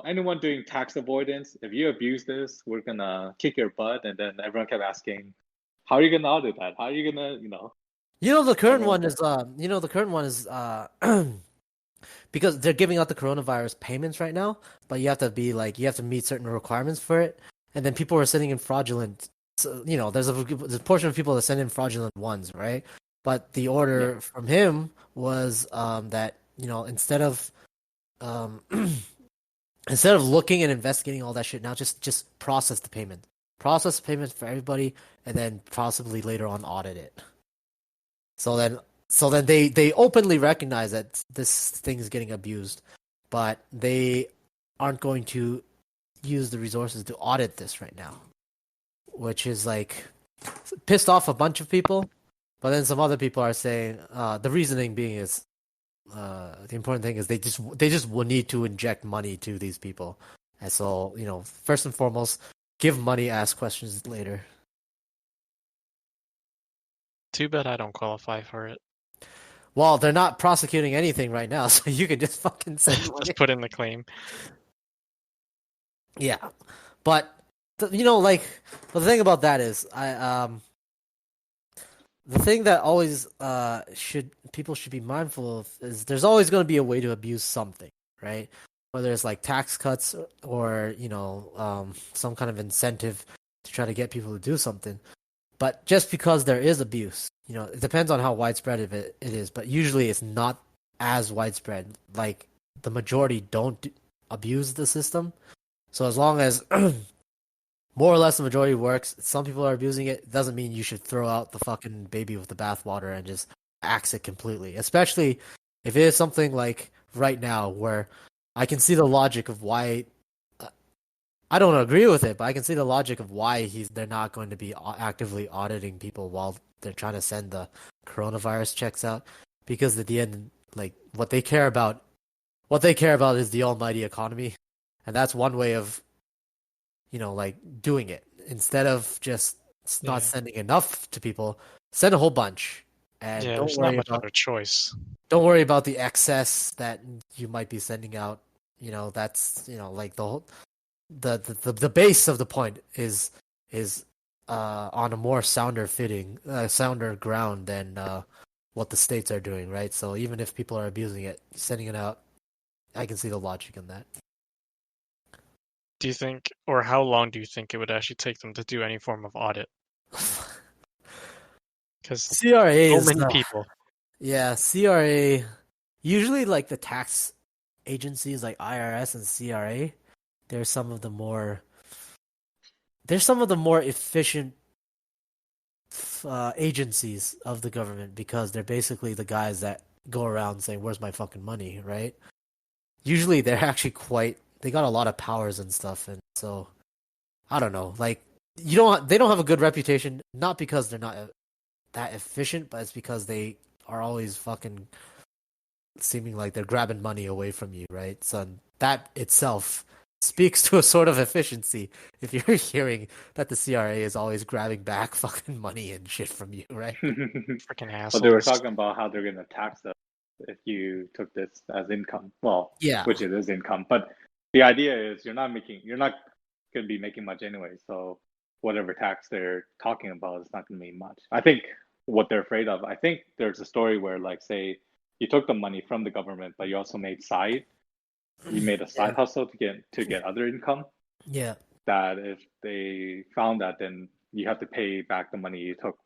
anyone doing tax avoidance, if you abuse this, we're gonna kick your butt. And then everyone kept asking, how are you gonna audit that? How are you gonna, the current everyone one was is the current one is because they're giving out the coronavirus payments right now, but you have to meet certain requirements for it, and then people are sending in fraudulent. So, there's there's a portion of people that send in fraudulent ones, right? But the yeah. order from him was that instead of um, instead of looking and investigating all that shit, now just process the payment for everybody, and then possibly later on audit it. So then, they openly recognize that this thing is getting abused, but they aren't going to use the resources to audit this right now, which is like pissed off a bunch of people. But then some other people are saying the reasoning being is the important thing is they just will need to inject money to these people, and so first and foremost, give money, ask questions later. Too bad I don't qualify for it. Well, they're not prosecuting anything right now, so you can just fucking send money. Just put in the claim. Yeah, but but the thing about that is, the thing that always people should be mindful of is there's always going to be a way to abuse something, right? Whether it's like tax cuts or some kind of incentive to try to get people to do something. But just because there is abuse, it depends on how widespread it is. But usually it's not as widespread. Like the majority don't abuse the system. So as long as more or less the majority works, some people are abusing it. It doesn't mean you should throw out the fucking baby with the bathwater and just axe it completely. Especially if it is something like right now where I can see the logic of why. I don't agree with it, but I can see the logic of why they're not going to be actively auditing people while they're trying to send the coronavirus checks out, because at the end, like what they care about is the almighty economy, and that's one way of like doing it. Instead of just not sending enough to people, send a whole bunch, and Yeah, there's not much other choice. don't worry about the excess that you might be sending out. That's like the base of the point is on a more sounder ground than what the states are doing, right? So even if people are abusing it, sending it out, I can see the logic in that. do you think, or how long do you think it would actually take them to do any form of audit? Because CRA so is many people. Yeah, CRA. Usually, like the tax agencies, like IRS and CRA, they're some of the more efficient agencies of the government because they're basically the guys that go around saying, "Where's my fucking money?" Right? Usually, they're actually they got a lot of powers and stuff, and so I don't know. Like they don't have a good reputation, not because they're not that efficient, but it's because they are always fucking seeming like they're grabbing money away from you, right? So that itself speaks to a sort of efficiency if you're hearing that the CRA is always grabbing back fucking money and shit from you, right? Freaking But they were assholes. talking about how they're going to tax us if you took this as income. Well, Yeah. which it is income, but the idea is you're not going to be making much anyway. So whatever tax they're talking about is not going to be much. I think what they're afraid of. I think there's a story where, like, say you took the money from the government, but you also made you made a side hustle to get other income. Yeah. That if they found that, then you have to pay back the money you took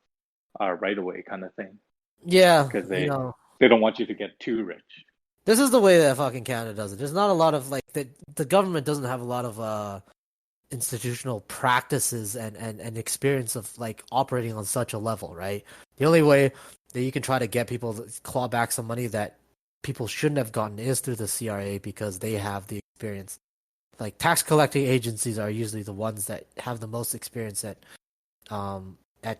right away, kind of thing. Yeah. Because You know, they don't want you to get too rich. this is the way that fucking Canada does it. There's not a lot of like the government doesn't have a lot of institutional practices and experience of like operating on such a level, right? The only way that you can try to get people to claw back some money that people shouldn't have gotten is through the CRA because they have the experience. Like tax collecting agencies are usually the ones that have the most experience at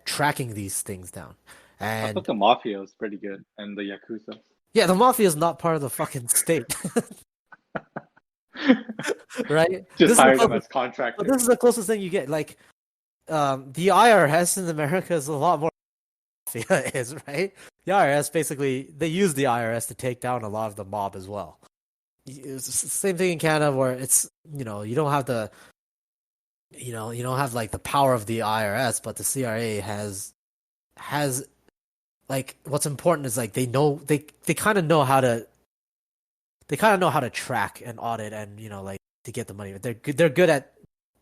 tracking these things down. I And thought the mafia was pretty good, and the yakuza. yeah, the mafia is not part of the fucking state. Right? Just hire them as contractors. This is the closest thing you get. Like, the IRS in America is a lot more mafia is, right? The IRS basically they use the IRS to take down a lot of the mob as well. It's the same thing in Canada where it's you don't have you don't have like the power of the IRS, but the CRA has like what's important is like they kind of know how to track and audit and like to get the money. They're good at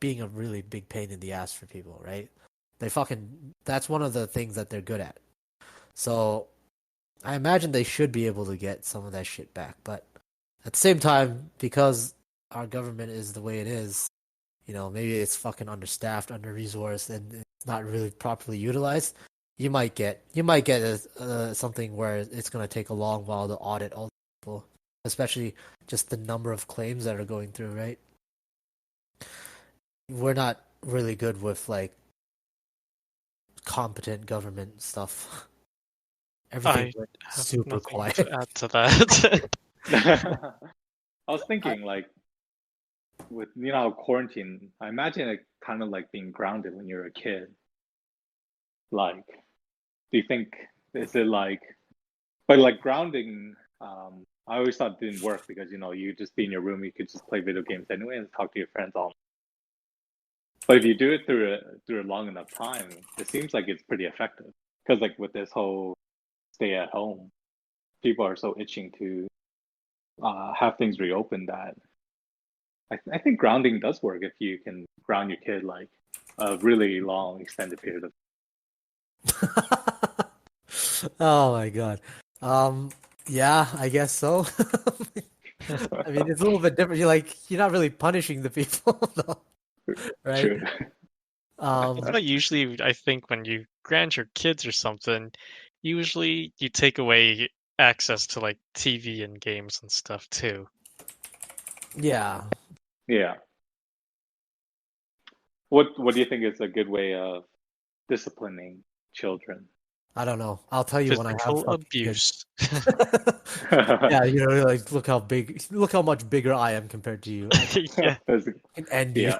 being a really big pain in the ass for people, right? That's one of the things that they're good at. So I imagine they should be able to get some of that shit back, but at the same time, because our government is the way it is, maybe it's fucking understaffed, under-resourced, and it's not really properly utilized. You might get something where it's gonna take a long while to audit all the people, especially just the number of claims that are going through, right? We're not really good with like competent government stuff. Everything went super Nothing quiet. to add to that. I was thinking, like, with how quarantine, I imagine it kind of like being grounded when you're a kid. Like, do you think is it like, but like grounding? I always thought it didn't work because you just be in your room, you could just play video games anyway and talk to your friends all. But if you do it through a long enough time, it seems like it's pretty effective. Because like with this whole stay at home, people are so itching to have things reopened that I think grounding does work if you can ground your kid like a really long extended period of. Oh my god. Yeah, I guess so. I mean, it's a little bit different. You're not really punishing the people, though, right? True. It's not usually, I think, when you grant your kids or something, usually you take away access to like TV and games and stuff too. Yeah. Yeah. What do you think is a good way of disciplining children? I don't know. I'll tell you when I have Physical fucking kids. abuse. Yeah, like look how much bigger I am compared to you. Yeah. Can end you. Yeah.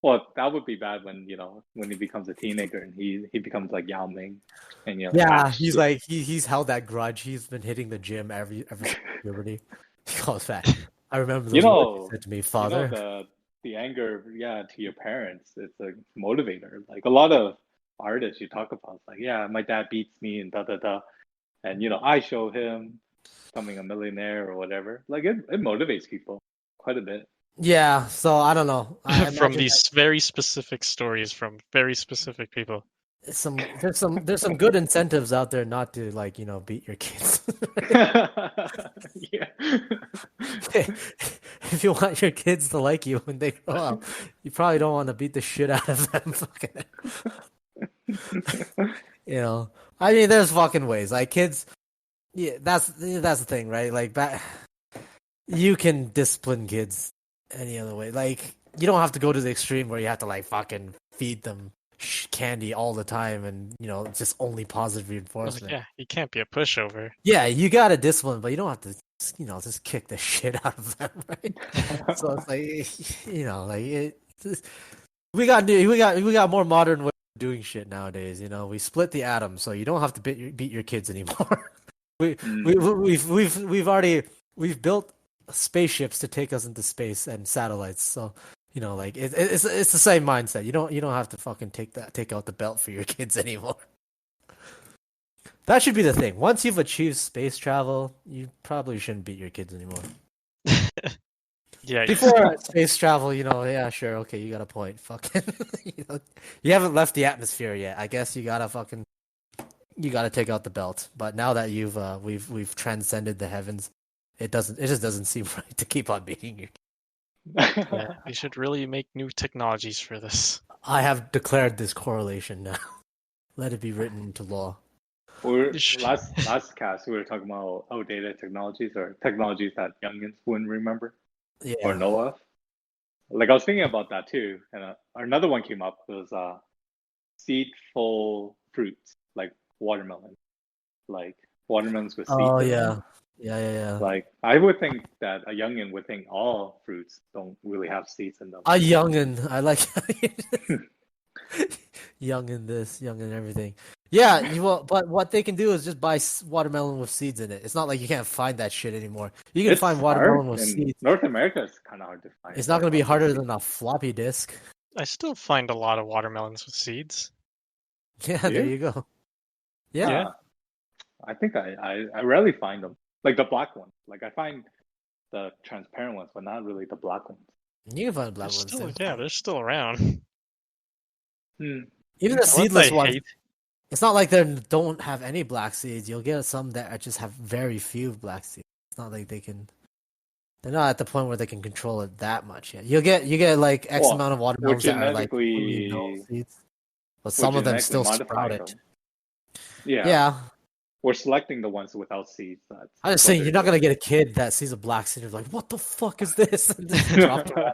Well, that would be bad when when he becomes a teenager and he becomes like Yao Ming, and Yeah, he's like he's held that grudge. He's been hitting the gym every since puberty. He calls that. I remember those words he said to me, "Father." The anger, yeah, to your parents, it's a motivator. Like a lot of artists you talk about, it's like, yeah, my dad beats me and da da da, and I show him becoming a millionaire or whatever. Like it motivates people quite a bit. Yeah, so I don't know. I from imagine these very specific stories from very specific people. that there's some good incentives out there not to like, beat your kids. Yeah. If you want your kids to like you when they grow up, you probably don't want to beat the shit out of them. Fucking, you know. I mean, there's fucking ways. Like kids, yeah, that's the thing, right? Like you can discipline kids any other way. Like you don't have to go to the extreme where you have to like fucking feed them candy all the time and just only positive reinforcement. Yeah, you can't be a pushover. Yeah, you got to discipline, but you don't have to just kick the shit out of them, right? So it's like like we got more modern ways of doing shit nowadays. We split the atom, so you don't have to beat your kids anymore. We've built spaceships to take us into space and satellites, so like it's the same mindset. You don't have to fucking take out the belt for your kids anymore. That should be the thing. Once you've achieved space travel, you probably shouldn't beat your kids anymore. Yeah. Before space travel, yeah, sure, okay, you got a point. Fucking, you haven't left the atmosphere yet. I guess you gotta take out the belt. But now that we've transcended the heavens, it just doesn't seem right to keep on beating you. Yeah, we should really make new technologies for this. I have declared this correlation now. Let it be written into law. Last cast we were talking about outdated technologies or technologies that youngins wouldn't remember or know of. Like I was thinking about that too, and another one came up. It was seedful fruits like watermelon, like watermelons with seeds. Oh yeah. Yeah. Like I would think that a youngin would think all fruits don't really have seeds in them. A youngin, I like youngin this, youngin everything. Yeah, but what they can do is just buy watermelon with seeds in it. It's not like you can't find that shit anymore. You can find watermelon with seeds. North America is kind of hard to find. It's not going to be harder than a floppy disk. I still find a lot of watermelons with seeds. Yeah, there you go. Yeah. I think I rarely find them. Like the black ones. Like I find the transparent ones, but not really the black ones. You can find black ones. They're still around. Even the seedless ones. It's not like they don't have any black seeds. You'll get some that just have very few black seeds. It's not like they're not at the point where they can control it that much yet. You get like X amount of watermelons that are like no seeds, but some of them still sprout it. Yeah. We're selecting the ones without seeds. I'm just saying, you're not gonna get a kid that sees a black seed and is like, "What the fuck is this?" And just drop the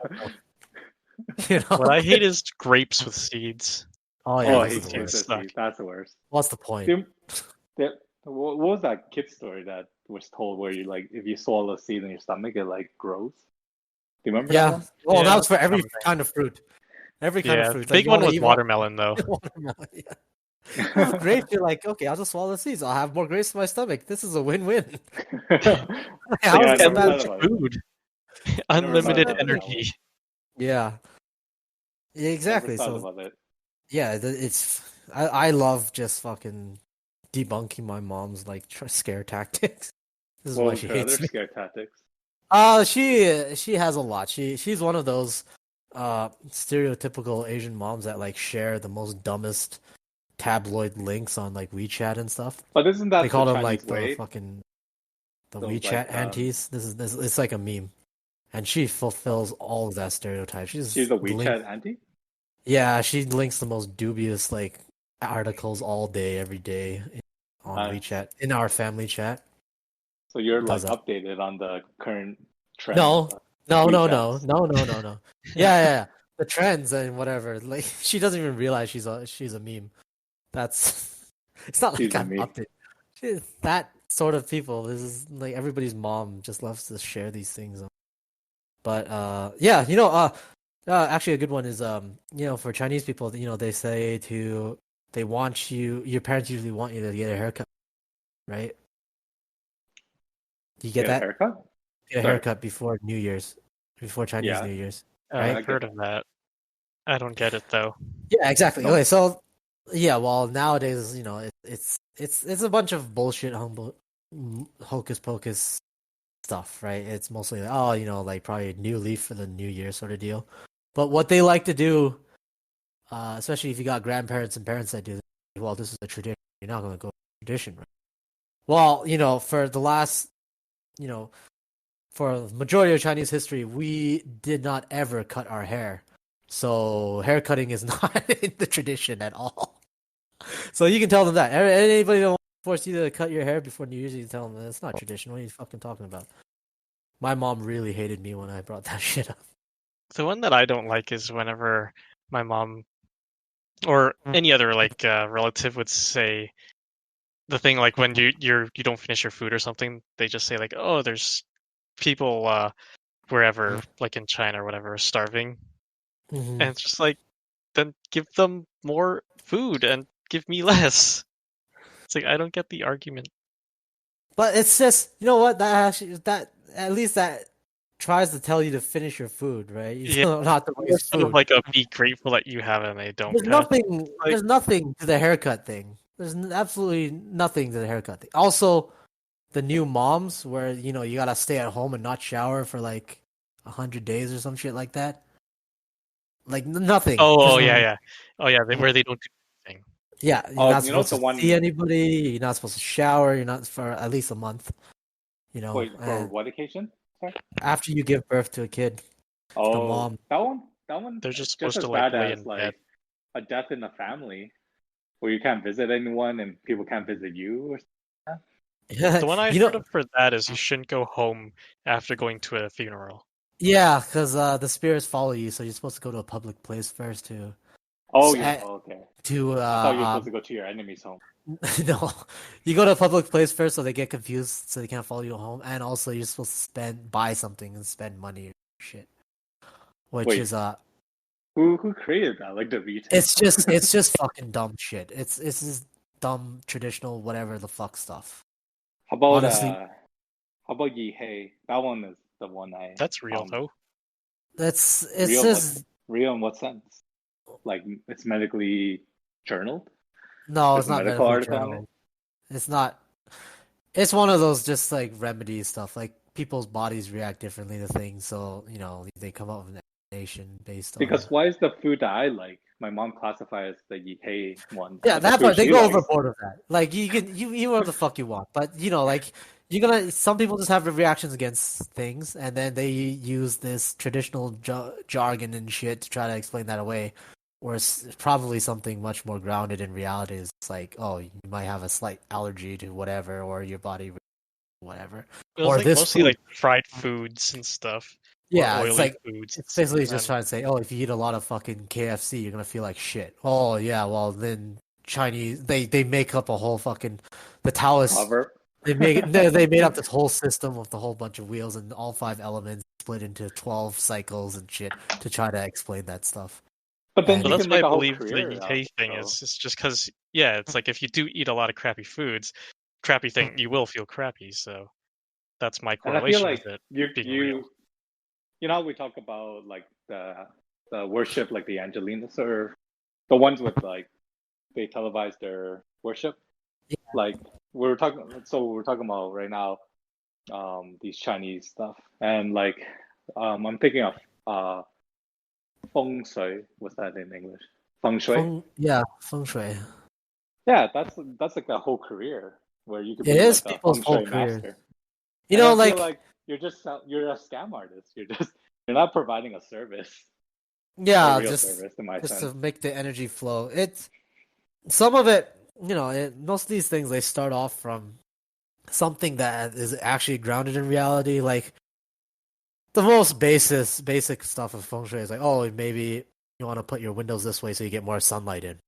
What I hate is grapes with seeds. Oh yeah, that's the worst. What's the point? What was that kid story that was told where you like if you swallow a seed in your stomach it like grows? Do you remember that one? Well, that was for every kind of fruit. Every kind of fruit. The big one was watermelon though. Watermelon, yeah. Grapes, you're like, okay, I'll just swallow the seeds. I'll have more grapes in my stomach. This is a win-win. Food. Unlimited energy. Yeah. Exactly. So yeah, I love just fucking debunking my mom's like scare tactics. This is why she hates me. Scare tactics. She has a lot. She's one of those stereotypical Asian moms that like share the most dumbest tabloid links on like WeChat and stuff. But isn't that they call them Chinese like way? the fucking WeChat aunties? This it's like a meme, and she fulfills all of that stereotype. She's a WeChat auntie. Yeah, she links the most dubious like articles all day, every day on WeChat in our family chat. So you're like updated on the current trend. No. Yeah. The trends and whatever. Like she doesn't even realize she's a meme. It's not like I'm updated. She's that sort of people. This is like everybody's mom just loves to share these things. But actually a good one is for Chinese people, they say your parents usually want you to get a haircut, right? You get that? Haircut? Get a haircut before New Year's, before Chinese New Year's. Right? I've heard of that. I don't get it though. Yeah, exactly. No. Okay, so well nowadays, it's a bunch of bullshit, hocus pocus stuff, right? It's mostly like, oh, like probably a new leaf for the new year sort of deal. But what they like to do, especially if you got grandparents and parents that do this, well, this is a tradition. You're not going to go tradition, right? Well, for the last, you know, for the majority of Chinese history, we did not ever cut our hair. So hair cutting is not in the tradition at all. So you can tell them that. Anybody don't force you to cut your hair before New Year's, you can tell them it's not tradition. What are you fucking talking about? My mom really hated me when I brought that shit up. The one that I don't like is whenever my mom or any other like relative would say the thing like when you don't finish your food or something, they just say like, "Oh, there's people wherever, like in China or whatever, starving," Mm-hmm. and it's just like, then give them more food and give me less. It's like I don't get the argument. But it's just, you know what? That at least that tries to tell you to finish your food, right? You Yeah, don't have to it's waste sort of food. like a be grateful that you have it and they don't There's cut. nothing. Like, There's nothing to the haircut thing. There's absolutely nothing to the haircut thing. Also, the new moms where you gotta stay at home and not shower for like 100 days or some shit like that. Like nothing. oh There's yeah, where they don't do anything. Yeah, you're Oh, not you know supposed the to one. see anybody. You're not supposed to shower. You're not for at least a month. Wait, for And what occasion? Sorry. after you give birth to a kid, the Oh, mom. that one, They're just just supposed as to like bad lay as in bed. like a death in the family, where you can't visit anyone and people can't visit you. Or The one I you heard know, of for that is you shouldn't go home after going to a funeral. yeah, because the spirits follow you, so you're supposed to go to a public place first oh yeah, okay. to I thought you were supposed to go to your enemy's home. no, you go to a public place first, so they get confused, so they can't follow you home, and also you're supposed to buy something and spend money or shit, which Wait, is who created that? Like the retail? it's just fucking dumb shit. It's just dumb traditional whatever the fuck stuff. How about Honestly, Yi Hei? That one is the one I That's real though. it's real. just Real in what sense? Like it's medically journaled. no, There's it's a not medical medical article on journal. it. It's not. It's one of those just like remedy stuff. Like people's bodies react differently to things, so they come up with an explanation based on. Because why is the food that I like, my mom classifies the Yi Hei one Yeah, as the that food part they she go likes? overboard with that. Like you can you whatever the fuck you want, but like you're gonna. Some people just have reactions against things, and then they use this traditional jargon and shit to try to explain that away. Whereas probably something much more grounded in reality is like, oh, you might have a slight allergy to whatever, or your body whatever, It was or like this mostly food. like fried foods and stuff, or Yeah, it's oily like foods. it's basically And just then trying to say, oh, if you eat a lot of fucking KFC, you're gonna feel like shit. Oh yeah, well then Chinese they make up a whole fucking the Taoists Proverb. they made up this whole system with the whole bunch of wheels and all 5 elements split into 12 cycles and shit to try to explain that stuff. But then And so you that's can why make I a whole believe the career out of Nikkei it, thing though. is it's just because it's like if you do eat a lot of crappy foods, crappy thing you will feel crappy. So that's my And I feel correlation like with it you being real. you you know how we talk about like the worship, like the Angelinas or the ones with like they televise their worship. Like we're talking about right now, these Chinese stuff, and like I'm thinking of feng shui. What's that in English? Feng shui. Feng shui. Yeah, that's like a whole career where you could It be is like a people's feng whole shui careers. master. And I feel Like like you're a scam artist. You're not providing a service, a yeah, real service in my just sense. to make the energy flow. It's some of it, most of these things they start off from something that is actually grounded in reality. Like the most basic stuff of feng shui is like, oh, maybe you want to put your windows this way so you get more sunlight in.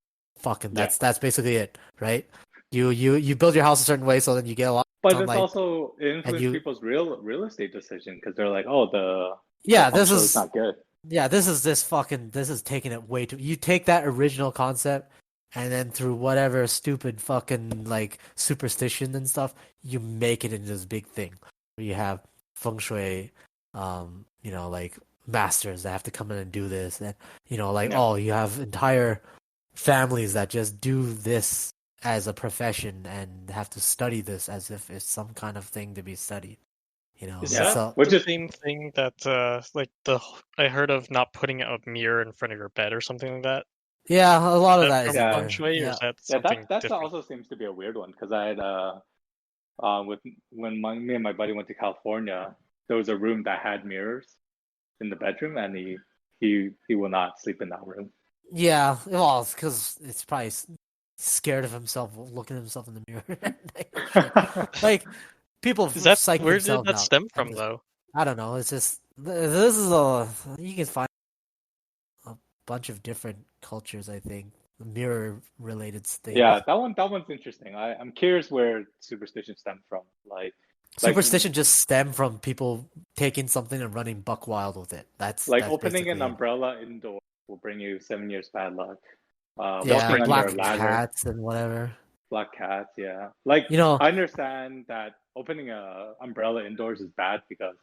Fucking Yeah. that's basically it, right? You build your house a certain way so then you get a lot of But it's sunlight. also it And influences you people's real estate decision because they're like, oh, the yeah, feng this shui is is not good. yeah, this is taking it way too. You take that original concept and then through whatever stupid fucking like superstition and stuff, you make it into this big thing where you have feng shui, like masters that have to come in and do this, and like Yeah. oh, you have entire families that just do this as a profession and have to study this as if it's some kind of thing to be studied. Is Yeah, that which the is same thing that like I heard of not putting a mirror in front of your bed or something like that? Yeah, a lot of That that is from in yeah, feng there. shui, or Yeah. is that yeah. something That different? also seems to be a weird one because I had with when me and my buddy went to California, there was a room that had mirrors in the bedroom, and he will not sleep in that room. Yeah, well, it's because it's probably scared of himself looking at himself in the mirror. Like, oh shit. Like people Is that psych where did themselves that out. stem from though? I don't know. It's just this is a you can find a bunch of different cultures. I think mirror related things. Yeah, that one's interesting. I'm curious where superstition stemmed from. Like Superstition just stem from people taking something and running buck wild with it. That's opening an basically it. umbrella indoors will bring you 7 years bad luck. Yeah, Walking Crazy. under a black ladder, cats and whatever. black cats. Yeah, like You know, I understand that opening a umbrella indoors is bad because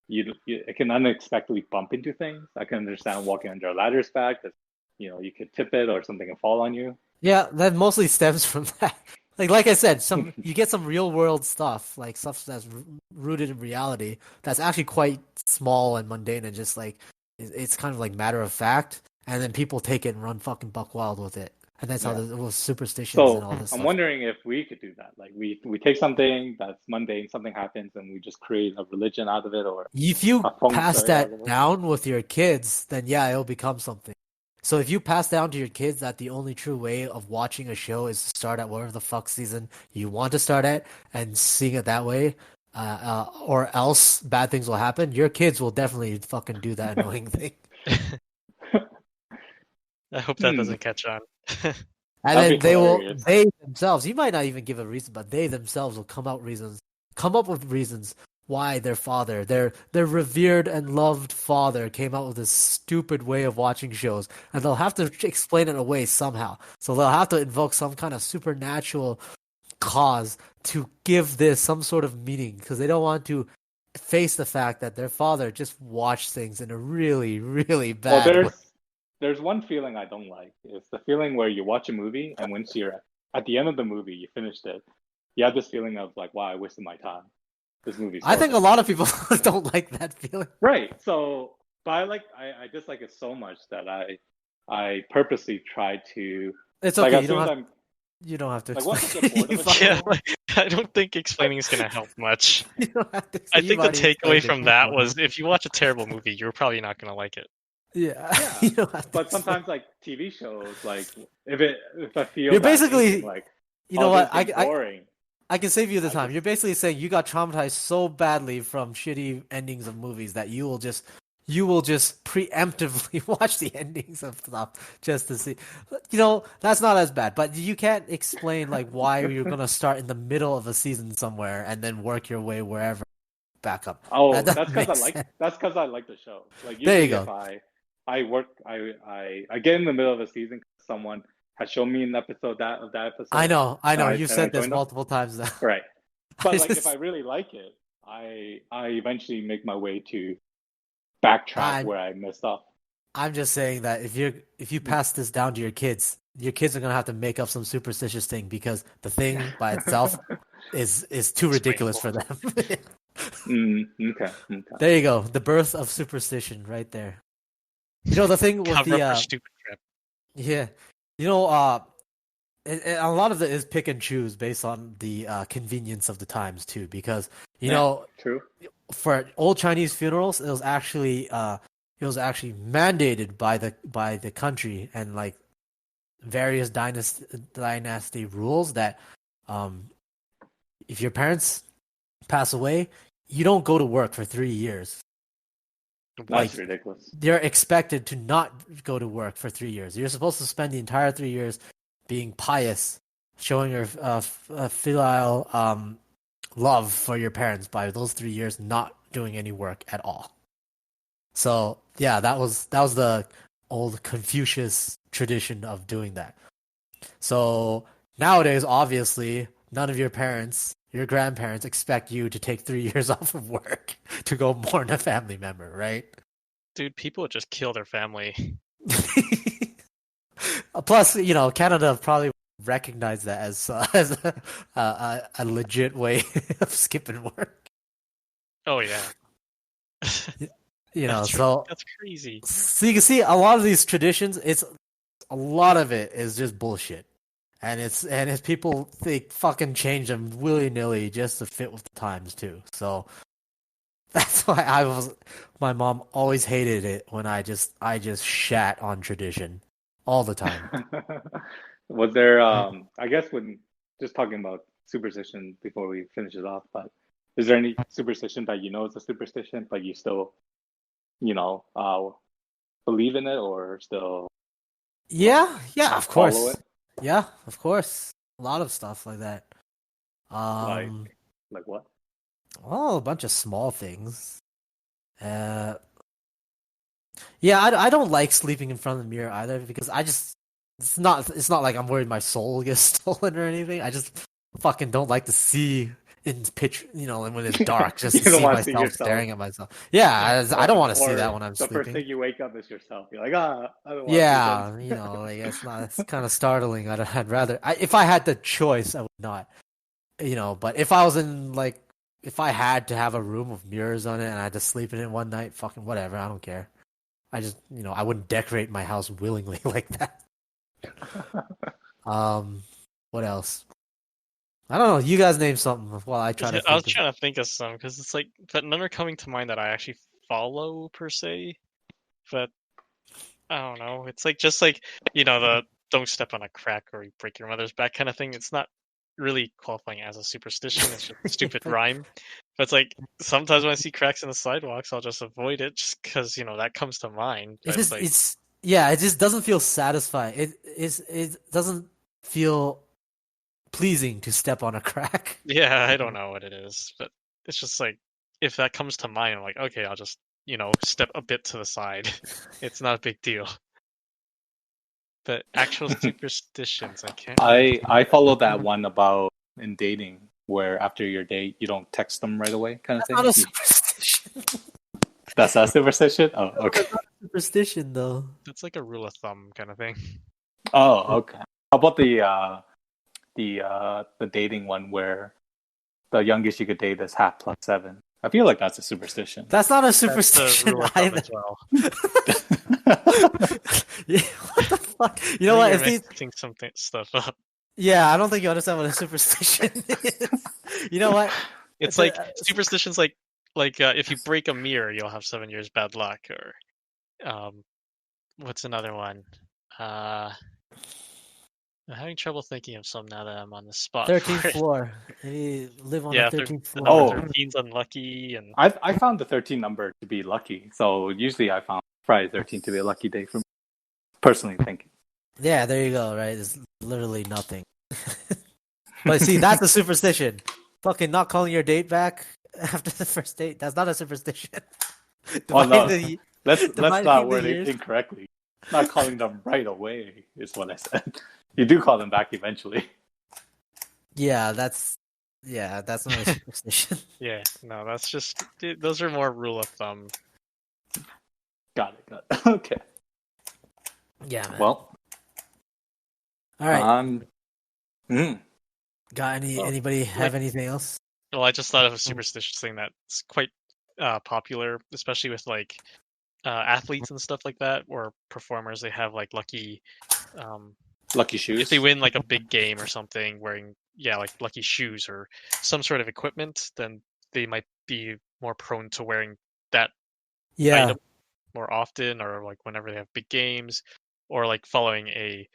you it can unexpectedly bump into things. I can understand walking under a ladder is bad because you could tip it or something can fall on you. yeah, that mostly stems from that. Like I said, some you get some real world stuff, like stuff that's rooted in reality, that's actually quite small and mundane, and just like it's kind of like matter of fact, and then people take it and run fucking buck wild with it, and that's how Yeah. the well, superstitions and So all this I'm stuff. wondering if we could do that. Like we take something that's mundane, something happens, and we just create a religion out of it or If you a feng pass shui out of that it. down with your kids, then yeah, it'll become something. So if you pass down to your kids that the only true way of watching a show is to start at whatever the fuck season you want to start at and seeing it that way, or else bad things will happen, your kids will definitely fucking do that annoying thing. I hope that Hmm, doesn't catch on. And that'd then be hilarious. they themselves, you might not even give a reason, but they themselves will come up with reasons why their father, their revered and loved father, came out with this stupid way of watching shows, and they'll have to explain it away somehow. So they'll have to invoke some kind of supernatural cause to give this some sort of meaning because they don't want to face the fact that their father just watched things in a really, really Well, bad way. there's one feeling I don't like. It's the feeling where you watch a movie and once you're at the end of the movie, you finished it, you have this feeling of like, wow, I wasted my time. This movie's I think a horrible. lot of people don't like that feeling. Right. So, but I dislike it so much that I purposely try to It's like okay. as soon as I'm You don't have to like once I explain. get bored You of a fucking- Yeah, show, like, I don't think explaining is gonna help much. you don't have to I explain. think You've the already takeaway explained from it that before. was if you watch a terrible movie, you're probably not gonna like it. Yeah. Yeah. You don't have to but explain. sometimes like TV shows, like if I feel You're that basically- thinking, like You know oh, what? this thing's boring. I can save you the I time. just- You're basically saying you got traumatized so badly from shitty endings of movies that you will just preemptively watch the endings of stuff just to see. That's not as bad, but you can't explain like why you're gonna start in the middle of a season somewhere and then work your way wherever back up. Oh, That doesn't make sense. that's because I like the show. Like There usually you if go. I get in the middle of a season 'cause someone has shown me an episode of that episode. I know. and You've and said this joined them. multiple times now. Right. But like just- if I really like it, I eventually make my way to backtrack where I messed up. I'm just saying that if you pass this down to your kids are gonna have to make up some superstitious thing because the thing by itself is too ridiculous for them. Okay. There you go, the birth of superstition right there. The thing with Cover up for stupid crap. yeah, a lot of it is pick and choose based on the convenience of the times too, because True. for old Chinese funerals, it was actually mandated by the country and like various dynasty rules that if your parents pass away, you don't go to work for 3 years. That's ridiculous. They're expected to not go to work for 3 years. You're supposed to spend the entire 3 years being pious, showing your filial love for your parents by those 3 years not doing any work at all. So yeah, that was the old Confucius tradition of doing that. So nowadays, obviously, none of your parents, your grandparents, expect you to take 3 years off of work to go mourn a family member, right? Dude, people would just kill their family. Plus, Canada probably recognized that as a legit way of skipping work. Oh yeah. You know, That's so that's crazy. so you can see a lot of these traditions. It's a lot of it is just bullshit, and it's people they fucking change them willy nilly just to fit with the times too. So that's why my mom always hated it when I just shat on tradition all the time. Was there, I guess when just talking about superstition before we finish it off, but is there any superstition that you know is a superstition, but you still, you know, believe in it or still Yeah, of follow course. it? Yeah, of course. A lot of stuff like that. Like, Um, like what? well, a bunch of small things. Uh, yeah, I don't like sleeping in front of the mirror either because it's not like I'm worried my soul gets stolen or anything. I just fucking don't like to see in pitch, and when it's dark, just You to don't see want to see myself yourself, staring at myself. Yeah, I don't want to see that or when I'm the first sleeping. thing you wake up is yourself. You're like, I don't want to see Yeah, this. like it's kind of startling. I'd rather, if I had the choice, I would not. But if I was if I had to have a room with mirrors on it and I had to sleep in it one night, fucking whatever, I don't care. I just, I wouldn't decorate my house willingly like that. Um, what else? I don't know. You guys name something while I try to I was think of. trying to think of some because it's like, but none are coming to mind that I actually follow per se. But I don't know. It's like just like the don't step on a crack or you break your mother's back kind of thing. It's not really qualifying as a superstition. It's just a stupid rhyme. But it's like sometimes when I see cracks in the sidewalks, I'll just avoid it just because that comes to mind. But it's like, It just doesn't feel satisfying. It doesn't feel pleasing to step on a crack. yeah, I don't know what it is, but it's just like if that comes to mind, I'm like, okay, I'll just step a bit to the side. It's not a big deal. But actual superstitions, I can't really think I follow of that one about in dating where after your date you don't text them right away kind of That's not a thing. superstition. That's not superstition? Oh, No, okay. that's not a superstition though. It's like a rule of thumb kind of thing. Oh, okay. How about the dating one where the youngest you could date is half plus 7? I feel like that's a superstition. That's not a That's a superstition rule of thumb either. as well. Yeah, what the fuck? You know I what? think you're mixing something stuff up. Yeah, I don't think you understand what a superstition is. You know what? It's like superstitions, like if you break a mirror, you'll have 7 years bad luck, or what's another one? I'm having trouble thinking of some now that I'm on the spot. 13th for it. floor. You live on Yeah, the 13th the floor. number 13's unlucky, and I found the 13 number to be lucky. So usually I found Friday 13 to be a lucky day for me, personally thinking. Yeah, there you go, right? It's literally nothing. But see, that's a superstition. Fucking not calling your date back after the first date. That's not a superstition. Oh no, let's dividing not the word it years. incorrectly. Not calling them right away is what I said. You do call them back eventually. Yeah, that's not a superstition. yeah, no, that's just those are more rule of thumb. Got it. Okay. Yeah, man. Well, all right. mm, Got anybody have anything else? Well, I just thought of a superstitious thing that's quite popular, especially with like athletes and stuff like that, or performers. They have like lucky lucky shoes. if they win like a big game or something, wearing like lucky shoes or some sort of equipment, then they might be more prone to wearing that item more often, or like whenever they have big games, or like following a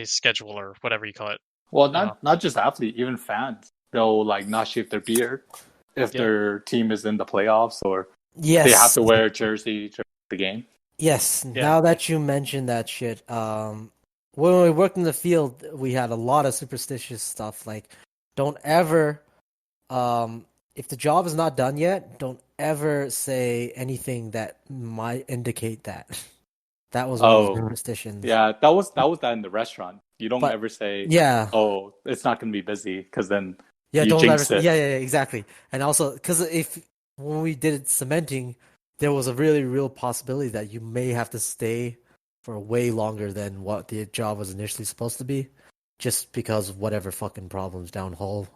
schedule or whatever you call it. Well, not just athletes, even fans. They'll like not shave their beard if their team is in the playoffs, or they have to wear a jersey to the game. Yes. Yeah. Now that you mentioned that shit, when we worked in the field, we had a lot of superstitious stuff. Like, don't ever, if the job is not done yet, don't ever say anything that might indicate that. That was one of the superstitions. Yeah, that was that in the restaurant. You don't ever say, "Oh, it's not going to be busy," because then you don't jinx ever. it. Yeah, exactly. And also, because when we did cementing, there was a really real possibility that you may have to stay for way longer than what the job was initially supposed to be, just because of whatever fucking problems down hole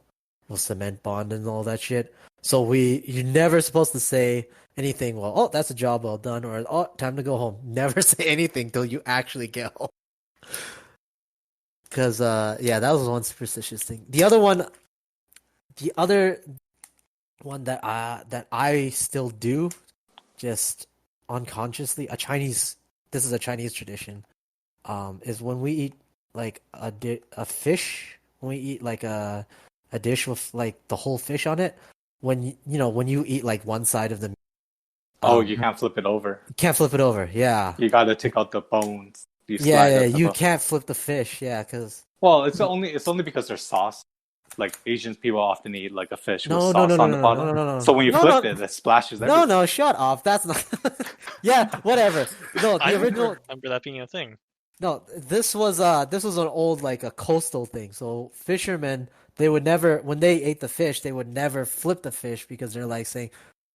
with cement bond and all that shit. So you're never supposed to say anything. Well, oh, that's a job well done, or oh, time to go home. Never say anything till you actually get home. Because yeah, that was one superstitious thing. The other one that I still do, just unconsciously, this is a Chinese tradition. Is when we eat like a fish, when we eat like a dish with like the whole fish on it. When when you eat like one side of the you can't flip it over. you can't flip it over. Yeah. You gotta take out the bones. You slide Yeah, it you above. can't flip the fish. Yeah, because Well, it's only because there's sauce. Like Asian people often eat like a fish with no, sauce on the bottom. no. So when you flip it, it splashes everywhere. No, shut off. That's not. Yeah, whatever. No, I the original. remember that being a thing. No, this was an old like a coastal thing. So fishermen, they would never, when they ate the fish, they would never flip the fish because they're like saying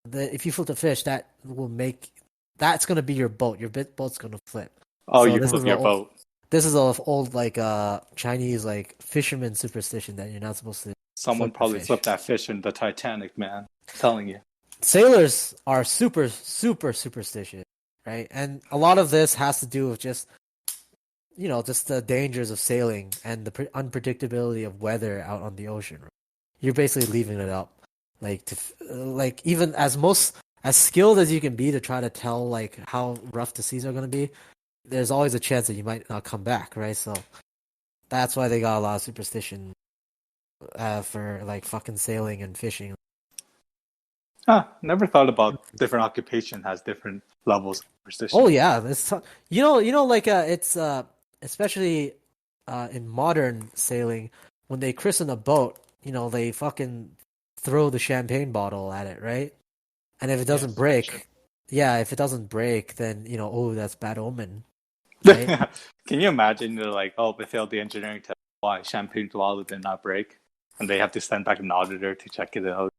that if you flip the fish, that's gonna be your boat. Your boat's gonna flip. Oh, So you this flip is your an boat. This is an old like Chinese like fisherman superstition that you're not supposed to. Someone flip the probably fish. flipped that fish in the Titanic, man. I'm telling you. Sailors are super superstitious, right? And a lot of this has to do with just just the dangers of sailing and the unpredictability of weather out on the ocean. Right? You're basically leaving it up, like like even as skilled as you can be to try to tell like how rough the seas are going to be. There's always a chance that you might not come back, right? So that's why they got a lot of superstition for like fucking sailing and fishing. Never thought about different occupation has different levels of superstition. Oh yeah, it's like it's especially in modern sailing when they christen a boat, they fucking throw the champagne bottle at it, right? And if it doesn't break, sure. yeah, if it doesn't break, then oh, that's bad omen. Right? Can you imagine they're like, oh, they failed the engineering test. Why? Champagne bottle did not break. And they have to send back an auditor to check it out.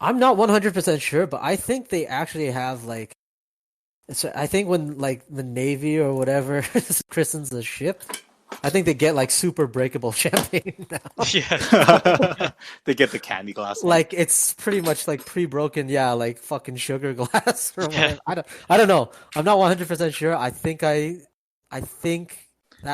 I'm not 100% sure, but I think they actually have like I think when like the Navy or whatever christens the ship, I think they get like super breakable champagne now. Yeah. They get the candy glass. Like it's pretty much like pre-broken, yeah, like fucking sugar glass or Yeah. whatever. I don't know. I'm not 100% sure. I think that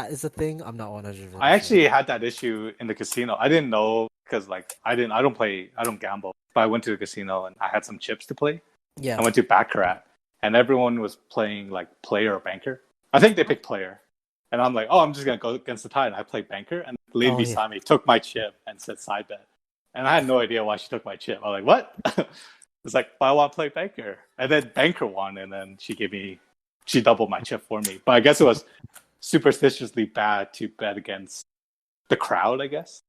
is a thing. I'm not 100%. I actually had that issue in the casino. I didn't know because like I don't gamble. But I went to the casino and I had some chips to play. Yeah. I went to Baccarat and everyone was playing like player or banker. I think they picked player. And I'm like, oh, I'm just gonna go against the tide. And I played banker, and the lady beside me took my chip and said side bet. And I had no idea why she took my chip. I was like, what? It's like, well, I want to play banker. And then banker won, and then she doubled my chip for me. But I guess it was superstitiously bad to bet against the crowd, I guess.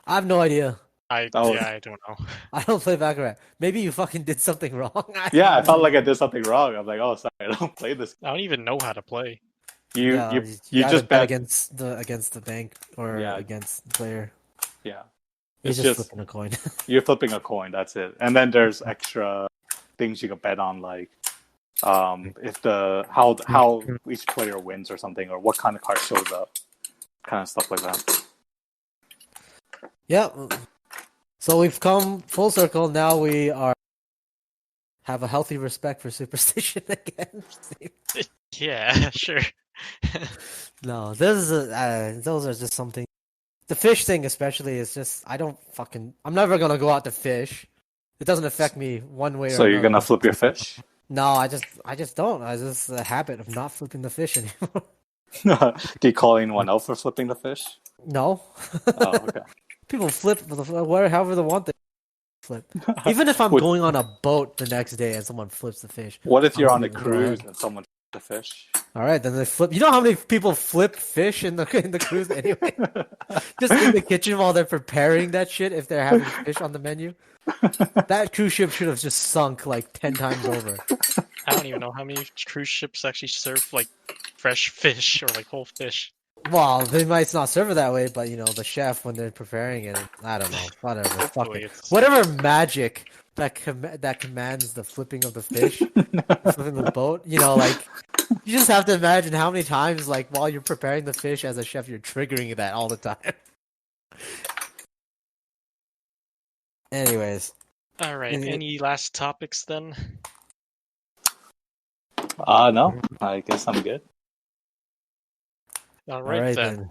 I have no idea. I don't know. I don't play Baccarat. Maybe you fucking did something wrong. I felt like I did something wrong. I'm like, oh, sorry, I don't play this. I don't even know how to play. You just bet bet against the bank or against the player. Yeah. You're It's just just flipping a coin. you're flipping a coin, that's it. And then there's extra things you can bet on, like if how each player wins or something, or what kind of card shows up, kind of stuff like that. Yeah. So we've come full circle. Now we have a healthy respect for superstition again. Yeah, sure. No, those are just something. The fish thing, especially, is just I'm never gonna go out to fish. It doesn't affect me one way or another. So you're gonna flip your fish? No, I just don't. I just a habit of not flipping the fish anymore. Do you call anyone out for flipping the fish? No. Oh, okay. People flip however they want. They flip. Even if I'm going on a boat the next day and someone flips the fish. What if you're on a cruise and someone flips the fish? All right, then they flip. You know how many people flip fish in the cruise anyway? Just in the kitchen while they're preparing that shit. If they're having fish on the menu, that cruise ship should have just sunk like 10 times over. I don't even know how many cruise ships actually serve like fresh fish or like whole fish. Well, they might not serve it that way, but the chef when they're preparing it, I don't know, whatever, fuck it. Whatever magic that commands the flipping of the fish, flipping the boat. Like you just have to imagine how many times, like while you're preparing the fish as a chef, you're triggering that all the time. Anyways, All right. Anything- Any last topics then? No, I guess I'm good. All All right right then. then.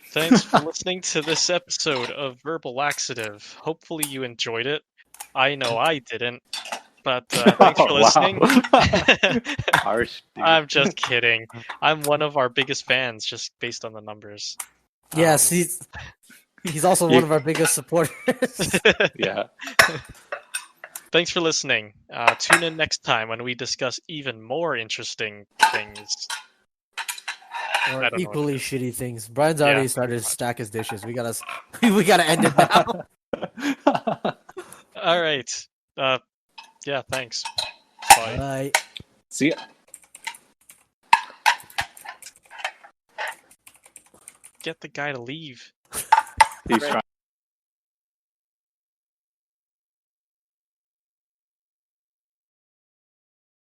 Thanks for listening to this episode of Verbal Laxative. Hopefully you enjoyed it. I know I didn't, but thanks for listening. Harsh, dude. I'm just kidding. I'm one of our biggest fans, just based on the numbers. Yes, he's also one of our biggest supporters. Yeah. Thanks for listening. Tune in next time when we discuss even more interesting things. I Or don't know what equally it is. shitty things. Brian's Yeah, already started to stack his dishes. We gotta end it now. All right. Yeah, thanks. Bye. Bye. See ya. Get the guy to leave. He's Right. trying.